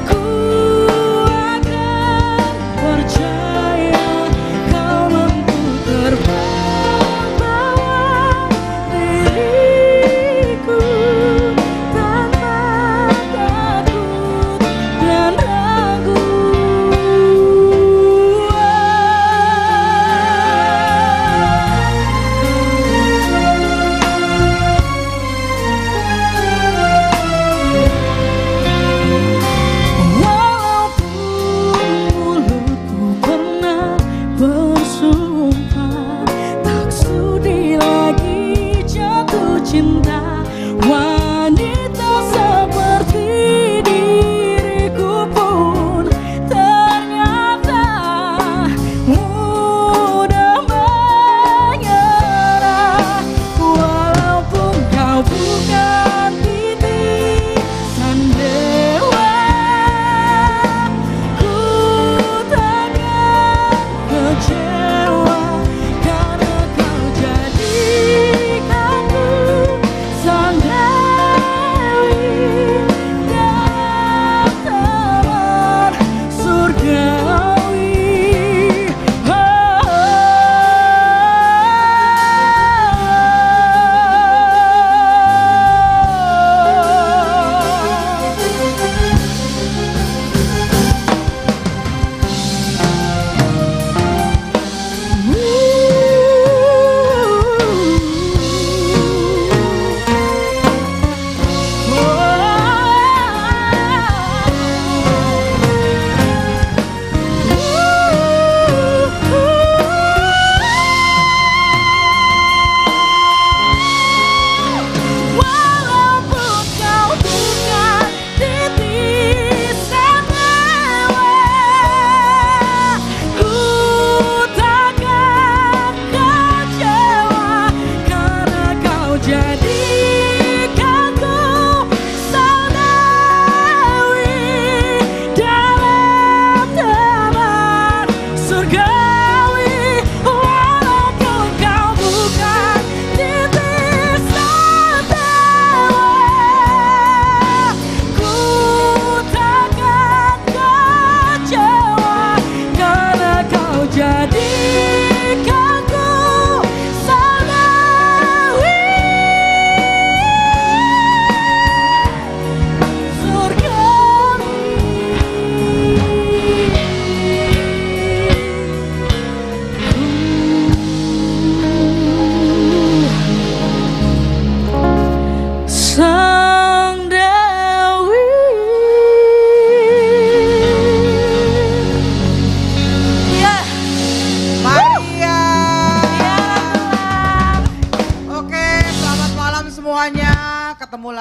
ku akan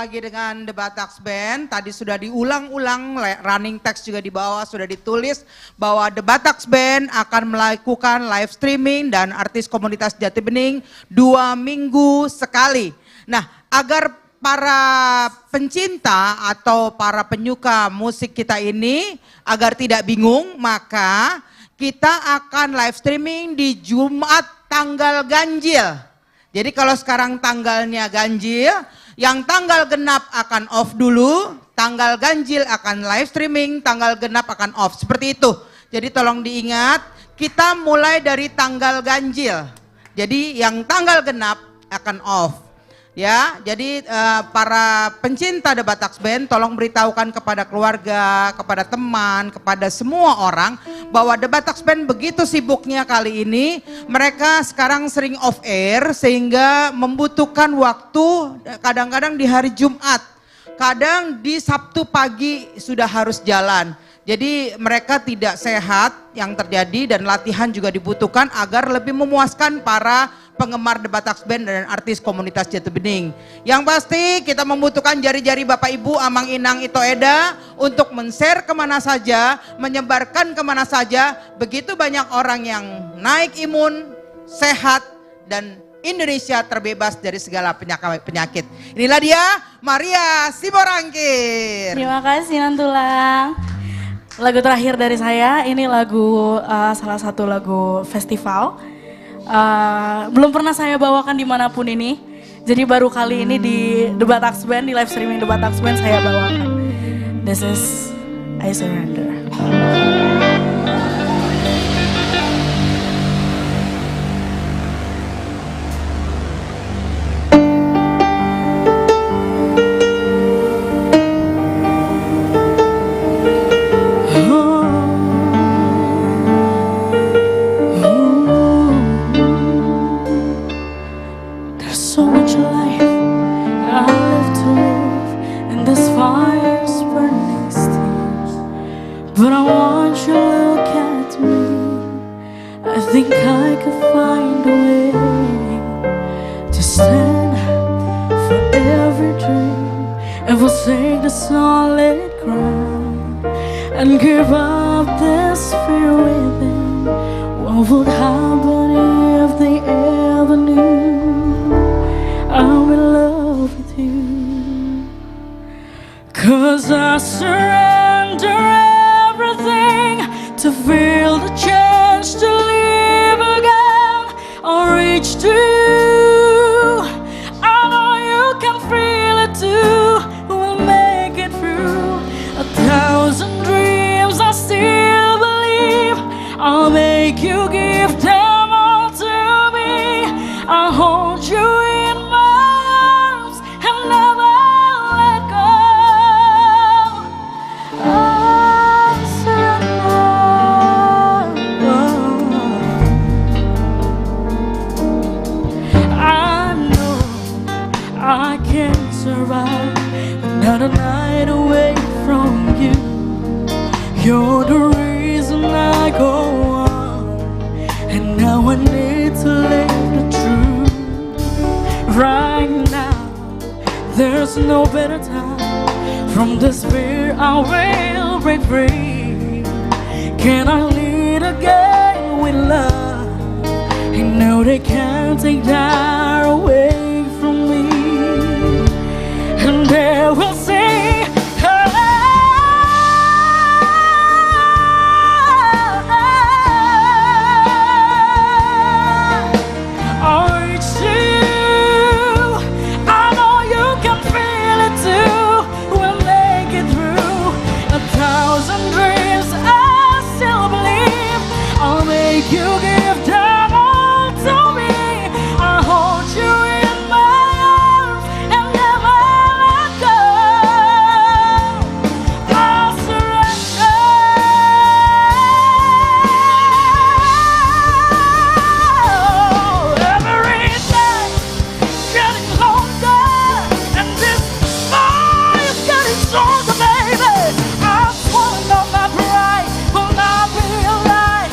lagi dengan The Bataks Band. Tadi sudah diulang-ulang, running text juga di bawah sudah ditulis bahwa The Bataks Band akan melakukan live streaming dan artis komunitas Jati Bening 2 minggu sekali. Nah, agar para pencinta atau para penyuka musik kita ini agar tidak bingung, maka kita akan live streaming di Jumat tanggal ganjil. Jadi kalau sekarang tanggalnya ganjil, yang tanggal genap akan off dulu, tanggal ganjil akan live streaming, tanggal genap akan off. Seperti itu. Jadi tolong diingat, kita mulai dari tanggal ganjil. Jadi yang tanggal genap akan off. Ya, jadi para pencinta The Bataks Band tolong beritahukan kepada keluarga, kepada teman, kepada semua orang bahwa The Bataks Band begitu sibuknya kali ini, mereka sekarang sering off air sehingga membutuhkan waktu kadang-kadang di hari Jumat, kadang di Sabtu pagi sudah harus jalan. Jadi mereka tidak sehat yang terjadi dan latihan juga dibutuhkan agar lebih memuaskan para penggemar The Bataks Band dan artis komunitas Jati Bening. Yang pasti kita membutuhkan jari-jari Bapak Ibu Amang Inang Ito Eda untuk men-share kemana saja, menyebarkan kemana saja. Begitu banyak orang yang naik imun, sehat, dan Indonesia terbebas dari segala penyakit. Inilah dia Maria Siborangkir. Terima kasih Nantulang. Lagu terakhir dari saya, ini lagu salah satu lagu festival. Belum pernah saya bawakan dimanapun ini. Jadi baru kali ini di The Bataks Band, di live streaming The Bataks Band saya bawakan. This is I Surrender. So much life I have to live, and this fire's burning still. But I want you to look at me. I think I could find a way to stand for every dream and forsake the solid ground and give up this fear within. What would happen if they ever knew I'm in love with you? 'Cause I surrender everything to feel the chance to live again or reach to you. I know you can feel it too. We'll make it through 1,000 dreams. I still believe I'll make you give them all to me. I'll hold you in my arms and never let go. I surrender. I know I can't survive another night away from you. You're the reason I go on, and now I need to live the truth. Right now, there's no better time. From this fear I will break free. Can I lead again with love? And now they can't take that away from me. And they will say, you give them all to me. I hold you in my arms and never let go. I surrender. Every day getting longer, and this fire's getting stronger, baby. I swallowed up my pride, will not be alive.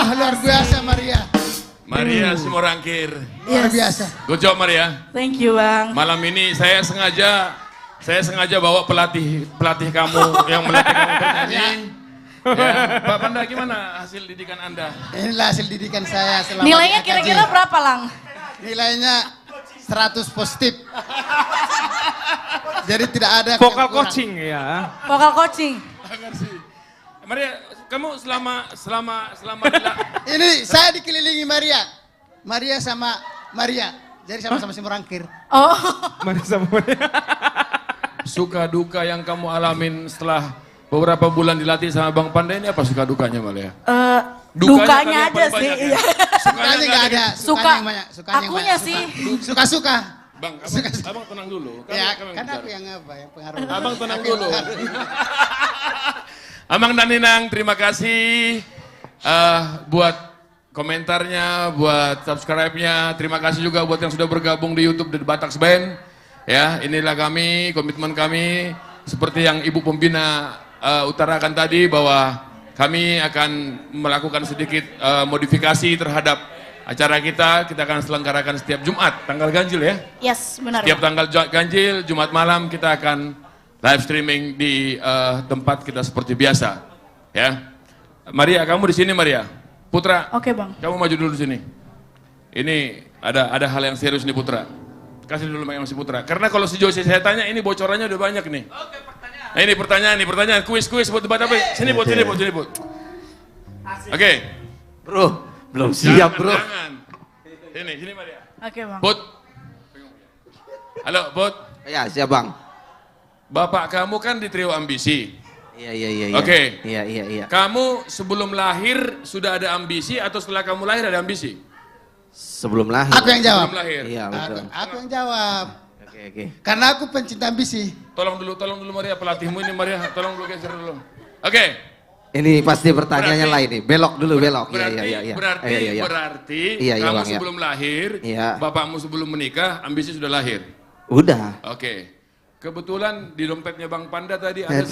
Wah, luar biasa Maria. Maria Simorangkir. Luar biasa. Good job Maria. Thank you Bang. Malam ini saya sengaja bawa pelatih kamu yang melatih kamu bernyanyi. Ya, Pak Panda gimana hasil didikan Anda? Inilah hasil didikan saya selama Nilainya di AKJ. kira-kira berapa Lang? Nilainya 100 positif. Jadi tidak ada Vokal yang kurang. coaching ya. Vokal coaching. Maria, kamu selama Ini saya dikelilingi Maria sama Maria. Jadi sama-sama Simorangkir. Oh. Maria sama Maria. suka duka yang kamu alamin setelah beberapa bulan dilatih sama Bang Panda ini apa suka dukanya Maria? Dukanya aja sih. Iya. Sukanya nggak ada. Suka. Yang banyak. Sukanya yang Akunya banyak. sih. Suka-suka. Bang, abang tenang dulu. Ya, Kami kan bicara. aku yang apa yang pengaruh. Abang tenang dulu. Amang dan Ninang, terima kasih buat komentarnya, buat subscribe-nya. Terima kasih juga buat yang sudah bergabung di YouTube The Batax Band. Ya, inilah kami, komitmen kami seperti yang Ibu Pembina utarakan tadi bahwa kami akan melakukan sedikit modifikasi terhadap acara kita akan selenggarakan setiap Jumat, tanggal ganjil ya. Yes, benar. Setiap tanggal ganjil, Jumat malam kita akan live streaming di tempat kita seperti biasa. Ya, Maria, kamu di sini Maria. Putra, Oke, Bang. kamu maju dulu di sini. Ini ada hal yang serius nih Putra. Kasih dulu mic si Putra. Karena kalau si Josie saya tanya, ini bocorannya udah banyak nih. Oke, pertanyaan. Nah, ini pertanyaan, kuis buat debat apa? Sini Put. Oke. Bro, belum siap bro. Jangan. Sini Maria. Oke, Bang. Put. Halo Put. Ya, siap Bang. Bapak kamu kan di trio ambisi. Iya. Oke. Iya. Kamu sebelum lahir sudah ada ambisi atau setelah kamu lahir ada ambisi? Sebelum lahir. Aku yang jawab. Sebelum lahir. Iya, betul. Aku yang jawab. Oke. Karena aku pencinta ambisi. Tolong dulu Maria, pelatihmu ini Maria, tolong dulu geser dulu. Oke. Ini pasti pertanyaannya lain nih. Belok dulu, belok. Berarti Iya, kamu Bang, ya. sebelum lahir, Iya. bapakmu sebelum menikah, ambisi sudah lahir. Udah. Oke. Kebetulan di dompetnya Bang Panda tadi ada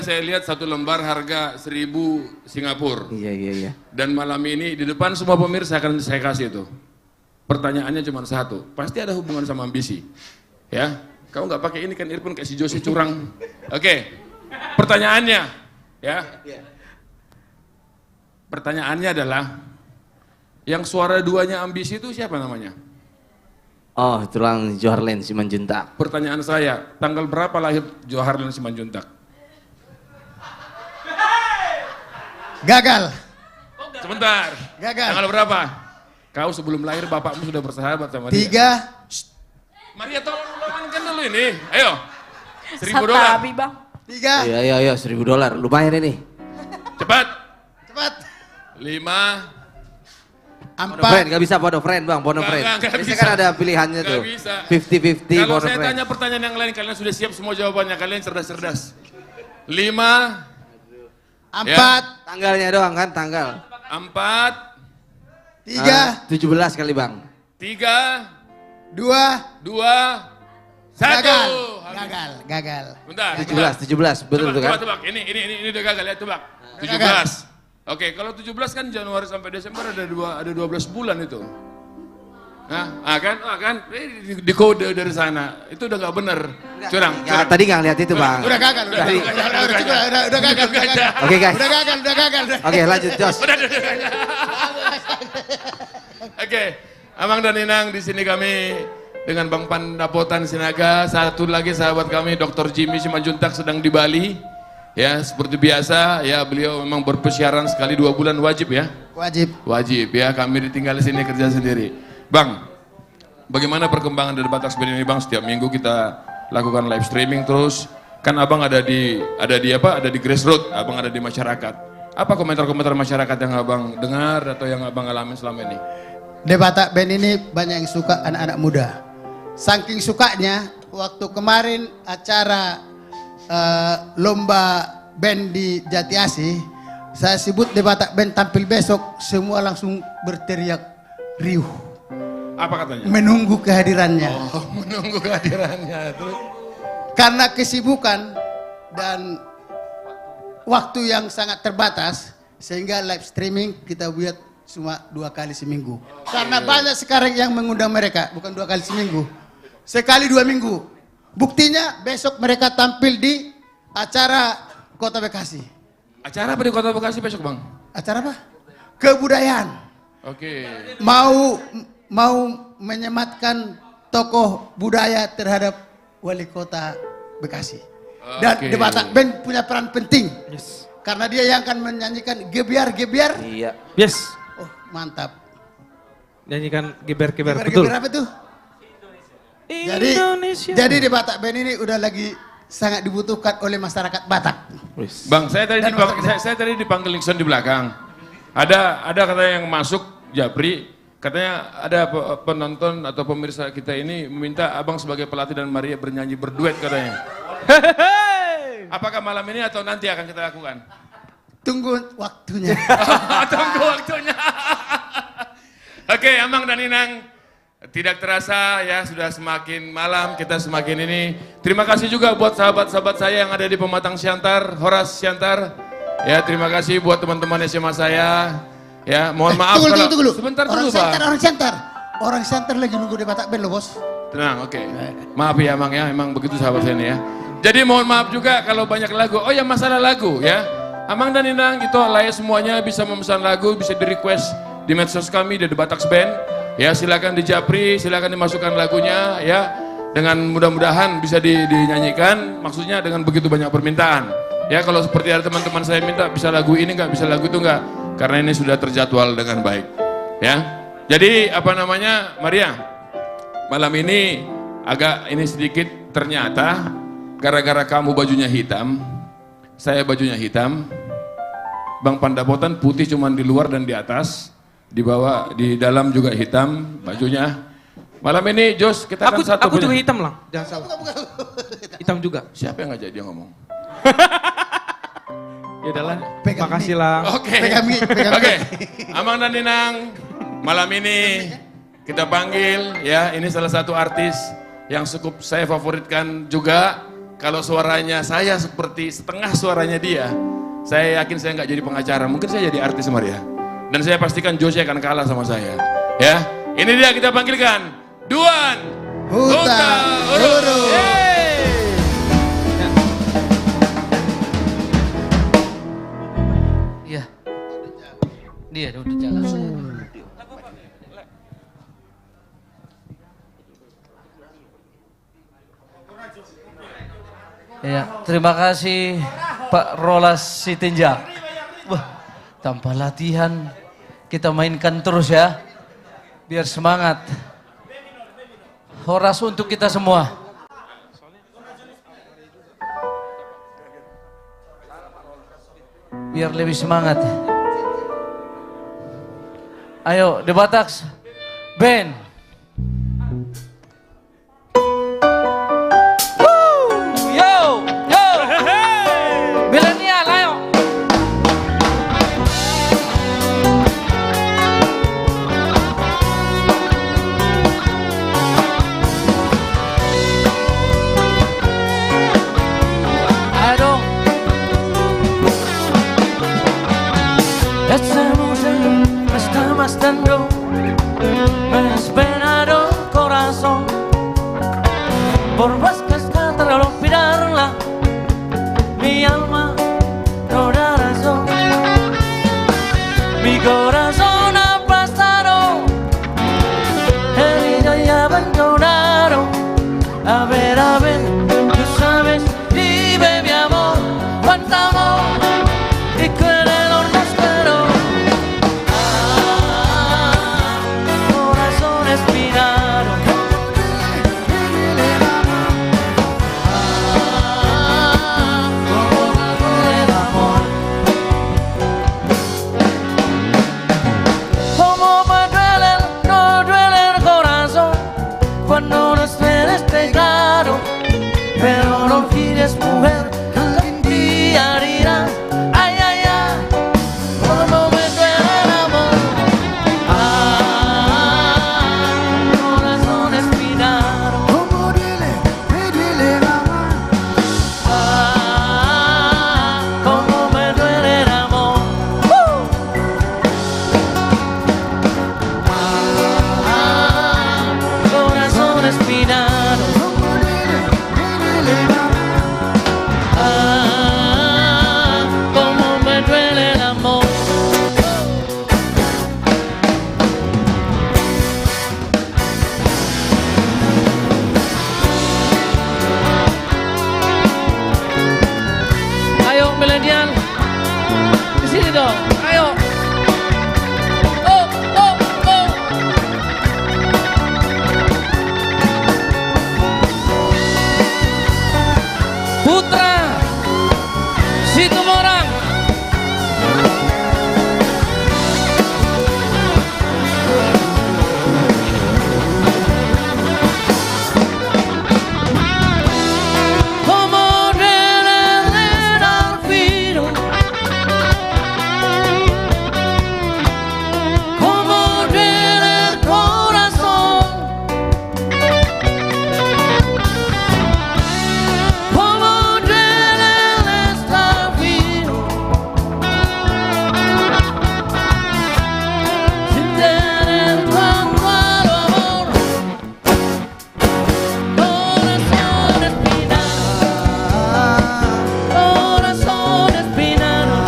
saya lihat satu lembar harga 1.000 Singapura. Iya. Dan malam ini di depan semua pemirsa akan saya kasih itu. Pertanyaannya cuma satu, pasti ada hubungan sama ambisi. Ya, kamu nggak pakai ini kan earphone kayak si Josie curang. Oke. Pertanyaannya, ya. Pertanyaannya adalah yang suara duanya ambisi itu siapa namanya? Oh, tulang Johar Len Simanjuntak. Pertanyaan saya, tanggal berapa lahir Johar Len Simanjuntak? Gagal. Sebentar. Gagal. Tanggal berapa? Kau sebelum lahir bapakmu sudah bersahabat sama dia. 3. Maria tolong amankan dulu ini. Ayo. $1.000. Sabi, Bang. 3. Iya, $1.000. Lumayan ini. Cepat. 4. 5. Friend, gak bisa bono friend Bang, bono friend. Nggak Biasanya bisa. kan ada pilihannya Nggak tuh. bisa. 50-50 Kalau bono saya friend. tanya pertanyaan yang lain, kalian sudah siap semua jawabannya. Kalian cerdas-cerdas. 5. 4. Tanggalnya doang kan, tanggal. 4. 3. 17 kali Bang. 3. 2. 2. 1. Gagal. Bentar. 17, betul tuh kan? Tebak. Ini udah gagal ya, tebak. 17. Gagal. Oke, kalau 17 kan Januari sampai Desember ada 12 bulan itu. Nah, kan? Di kode dari sana. Itu udah nggak bener. Curang. Tadi nggak lihat itu Bang. Udah gagal. Udah gagal. Oke guys. Udah gagal. Oke, lanjut Jos. Oke, Amang dan Ninang di sini kami dengan Bang Pandapotan Sinaga. Satu lagi sahabat kami Dr. Jimmy Simanjuntak sedang di Bali. Ya, seperti biasa ya, beliau memang berpesiaran sekali 2 bulan wajib ya. Wajib ya, kami ditinggal di sini kerja sendiri. Bang, bagaimana perkembangan dari Batax Band ini Bang? Setiap minggu kita lakukan live streaming terus. Kan Abang ada di grassroots, Abang ada di masyarakat. Apa komentar-komentar masyarakat yang Abang dengar atau yang Abang alami selama ini? The Batax Band ini banyak yang suka anak-anak muda. Saking sukanya, waktu kemarin acara lomba band di Jati Asih, saya sebut The Batax Band tampil besok, semua langsung berteriak riuh. Apa katanya? Menunggu kehadirannya. Oh, menunggu kehadirannya. Terus? Karena kesibukan dan waktu yang sangat terbatas, Sehingga live streaming kita buat cuma 2 kali seminggu. Karena banyak sekarang yang mengundang mereka, bukan 2 kali seminggu. Sekali 2 minggu. Buktinya besok mereka tampil di acara Kota Bekasi. Acara apa di Kota Bekasi besok, Bang? Acara apa? Kebudayaan. Oke. Mau menyematkan tokoh budaya terhadap wali kota Bekasi. Dan The Batak Band punya peran penting. Yes. Karena dia yang akan menyanyikan gebiar-gebiar. Iya. Yes. Oh, mantap. Nyanyikan geber-geber, betul. Apa tuh? Jadi The Batak Band ini udah lagi sangat dibutuhkan oleh masyarakat Batak. Bang, saya tadi dipanggil Nixon di belakang. Ada katanya yang masuk Japri, katanya ada penonton atau pemirsa kita ini meminta Abang sebagai pelatih dan Maria bernyanyi berduet katanya. Apakah malam ini atau nanti akan kita lakukan? Tunggu waktunya. Tunggu waktunya. Oke, Amang dan Inang, tidak terasa ya sudah semakin malam, kita semakin ini. Terima kasih juga buat sahabat-sahabat saya yang ada di Pematang Siantar, Horas Siantar. Ya, terima kasih buat teman-teman SMA saya. Ya, mohon maaf Tunggu dulu. Sebentar dulu, Bang. Orang Siantar lagi nunggu di Batak Band loh, Bos. Tenang, oke. Maaf ya, Amang ya, emang begitu sahabat saya ini ya. Jadi mohon maaf juga kalau banyak lagu. Oh ya, masalah lagu ya. Amang dan Inang itu layak semuanya bisa memesan lagu, bisa di-request di medsos kami di The Batak Band. Ya, silakan di Japri, silakan dimasukkan lagunya ya. Dengan mudah-mudahan bisa dinyanyikan, maksudnya dengan begitu banyak permintaan. Ya, kalau seperti ada teman-teman saya minta bisa lagu ini enggak, bisa lagu itu enggak. Karena ini sudah terjadwal dengan baik. Ya. Jadi apa namanya, Maria? Malam ini agak ini sedikit ternyata gara-gara kamu bajunya hitam, saya bajunya hitam, Bang Pandapotan putih cuman di luar dan di atas, di bawah, di dalam juga hitam bajunya. Malam ini Jos, kita kan satu Aku juga hitam lah, jangan salah. Hitam juga. Siapa yang ngajak dia ngomong? Ya udahlah, makasih lah. Oke. Oke. Amang dan Ninang, malam ini kita panggil ya, ini salah satu artis yang cukup saya favoritkan juga. Kalau suaranya saya seperti setengah suaranya dia, saya yakin saya nggak jadi pengacara, mungkin saya jadi artis Maria. Dan saya pastikan Josie akan kalah sama saya. Ya, ini dia kita panggilkan Duan Huta Ururu. Iya. Dia udah jalan. Ya, terima kasih Pak Rolas Sitinjak. Wah, tanpa latihan kita mainkan terus ya, biar semangat. Horas untuk kita semua. Biar lebih semangat. Ayo, The Batak Band. Me has penado corazón por vascas tratar de olvidarla, mi alma no da razón, mi corazón aplastaron, herido y abandonado. A ver, tú sabes, vive mi amor, cuánto amor y que el dolor nos quedó. Cuando nos ven estregar ayo. Oh, oh, oh. Putra Situmorang. Como René Alfiro, como René el corazón, como René el Alfiro, sin tener tanto amor, corazón espinado. Corazón espinado,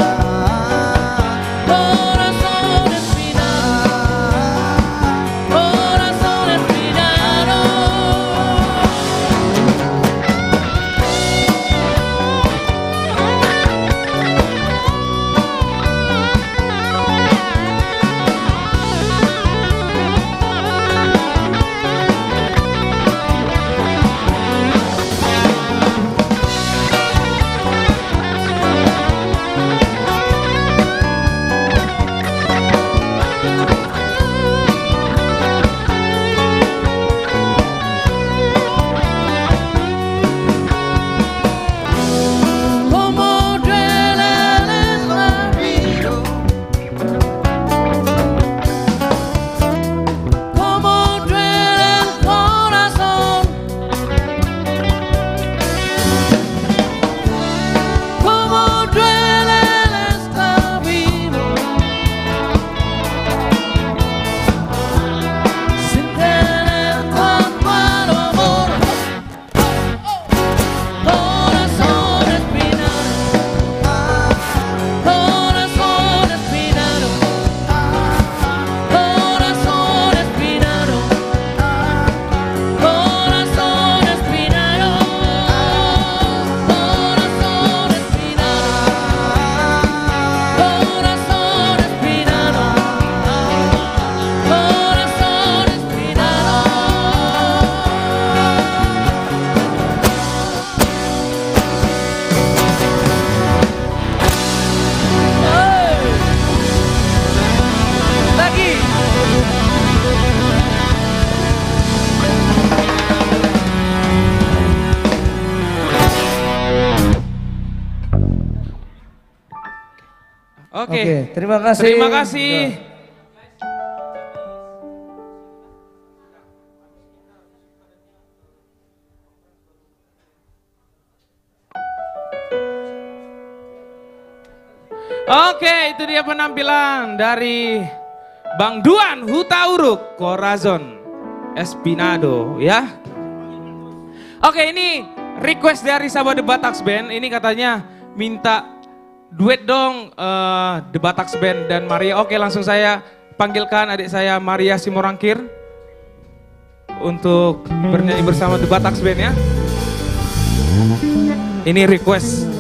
corazón espinado, corazón espinado. Como duele el olvido, como duele el corazón, como duele el estar vivo, sin tener tanto amor. Corazón espinado, corazón espinado, corazón espinado, corazón espinado, corazón espinado, corazón espinado, Lagi. Oke. Oke, terima kasih. Terima kasih. Oke, itu dia penampilan dari Bang Duan Hutauruk Corazon Espinado ya. Oke, ini request dari sahabat The Bataks Band. Ini katanya minta duet dong The Bataks Band dan Maria. Oke, langsung saya panggilkan adik saya Maria Simorangkir untuk bernyanyi bersama The Bataks Band ya. Ini request.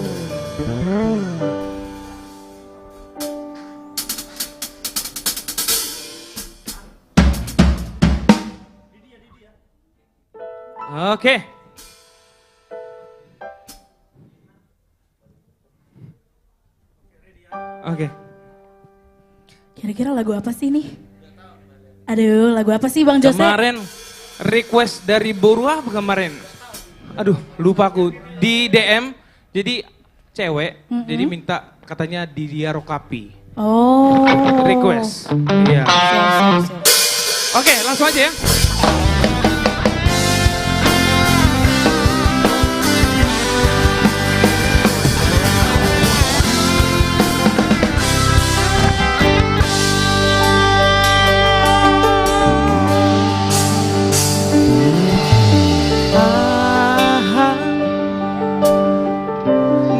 Oke. Oke. Kira-kira lagu apa sih nih? Aduh, lagu apa sih Bang Jose? Kemarin request dari Borua kemarin. Aduh, lupa aku. Di DM, jadi cewek, jadi minta katanya Didia Rokapi. Oh. Request. Iya. Oke, langsung aja ya.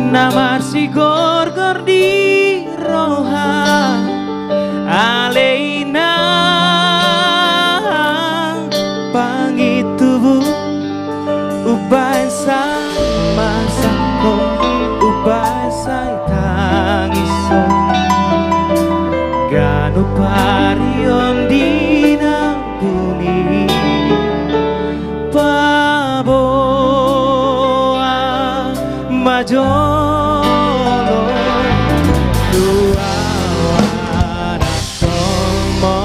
Nama si gor-gor di roha Aleina Pangitubu Ubay sama sako Ubay say tangiso majolo dua wana tomo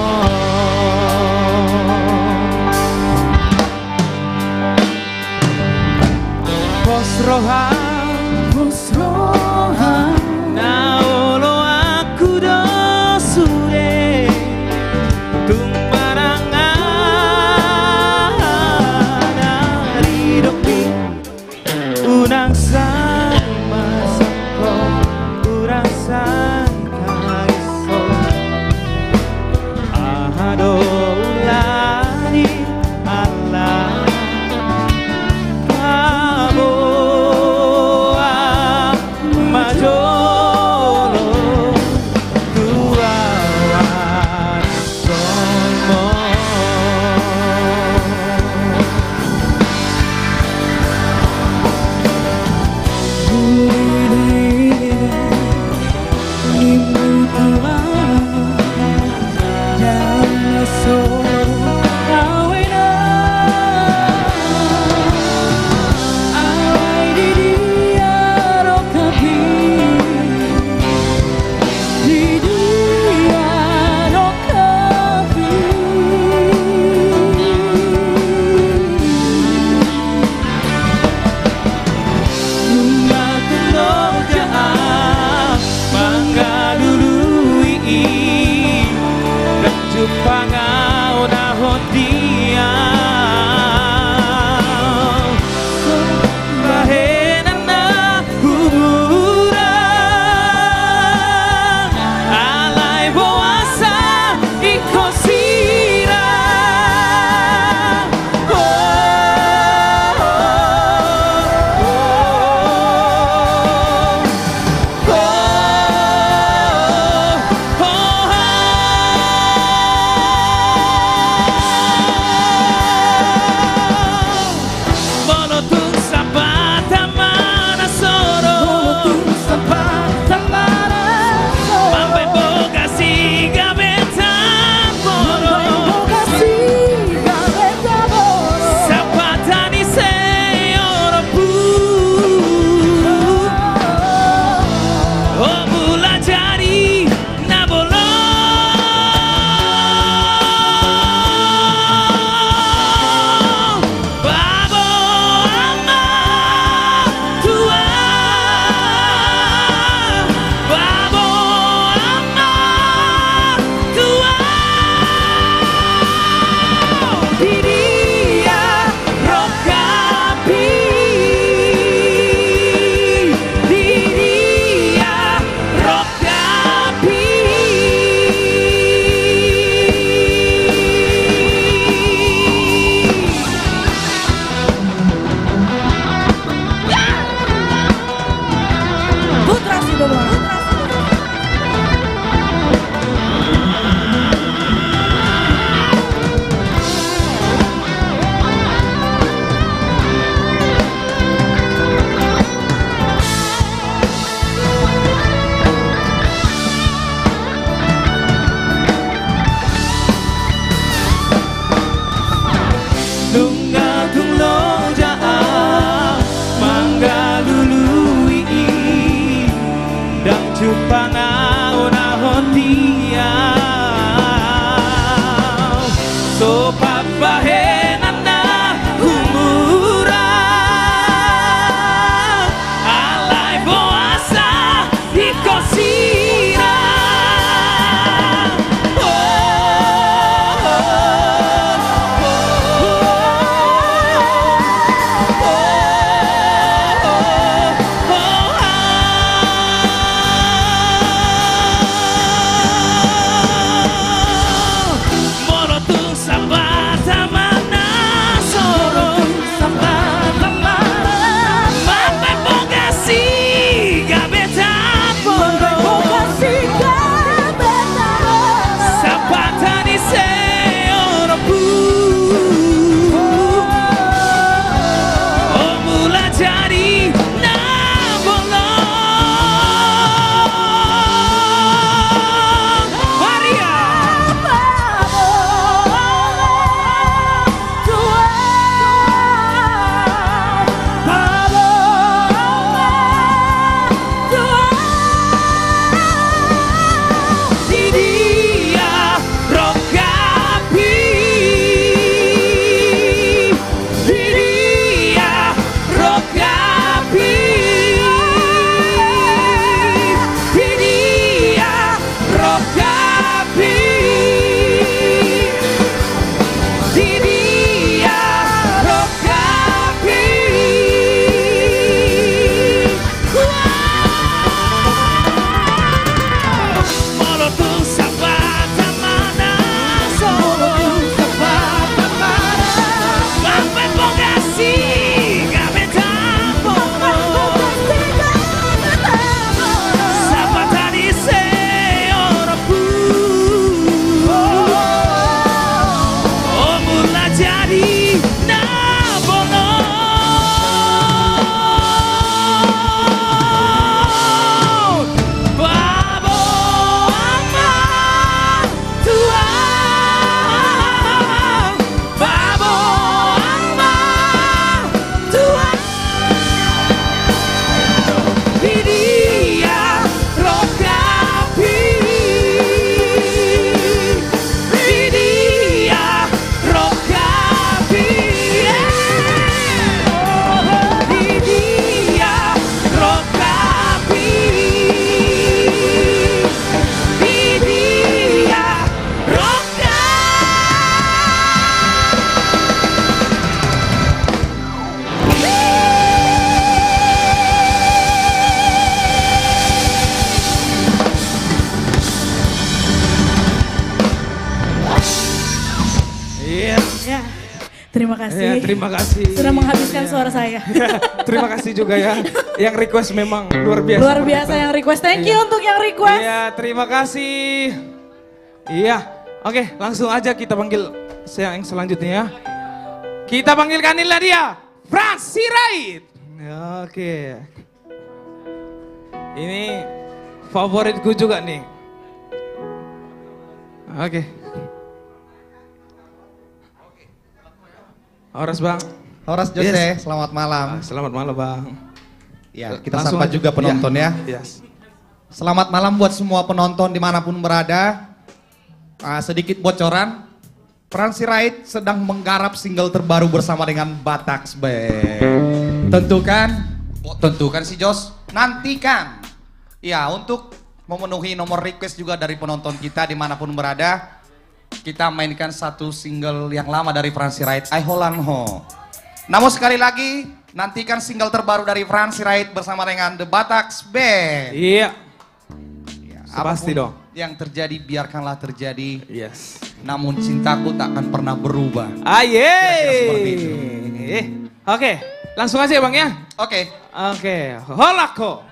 Posrohan naolo aku dosure tumbarangan dari dopi unang sama sako urang sangka iso ahado ulani Allah Pangau nahon dia bahenan na kuburan alay boasa ikosira Pangau nahon dia so papahenan na humuran alay boasa ikosira Sabata mana jadi nabolong. Babo ama tuang, babo ama tuang. Dia rokapi, dia rokapi, dia rokapi, dia Iya. Ya, terima kasih. Ya, terima kasih. Sudah menghabiskan suara saya. Terima kasih juga ya. Yang request memang luar biasa. Luar biasa yang request. Thank you untuk yang request. Iya, terima kasih. Iya. Oke, langsung aja kita panggil yang selanjutnya ya. Kita panggilkan inilah dia, Franz Sirait. Oke. Ini favoritku juga nih. Oke. Horas bang. Horas Jose, selamat malam. Selamat malam bang. Ya, kita Langsung sapa aja. juga penonton ya. Yes. Selamat malam buat semua penonton dimanapun berada. Sedikit bocoran, Franz Sirait sedang menggarap single terbaru bersama dengan Bataks Band. Tentukan si Jos, nantikan. Ya, untuk memenuhi nomor request juga dari penonton kita dimanapun berada, kita mainkan satu single yang lama dari Franz Sirait, I Holland Ho. Namun sekali lagi, nantikan single terbaru dari Franz Sirait bersama dengan The Bataks Band. Iya. Pasti dong. Yang terjadi biarkanlah terjadi. Yes. Namun cintaku tak akan pernah berubah. Aye. Kira-kira seperti itu. Oke, langsung aja ya bang ya. Oke. Oke, holako.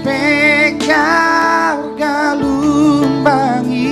Pekar galumbangi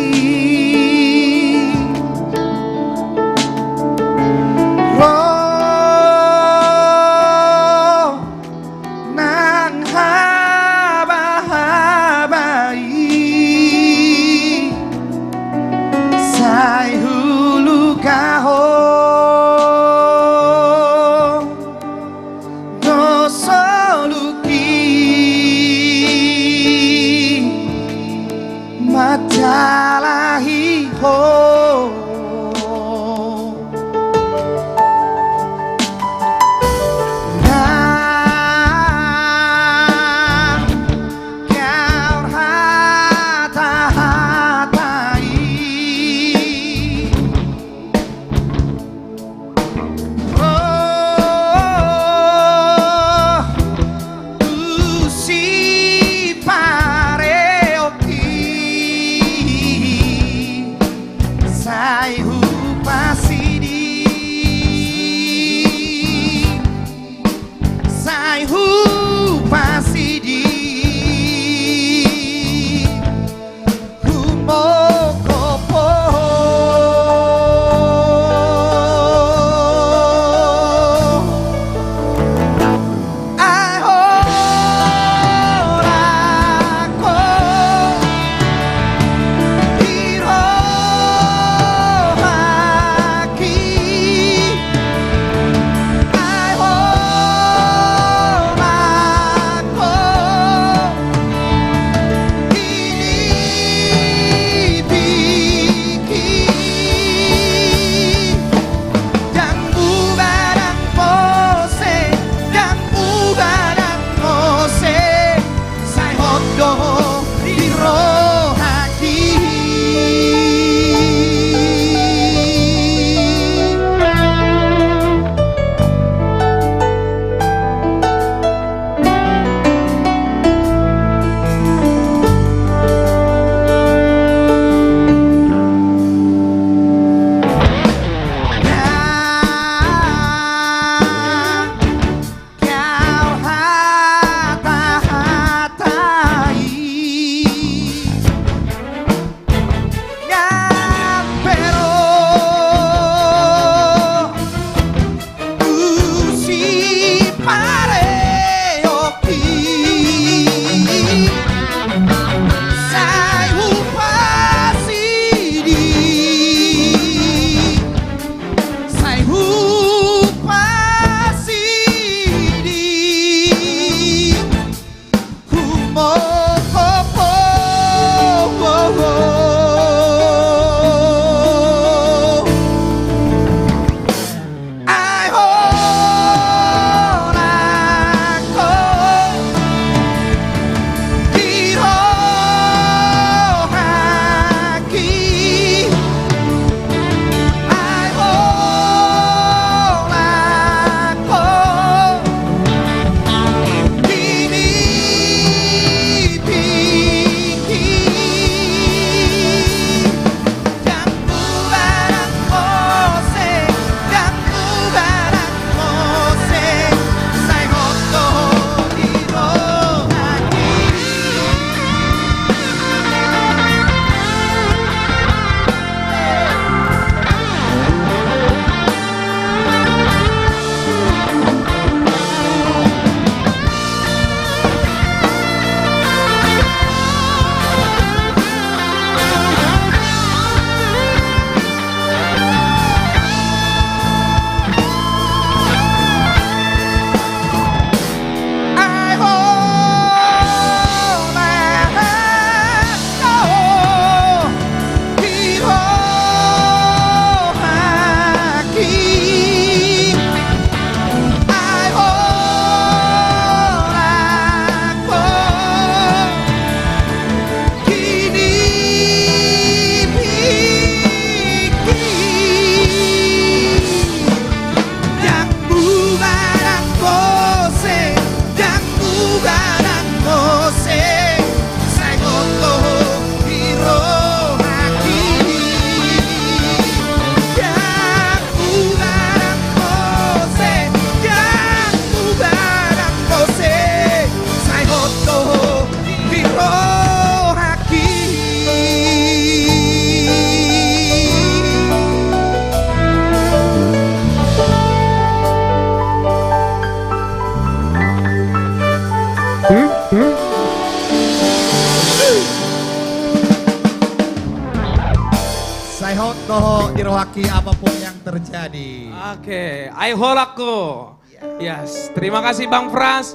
Saihot toho dirohaki apapun yang terjadi. Oke, Aiholako. Yes, terima kasih Bang Frans.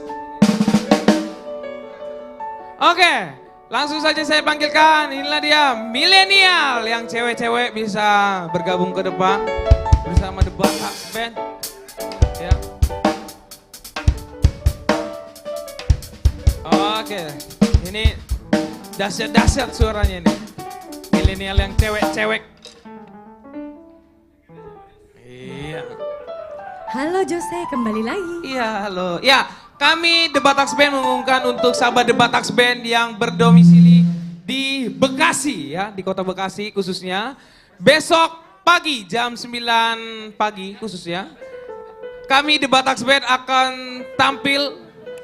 Oke, langsung saja saya panggilkan. Inilah dia milenial yang cewek-cewek bisa bergabung ke depan bersama The Batax Band. Ya. Oke, ini dahsyat-dahsyat suaranya nih. Milenial yang cewek-cewek. Iya. Halo Jose, kembali lagi. Iya, halo. Ya, kami The Batax Band mengumumkan untuk sahabat The Batax Band yang berdomisili di Bekasi ya, di kota Bekasi khususnya. Besok pagi jam 9 pagi khususnya. Kami The Batax Band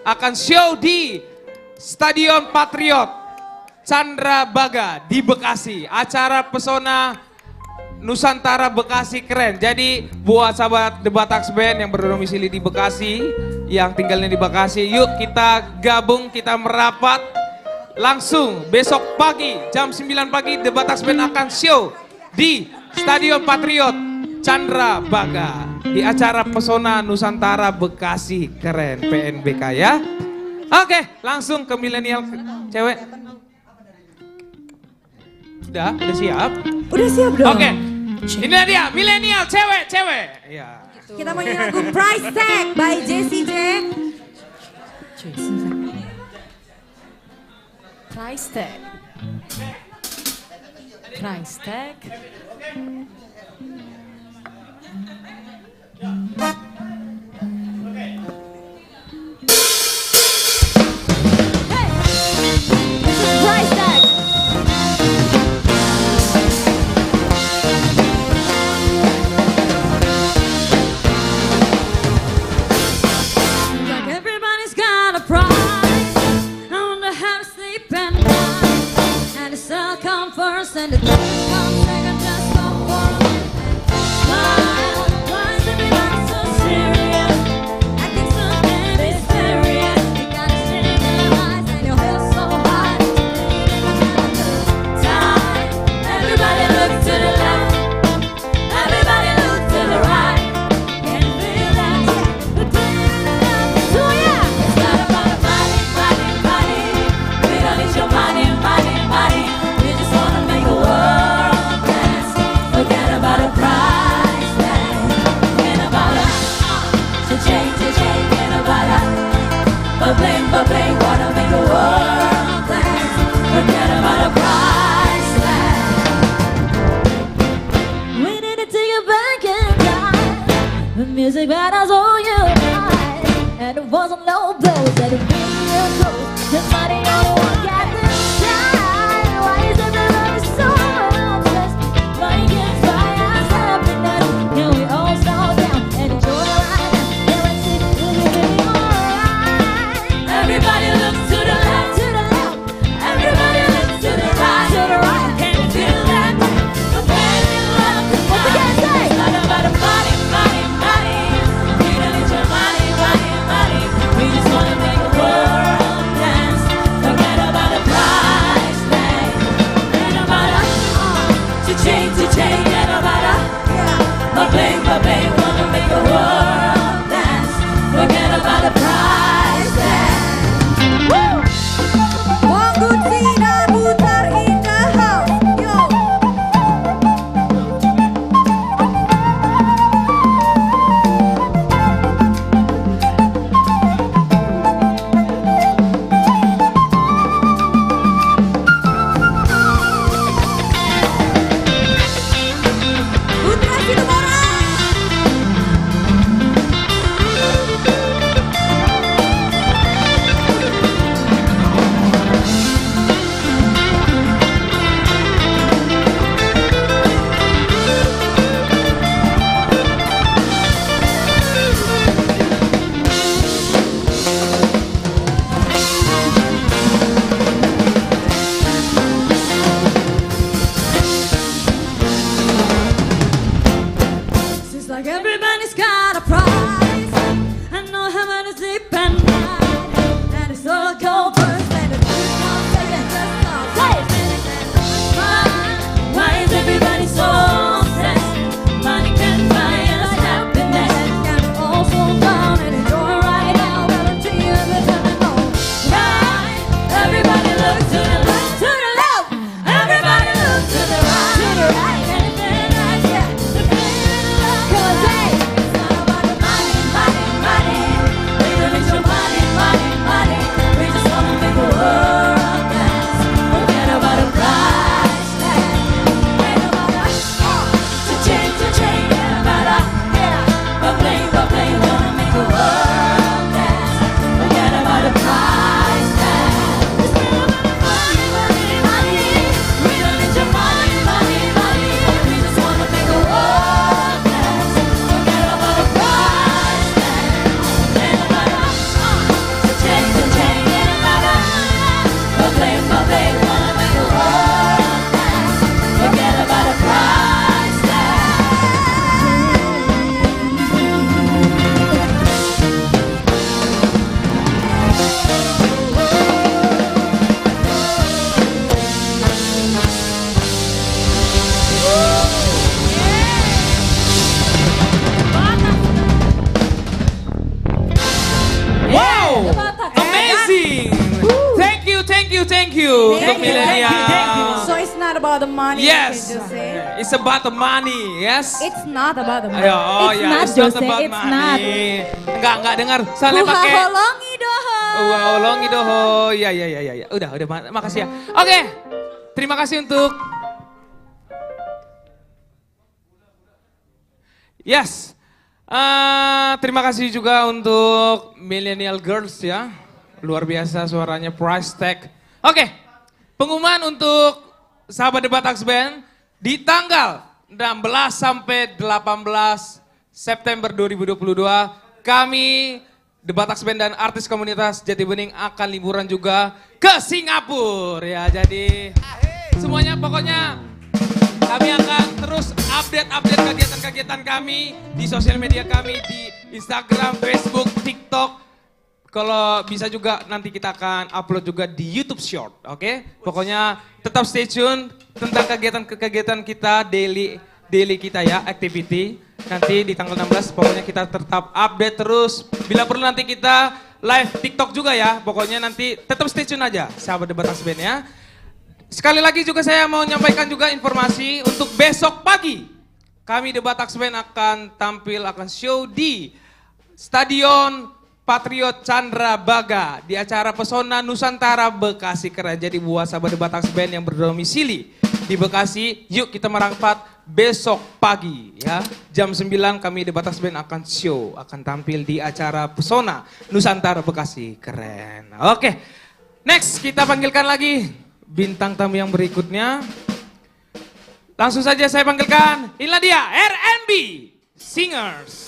akan show di Stadion Patriot Candrabaga di Bekasi. Acara pesona Nusantara Bekasi keren. Jadi buat sahabat The Batax Band yang berdomisili di Bekasi, yang tinggalnya di Bekasi, yuk kita gabung, kita merapat. Langsung besok pagi jam 9 pagi The Batax Band akan show di Stadion Patriot Candrabaga di acara pesona Nusantara Bekasi keren PNBK ya. Oke, langsung ke milenial cewek. Udah siap? Udah siap dong. Oke, inilah dia milenial cewek-cewek. Ya. Kita mau nyanyi lagu Price Tag by Jessie J. Price Tag. Price Tag. Price Tag. Like everybody's got a price. I wonder how to sleep at night. And the sun comes first and the day comes second. Just stop for a minute. Smile. Why is everybody so serious? Acting so damn mysterious. You got a sting in your eyes and your hair so high. Time. Everybody look to the left. Everybody look to the right. Can you feel that? The day is up. So yeah, it's not about a body, body, body. Thank you untuk milenial. So it's not about the money. Yes, okay, Jose. it's about the money. Yes. It's not about the money. Ayo, oh it's ya, not, it's not Jose. about It's money. not. Enggak dengar. Soalnya Uha pakai. holongi doho. Holongi doho. Ya. Udah, makasih ya. Oke. Terima kasih untuk Yes. Terima kasih juga untuk Millennial Girls ya. Luar biasa suaranya, price tag. Oke. Pengumuman untuk sahabat The Bataks Band di tanggal 16 sampai 18 September 2022 kami The Bataks Band dan artis komunitas Jati Bening akan liburan juga ke Singapura ya. Jadi semuanya pokoknya kami akan terus update kegiatan-kegiatan kami di sosial media kami di Instagram, Facebook, TikTok. Kalau bisa juga nanti kita akan upload juga di YouTube Short, oke? Pokoknya tetap stay tune tentang kegiatan kita daily kita ya, activity. Nanti di tanggal 16 pokoknya kita tetap update terus. Bila perlu nanti kita live TikTok juga ya. Pokoknya nanti tetap stay tune aja sahabat The Bataks Band ya. Sekali lagi juga saya mau menyampaikan juga informasi untuk besok pagi. Kami The Bataks Band akan show di Stadion Patriot Chandra Baga di acara Pesona Nusantara Bekasi Keren. Jadi buat sahabat The Bataks Band yang berdomisili di Bekasi, yuk kita merapat besok pagi ya. Jam 9 kami The Bataks Band akan tampil di acara Pesona Nusantara Bekasi Keren. Oke, next kita panggilkan lagi bintang tamu yang berikutnya. Langsung saja saya panggilkan, inilah dia R&B Singers.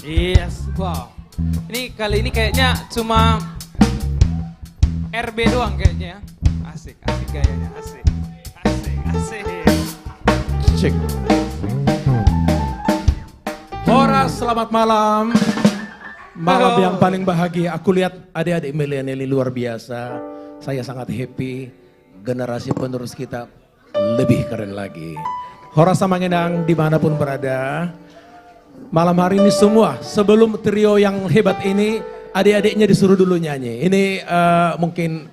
Yes, wow. Kali ini kayaknya cuma RB doang kayaknya ya. Asik gayanya, asik. Cek. Horas, selamat malam. Malam yang paling bahagia. Aku lihat adik-adik milenial ini luar biasa. Saya sangat happy. Generasi penerus kita lebih keren lagi. Horas sama Ngendang dimanapun berada. Malam hari ini semua, sebelum trio yang hebat ini, adik-adiknya disuruh dulu nyanyi. Ini mungkin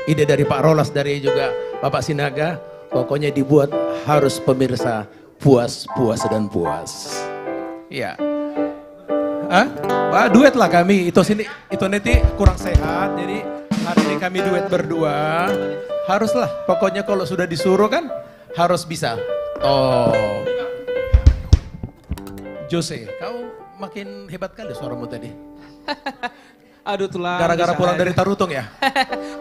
ide dari Pak Rolas, dari juga Bapak Sinaga. Pokoknya dibuat harus pemirsa puas dan puas. Ya. Duet lah kami, itu nanti kurang sehat, jadi hari ini kami duet berdua. Haruslah, pokoknya kalau sudah disuruh kan harus bisa. Oh. Jose, kau makin hebat kali suaramu tadi. Aduh tulang. Gara-gara pulang dari Tarutung ya?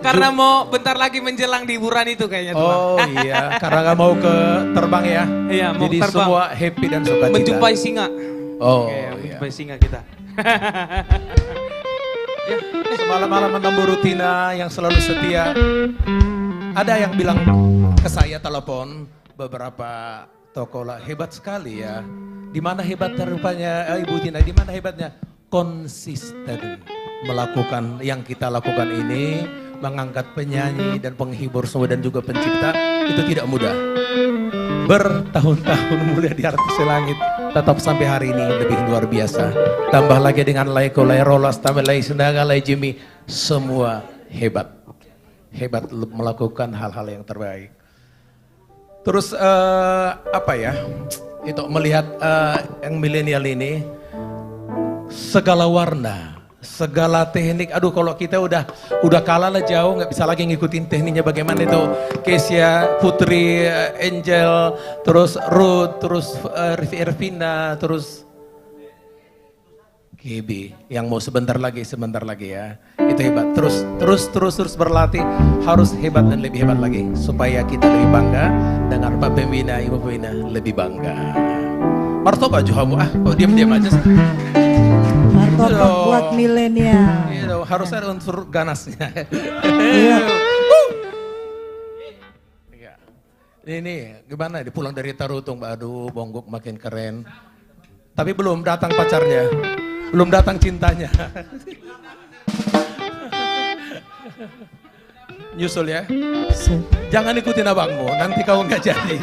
Karena mau bentar lagi menjelang liburan itu kayaknya tulang. Oh iya, karena gak mau ke terbang ya? Iya, mau jadi terbang. semua happy dan suka cita. Menjumpai singa. Oh iya. iya. Menjumpai singa kita. Semalam-malam menambah rutina yang selalu setia. Ada yang bilang ke saya telepon beberapa toko lah, hebat sekali ya. Di mana hebatnya rupanya Ibu Tina, di mana hebatnya? Konsisten melakukan yang kita lakukan ini, mengangkat penyanyi dan penghibur semua dan juga pencipta, itu tidak mudah. Bertahun-tahun mulia di Artis Langit, tetap sampai hari ini lebih luar biasa. Tambah lagi dengan Laiko, Lai Rolas, tambah Lai Sendaga, Lai Jimmy, semua hebat. Hebat melakukan hal-hal yang terbaik. Terus apa ya? Itu melihat yang milenial ini segala warna, segala teknik. Aduh, kalau kita udah kalah lah jauh, nggak bisa lagi ngikutin tekniknya bagaimana itu. Kesia, Putri, Angel, terus Ruth, terus Ervina, terus KB yang mau sebentar lagi ya. Itu hebat. Terus berlatih, harus hebat dan lebih hebat lagi supaya kita lebih bangga dengan Pak Pembina, Ibu Pembina lebih bangga. Martoba Johamu, kok diam-diam aja sih? Martoba buat milenial. Iya, harus ada unsur ganasnya. Iya. Ini gimana? Pulang dari Tarutung, aduh, bonggok makin keren. Tapi belum datang pacarnya. Belum datang cintanya. nyusul ya. Jangan ikutin abangmu, nanti kau nggak jadi.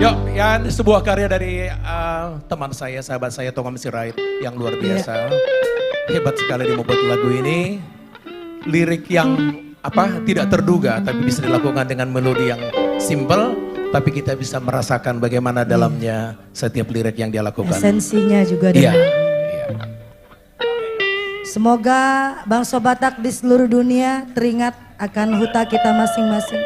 Yuk, yang sebuah karya dari teman saya, sahabat saya Tongam Sirait yang luar biasa. Hebat sekali dia membuat lagu ini. Lirik yang tidak terduga, tapi bisa dilakukan dengan melodi yang simple, tapi kita bisa merasakan bagaimana dalamnya setiap lirik yang dia lakukan. Esensinya juga Iya. Semoga bangsa Batak di seluruh dunia teringat akan huta kita masing-masing.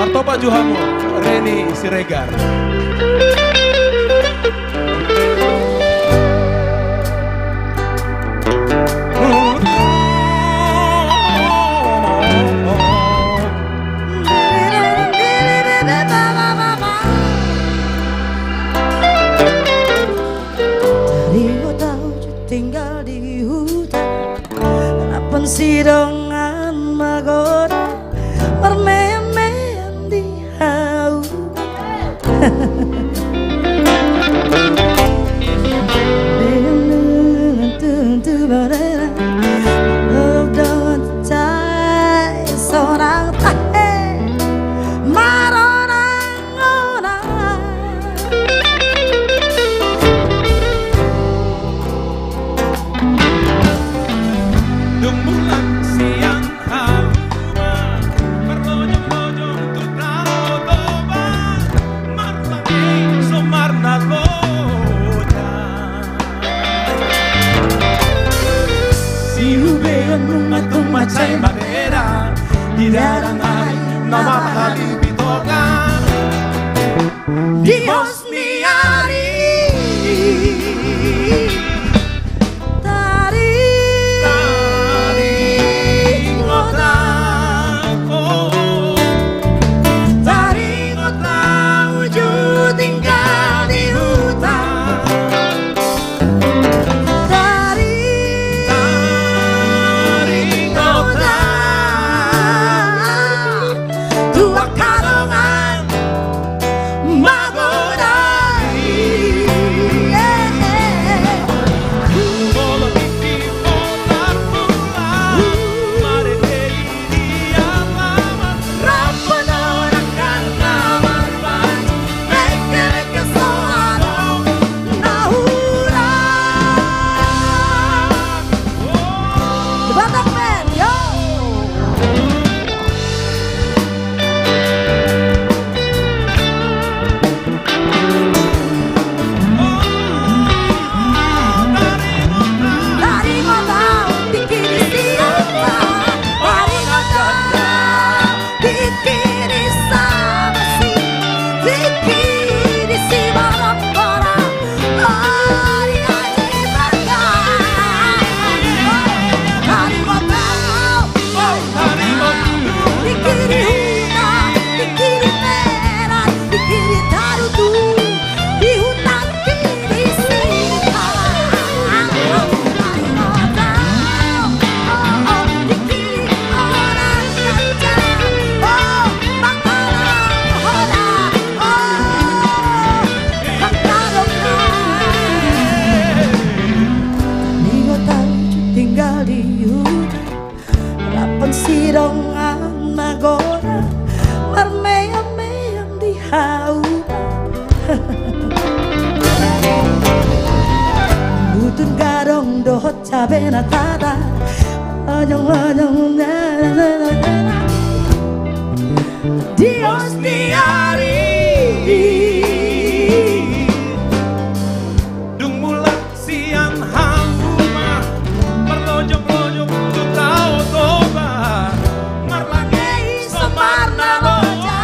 Martoba Juhamu, Reni Siregar. Darimu tahu tinggal di hutan, harapan sidongan magoda, permaian di hau. Seorang tahe marona-ngona. Dumbulan siang hauma, berlojong-lojong tutao toba, marlangi sumarna loja. Si hubean lumatung macay madera, di darang ay namahali bitoka. Dios ni ari. Sidongan magoda, marmeyang-meyang di hau. Butun garong dohot cabe natada, ojong-ojong Dios ni ari. Dumbulan siang hauma, berlojong-lojong tutao toba, marlangi sumarna loja.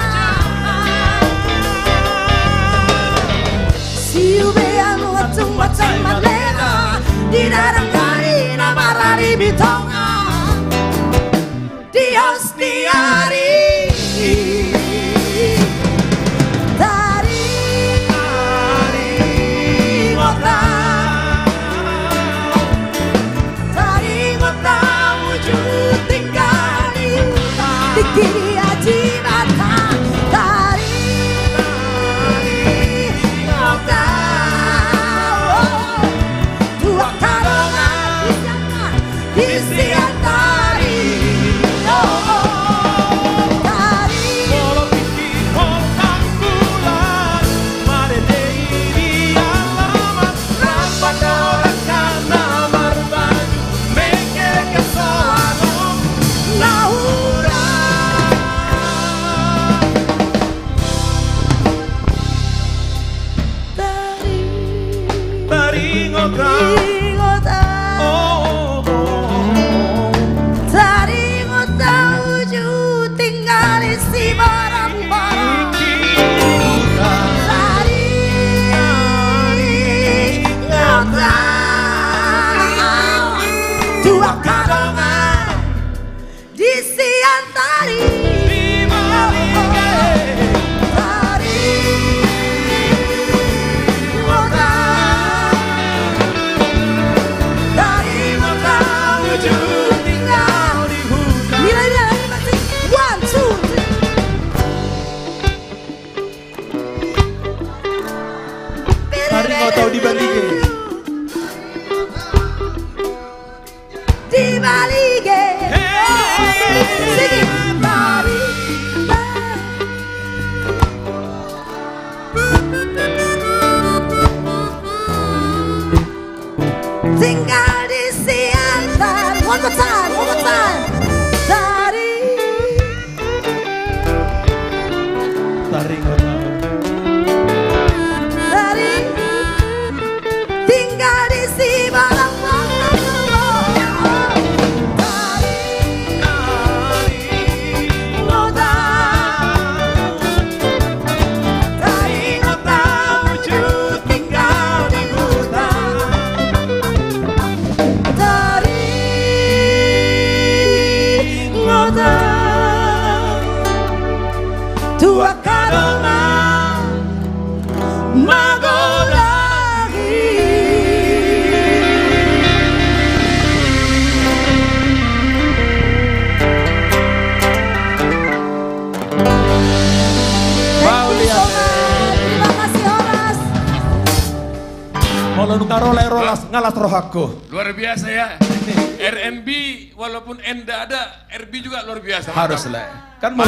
Si ubean watung macay madera, di darang kain amarari bitonga. Dios ni ari. engkau tahu di Bali. Di Bali. Sing it. Bali. Tinggal di siantar. One more time, one more time. Dari tinggal di si barang tua karena mago lagi. Terima kasih Horas. Kalau nukaro rolas ngalas roh aku. Luar biasa ya. RNB walaupun Enda ada, RB juga luar biasa. Harus lah. Kan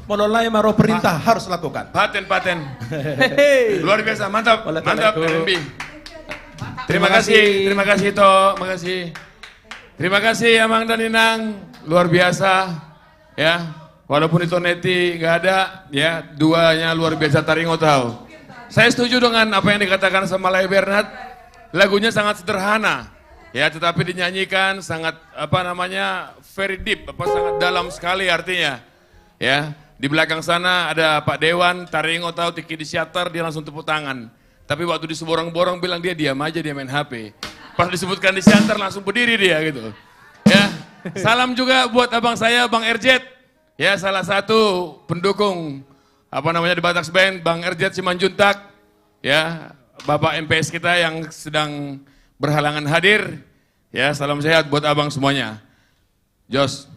mulai maro perintah harus lakukan. Paten. Luar biasa, mantap, mantap RNB. Terima kasih Toh, makasih. Terima kasih Amang dan Inang, luar biasa ya. Walaupun itu Neti nggak ada, ya duanya luar biasa taringo tahu. Saya setuju dengan apa yang dikatakan sama Lai Bernard. Lagunya sangat sederhana, ya tetapi dinyanyikan sangat very deep, sangat dalam sekali artinya. Ya di belakang sana ada Pak Dewan, taringo tahu Tiki di Syatar, dia langsung tepuk tangan. Tapi waktu diseborong-borong bilang dia diam aja, dia main HP. Pas disebutkan di Syatar langsung berdiri dia gitu. Ya salam juga buat abang saya, Bang Erjet. Ya salah satu pendukung di Batax Band, Bang Erjet Simanjuntak, ya Bapak MPS kita yang sedang berhalangan hadir, ya salam sehat buat abang semuanya. Jos.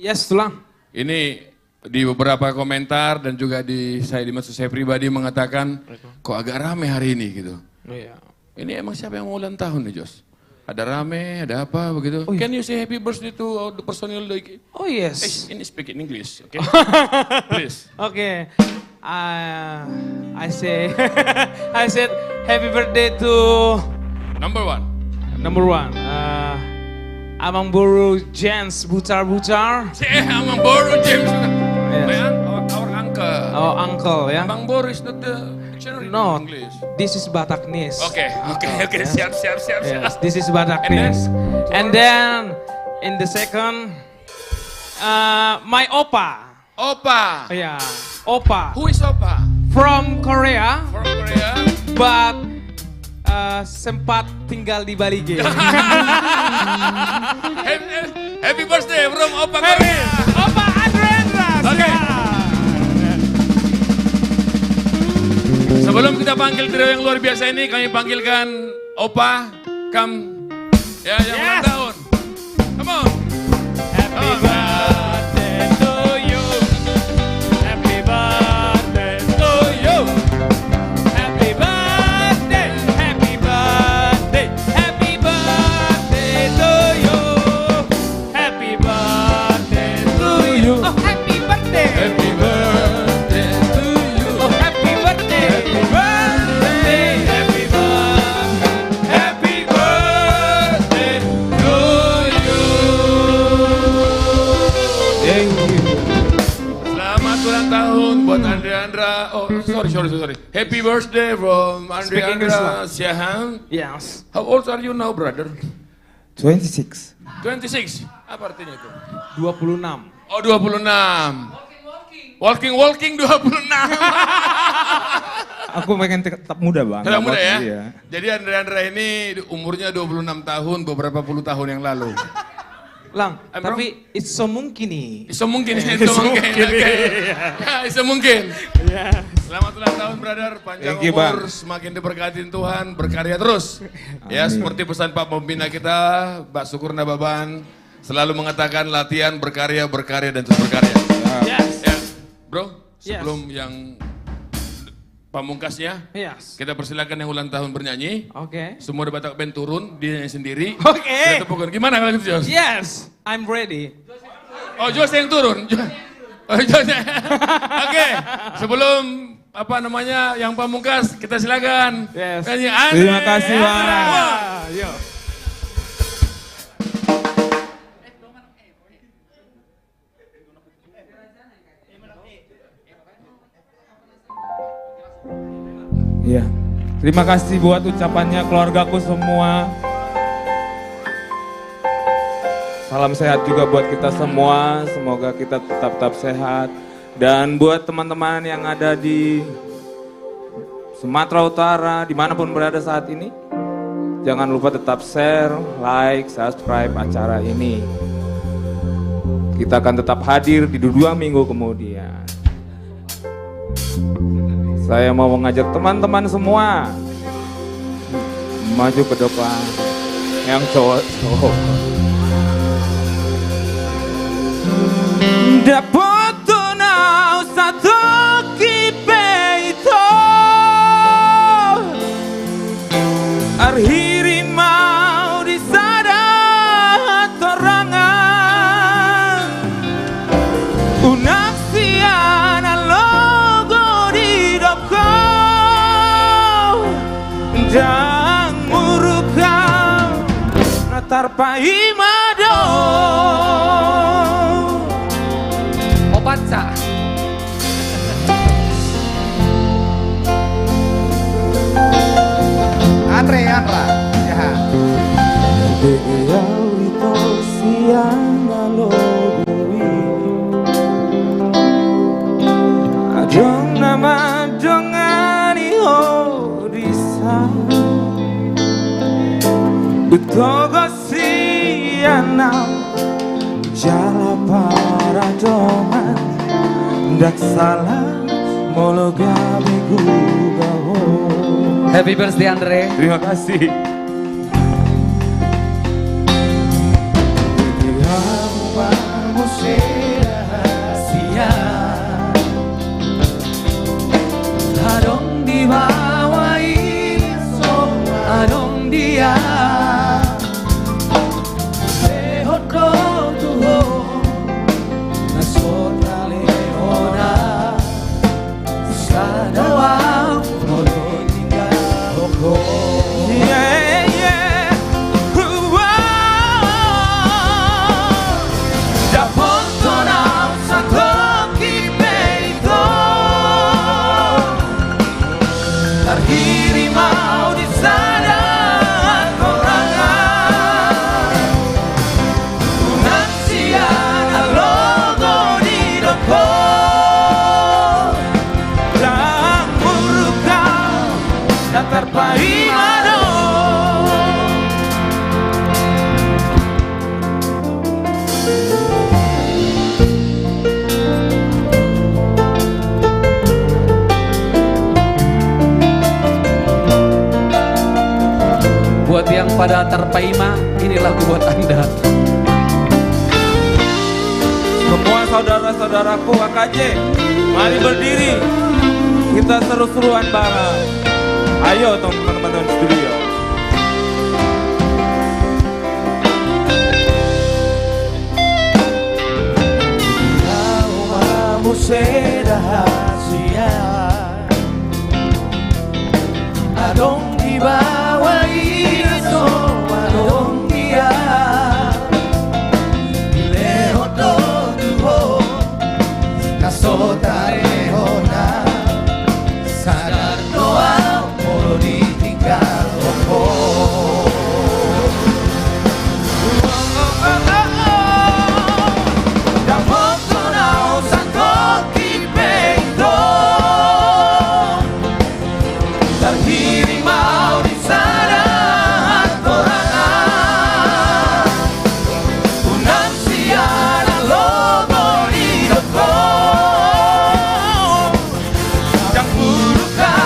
Yes, Tulang. Ini di beberapa komentar dan juga di medsos saya pribadi mengatakan kok agak rame hari ini gitu. Iya. Ini emang siapa yang mau ulang tahun nih Jos? Ada rame, ada apa begitu? Can you say happy birthday to the personnel like? Oh yes. In speak in English, okay? Please. Okay. I said happy birthday to number one. Amang Boru James Bucar. Amang Boru James. Our uncle. Oh uncle ya. Amang Boru is not the dictionary in English. This is Bataknis. Okay. Siap. Yes, this is Bataknis. And then in the second, my Opa. Yeah, Opa. Who is Opa? From Korea. But sempat tinggal di Bali. Happy birthday from Opa Korea. Opa Andrendra. Okay. Sebelum kita panggil trio yang luar biasa ini, kami panggilkan Opa, ya yang ulang tahun. Come on. Happy birthday to you. Happy birthday to you. Happy birthday. Happy birthday. Happy birthday to you. Happy birthday to you. Oh, happy birthday. Happy birthday to you. Oh, happy birthday. Happy birthday. Happy birthday. Happy birthday to you. Selamat ulang tahun buat Andra. Oh, sorry. Happy birthday from Speak English Andra lah. Siahan. Yes. How old are you now, brother? 26. 26. Apa artinya itu? 26. Oh, 26. Walking 26. Aku pengen tetap muda bang. Tetap muda ya? Iya. Jadi Andra ini umurnya 26 tahun beberapa puluh tahun yang lalu. Lang, tapi it's so mungkin nih. Iso mungkin. Selamat ulang tahun brother, panjang Thank you, umur, Bang. semakin diberkatin Tuhan, berkarya terus. Ya seperti pesan Pak Pembina kita, Pak Syukur Nababan, selalu mengatakan latihan, berkarya, dan terus berkarya. Yes. Ya, bro, sebelum yang pamungkasnya. Yes. Kita persilakan yang ulang tahun bernyanyi. Oke. Semua The Batak Band turun, dia nyanyi sendiri. Oke. Kita tepukan. Gimana kalau gitu, Jos? Yes, I'm ready. Oh, Jos yang turun. Oh, Jos. Oke, sebelum apa namanya yang pamungkas, kita silakan. Yes. Nyanyi Andre. Terima kasih, Bang. Yo. Iya. Terima kasih buat ucapannya keluargaku semua. Salam sehat juga buat kita semua. Semoga kita tetap sehat. Dan buat teman-teman yang ada di Sumatera Utara, dimanapun berada saat ini, jangan lupa tetap share, like, subscribe acara ini. Kita akan tetap hadir di 2 minggu kemudian. Saya mau mengajak teman-teman semua maju ke depan. Yang cowok-cowok. Dapoto na usato kipeito arhiri mau disada torangan unaksiana logo di doko dan murukau natarpa imado Obatsa. Andra, ya. Deawito siang alogui Adong nama dongani horisa Utogo sianam Jala para dongan Dak salam mologabe gugawo. Happy birthday Andre. Terima kasih. Adong diwawai so adong dia Lehoto tuho Nasota leona Sadawa Mono tinggal hoko Yeah, yeah. Dapoto na sato kipeito Tarhiri mau di sana korangan Unansian logo di doko Dan murukau datar paimano. Buat yang pada terpaima, ini lagu buat Anda. Semua saudara-saudaraku AKJ, mari berdiri. Kita seru-seruan bareng. Ayo teman-teman studio. Kamu rahasia Adong dibawa iso Adong dia Lehoto tuho Kasota rehona Sadar doa Molo ditinggal hoko Dapoto na usato kipeito Tarhiri mau di sana torangan Unansian logo di doko Yang burukan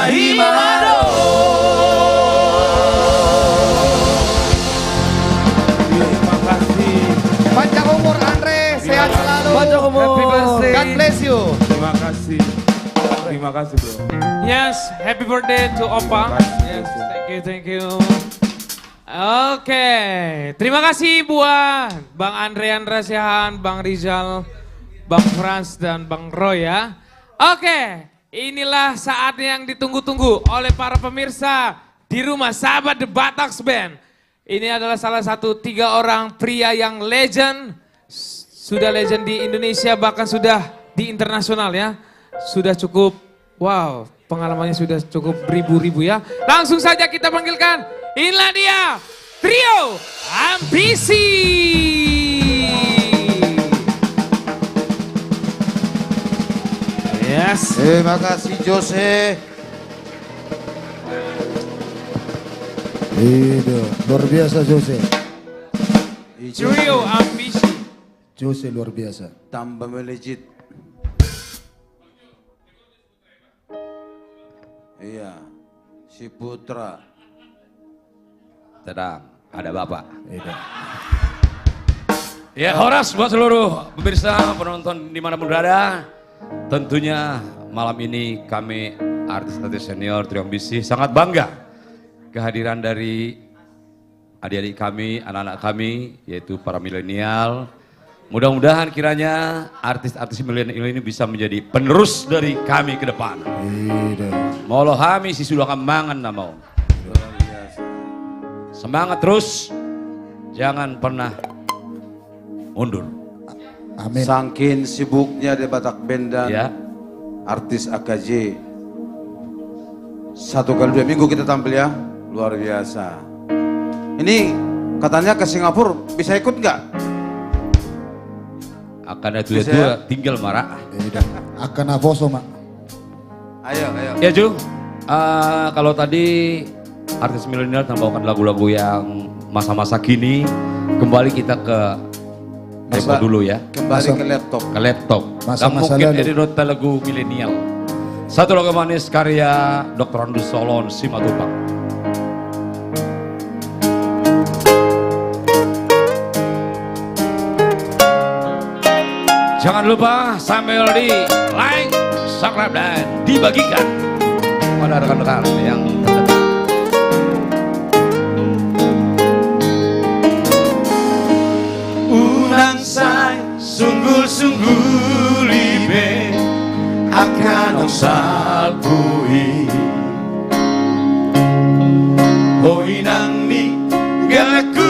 Mahimado. Terima kasih. Panjang umur Andre, sehat selalu. Panjang umur. Happy birthday. God bless you. Terima kasih. Terima kasih bro. Yes, happy birthday to Opa. Yes, thank you. Oke, terima kasih buat Bang Andre Andrasihan, Bang Rizal, Bang Frans dan Bang Roy ya. Oke, inilah saat yang ditunggu-tunggu oleh para pemirsa di rumah sahabat The Batax Band. Ini adalah salah satu 3 orang pria yang legend, sudah legend di Indonesia bahkan sudah di internasional ya. Sudah cukup, wow, pengalamannya sudah cukup ribu-ribu ya. Langsung saja kita panggilkan, inilah dia, Trio Ambisi. Yes. Terima kasih Jose. Itu luar biasa Jose. Trio Ambisi. Jose luar biasa. Tambah melejit. Iya, si Putra. Tenang, ada Bapak. Iya. Ya, horas buat seluruh pemirsa, penonton dimanapun berada. Tentunya malam ini kami artis-artis senior Trio Ambisi sangat bangga kehadiran dari adik-adik kami, anak-anak kami, yaitu para milenial. Mudah-mudahan kiranya artis-artis milenial ini bisa menjadi penerus dari kami ke depan. Molo kami si sudah kemangan namau. Semangat terus, jangan pernah mundur. Amin. Sangkin sibuknya di Batak Band dan ya. Artis AKJ. 1 kali 2 minggu kita tampil ya, luar biasa. Ini katanya ke Singapura, bisa ikut nggak? Akan itu tinggal marah. Akan avoso mak. Ayo. Ya Ju, kalau tadi artis milenial membawakan lagu-lagu yang masa-masa kini, kembali kita ke tempo dulu ya. Kembali ke laptop. Ke laptop. Gak mungkin ini nota lagu milenial. Satu lagu manis karya Dr. Andus Solon Simatupang. Jangan lupa sambil di like, subscribe dan dibagikan pada rekan-rekan yang terdekat. Unang say sungguh-sungguh libe akan ang salpui. Hoy nang ni galaku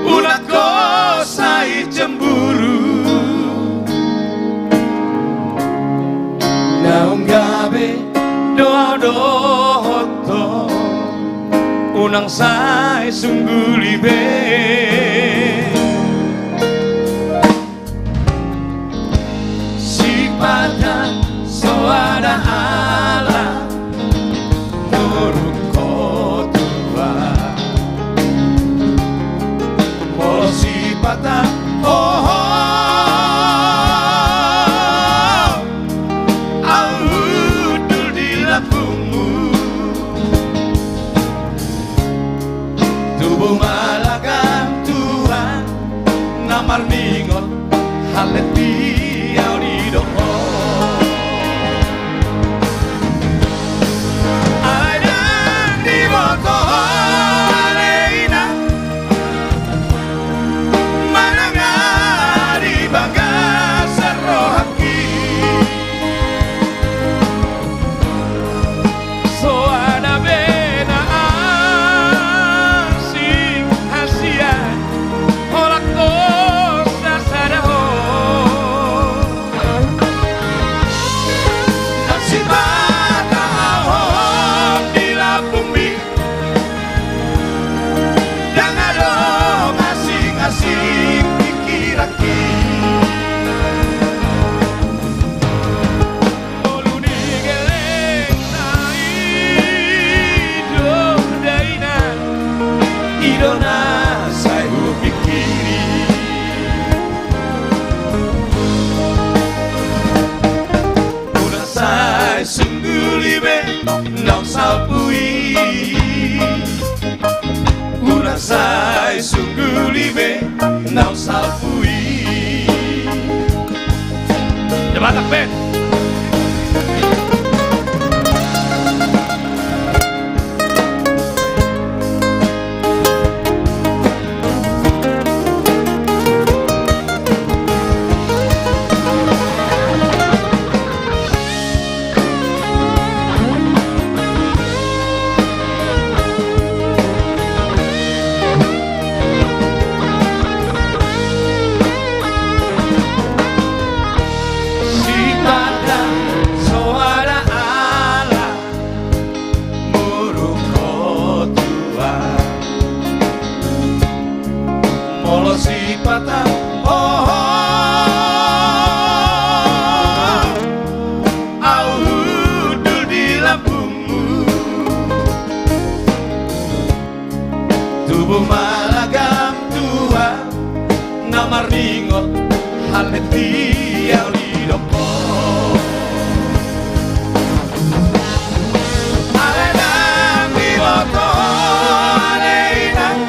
ulat ko say cemburu. Naong gabi doa-doa to unang say sungguh libe. Si pada soada ala turun ko tua. Oh si pada oh audul di lambungmu. Tubuh malakan não salpui. Una sai sunggulibe, não salpui. The Batak Band. Tubuh malagam tua namar ningot haleti yang lidopo alenang diwoto alenang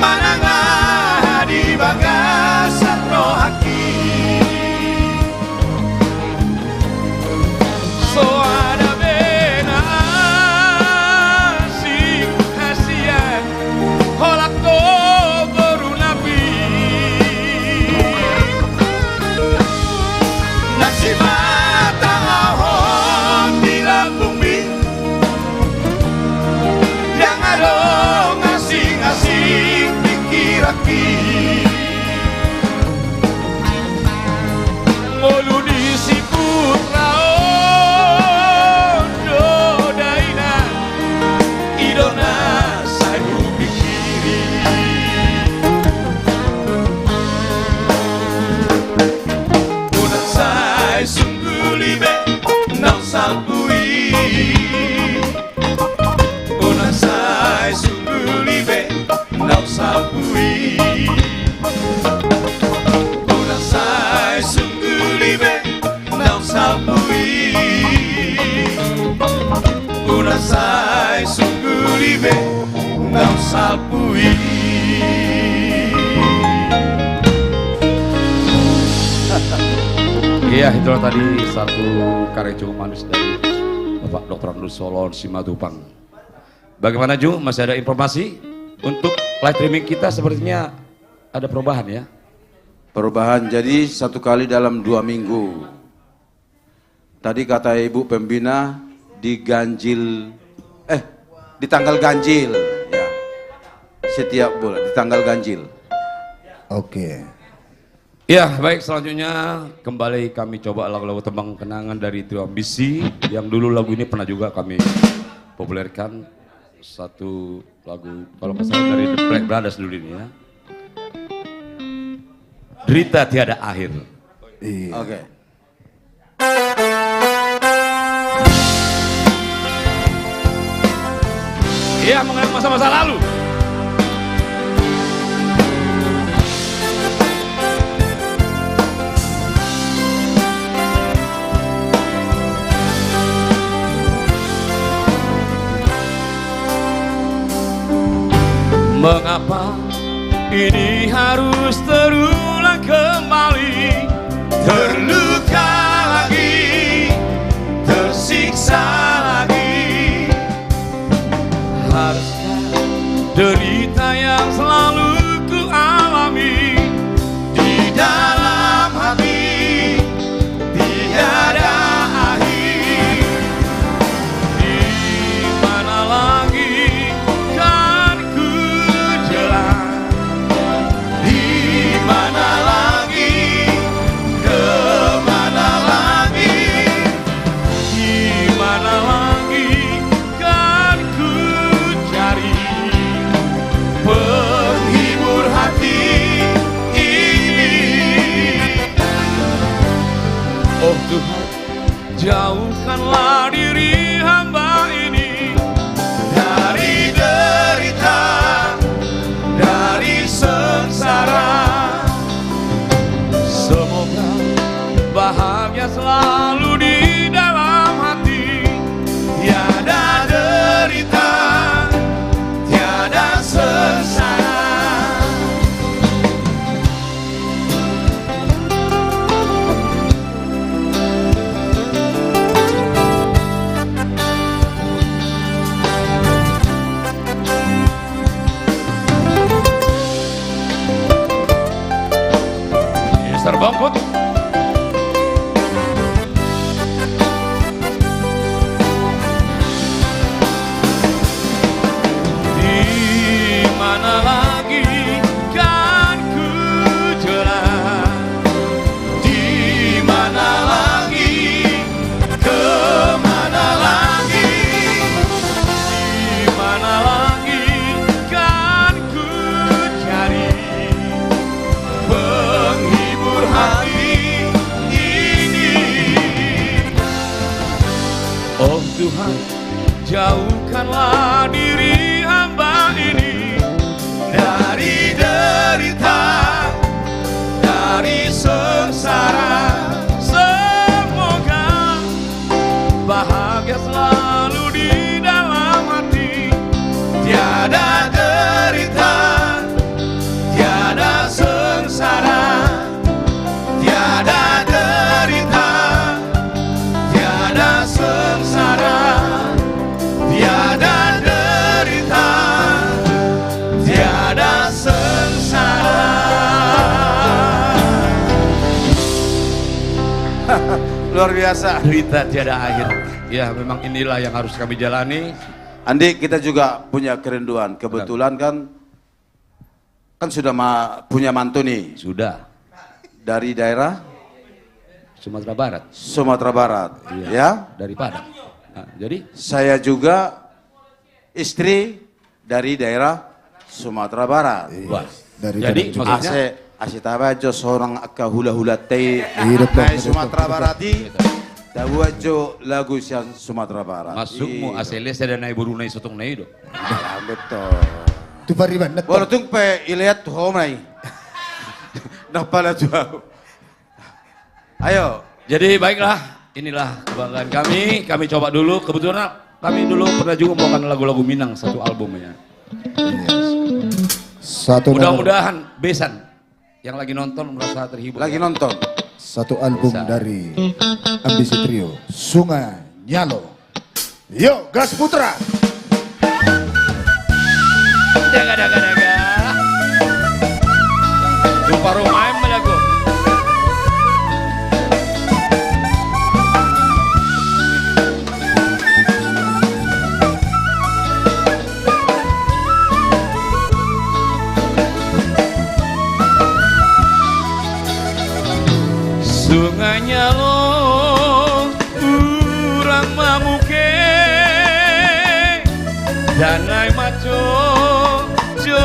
mananga di bagasan rohaki so ada bena holak to baru nabi nasi mata ahon di bumi yang ada ngasih-ngasih pikir-aki mulu si putra ondo daina idona não salpui. Una sai sunggulibe, não salpui. Una sai sunggulibe, não salpui. Una sai sunggulibe, não salpui. Iya, itulah tadi satu karya cukup manis dari Bapak Dr. Andus Solon Simatupang. Bagaimana Ju, masih ada informasi untuk live streaming kita? Sepertinya ada perubahan ya? Perubahan, jadi 1 kali dalam 2 minggu. Tadi kata Ibu Pembina di tanggal ganjil ya. Setiap bulan di tanggal ganjil. Oke. Ya, baik, selanjutnya kembali kami coba lagu-lagu tembang kenangan dari Trio Ambisi yang dulu lagu ini pernah juga kami populerkan. Satu lagu kalau nggak salah dari The Black Brothers dulu ini ya. Derita Tiada Akhir. Iya. Oke. Iya, mengenai masa-masa lalu. Mengapa ini harus terulang kembali? Terluka lagi, tersiksa lagi. Haruskah derita yang selalu ku alami di dalam hati tiada akhir? Di mana lagi kan ku jalan? Di mana lagi? Kemana lagi? Di mana lagi kan ku cari penghibur hati ini? Oh Tuhan, jauhkanlah diri hamba ini dari derita, dari sengsara. Semoga bahagia selalu di dalam hati. jauhkanlah diri hamba ini dari derita, dari sengsara. Semoga bahagia selalu di dalam hati, tiada derita, tiada sengsara, tiada derita, tiada sengsara, tiada derita, tiada sengsara. Luar biasa. Derita tiada akhir. Ya, memang inilah yang harus kami jalani. Andi, kita juga punya kerinduan. Kebetulan kan sudah punya mantu nih. Sudah. Dari daerah Sumatera Barat. Sumatera Barat, Iya. ya. Dari Padang. Nah, jadi Saya juga istri dari daerah Sumatera Barat. Wah. Jadi maksudnya ase tabajo seorang akka hula-hula tei Betul, nai betul, Sumatera betul, Barat di betul. tabuajo lagu siang Sumatera Barat. Masukmu asele saya dan naik burunai sotong nai do. Betul. Tu pariban. Walaupun pe ilihat home nai. Napala jauh. Ayo. Jadi baiklah, inilah kebanggaan kami. Kami coba dulu. Kebetulan kami dulu pernah juga membawakan lagu-lagu Minang satu albumnya. Satu Mudah-mudahan Besan yang lagi nonton merasa terhibur. Lagi nonton. Satu album dari Ambisi Trio, Sungai Nyalo. Yo, gas putra. Daga. Lupa rumah lagu. Sungai Nyalo urang mamuke danai maco jo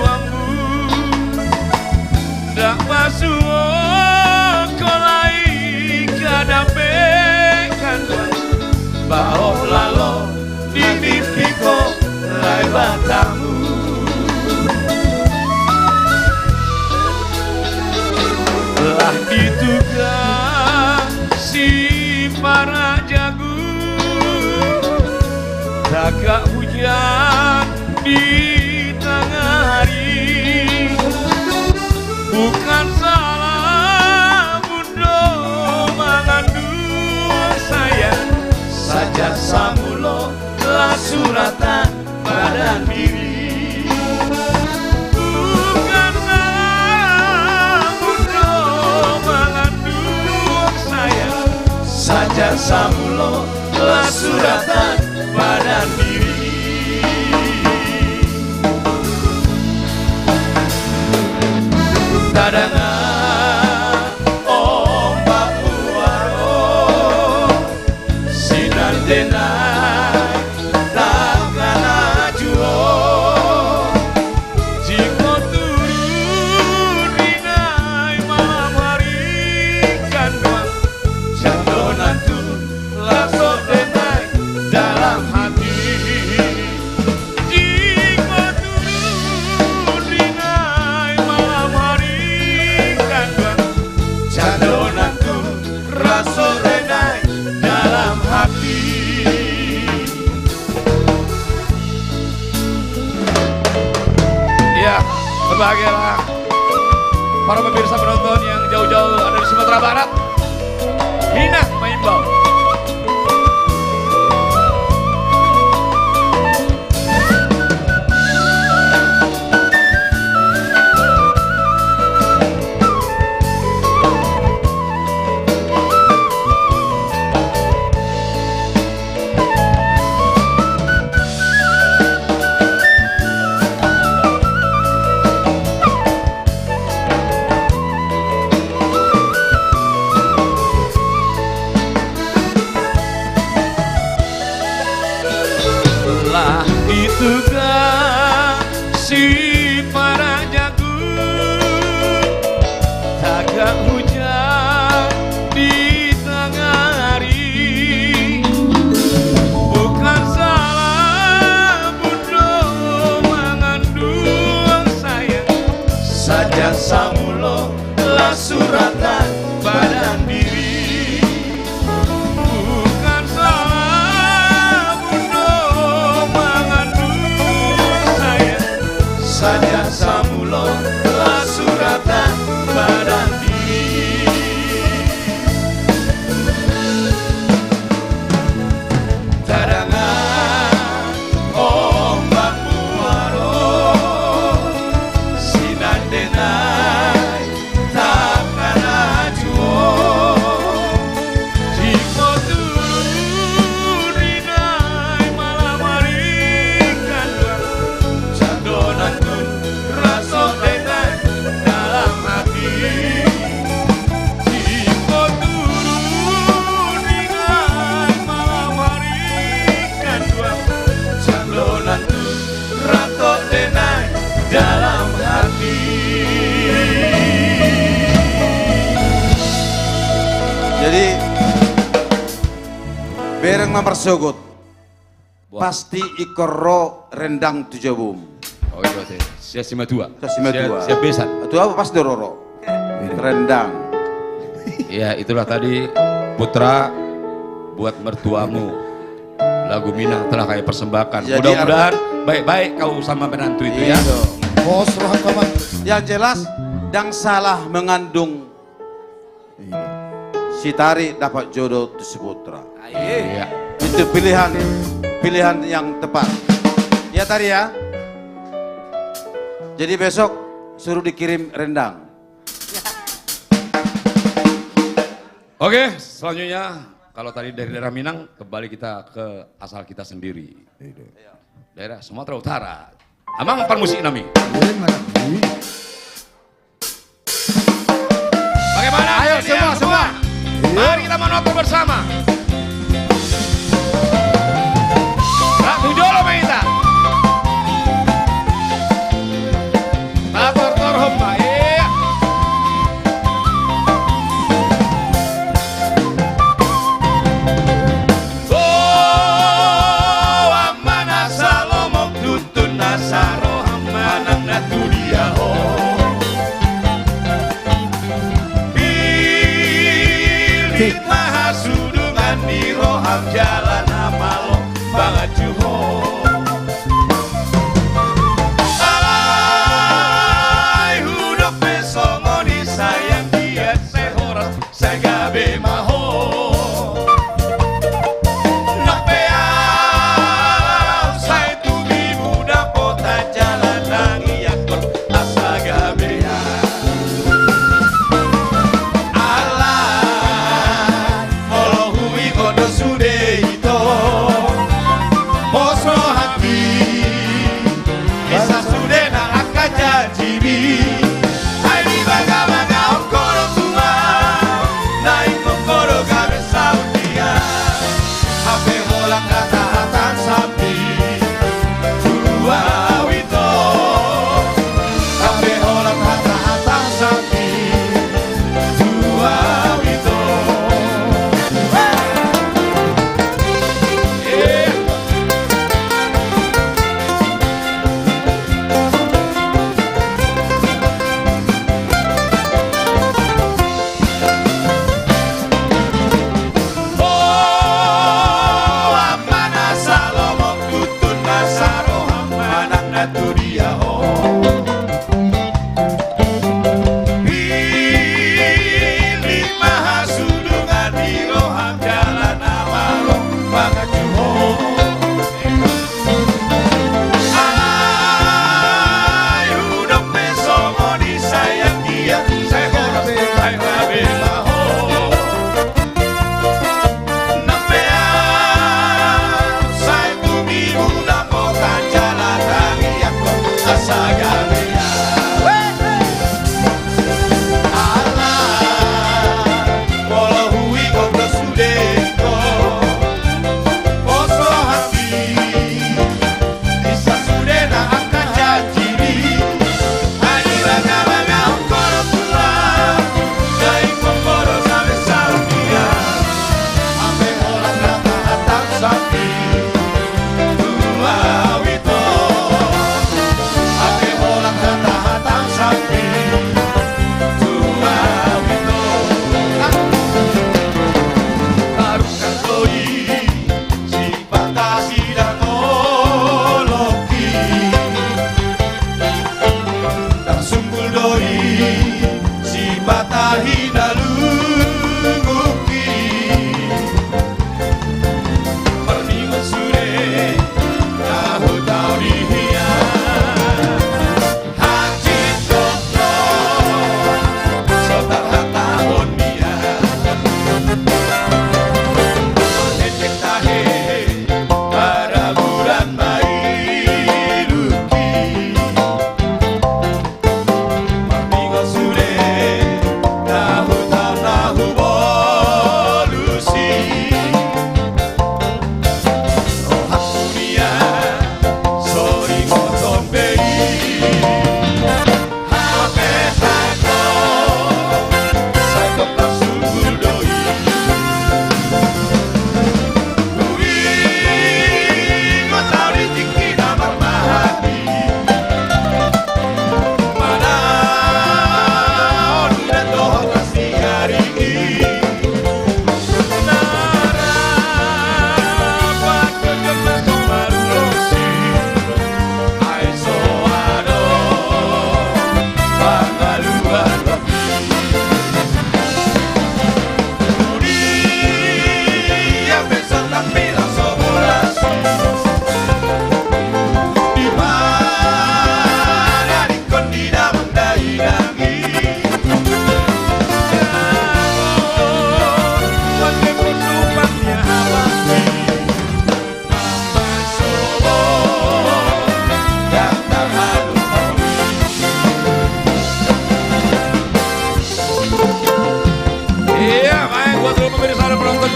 ambu dak pasuo kolai kadape kanduan bao lalo di mimpiku lai batamu. Lah dituga si para jago agak hujan di tengah hari. Bukan salah bundo mengandung saya saja samulo lah suratan badan diri. Saja samulo lah suratan badan diri. Tadangan ombak muaro sinar denai takkan ajuo jika turun ringai malam hari kanduan jandonan tu langsung denai dalam hati. Jika turun ringai malam hari kanduan jandonan tu langsung denai dalam hati. Ya, berbahagialah para pemirsa penonton yang jauh-jauh ada di Sumatera Barat. Hina main bau. Jadi bereng mempersogot pasti ikoro rendang tujabum. Oh itu teh. Sia sima dua. Sia besan. Itu apa pas dororo? Rendang. Ya itulah tadi Putra buat mertuamu. Lagu Minang telah kami persembahkan. Jadi Mudah-mudahan baik-baik kau sama menantu itu ya. Bos Rahman. Yang jelas dan salah mengandung si Tari dapat jodoh tu si Putra. Iya. Itu pilihan yang tepat. Ya Tari ya. Jadi besok suruh dikirim rendang. Oke, selanjutnya kalau tadi dari daerah Minang, kembali kita ke asal kita sendiri. Daerah Sumatera Utara. Amang permusik nami. Bagaimana? Ayo semua. Mari kita menonton bersama. Pak Bujolo Maita. Pak Tortor Homba. Saro hamanang na dunia ho Pilit mahasudungan di roham jalan amalo banget juho Alay hudok besongo di sayang dia sehoras saya gabe maho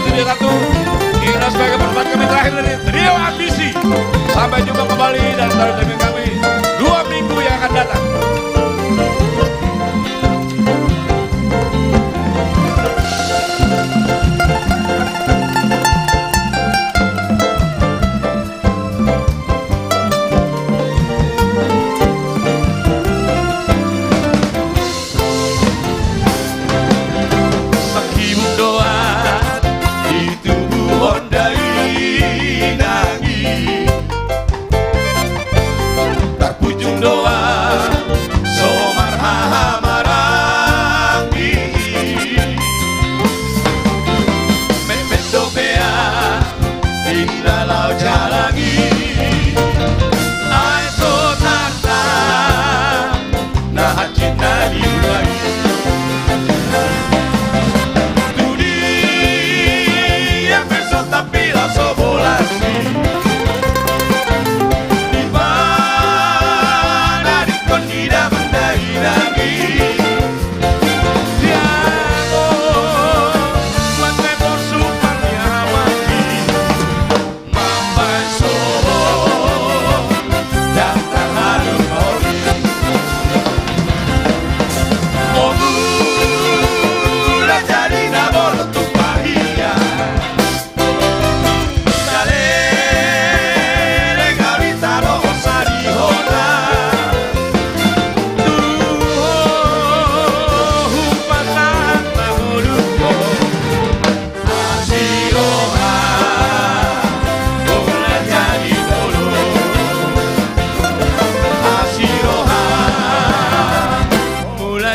Studio 1. Ini sebagai perempat kami terakhir dari Trio Ambisi. Sampai jumpa kembali dan taruh demi kami 2 minggu yang akan datang.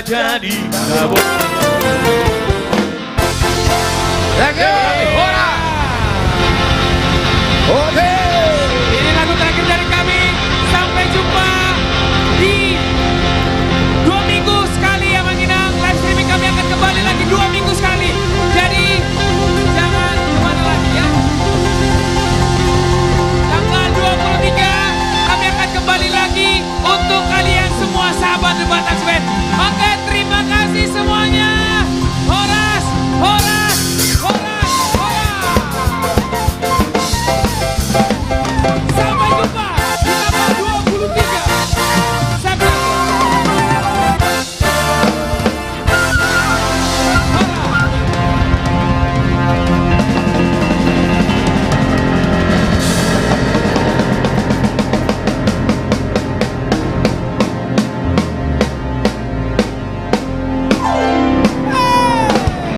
Jadi, thank you.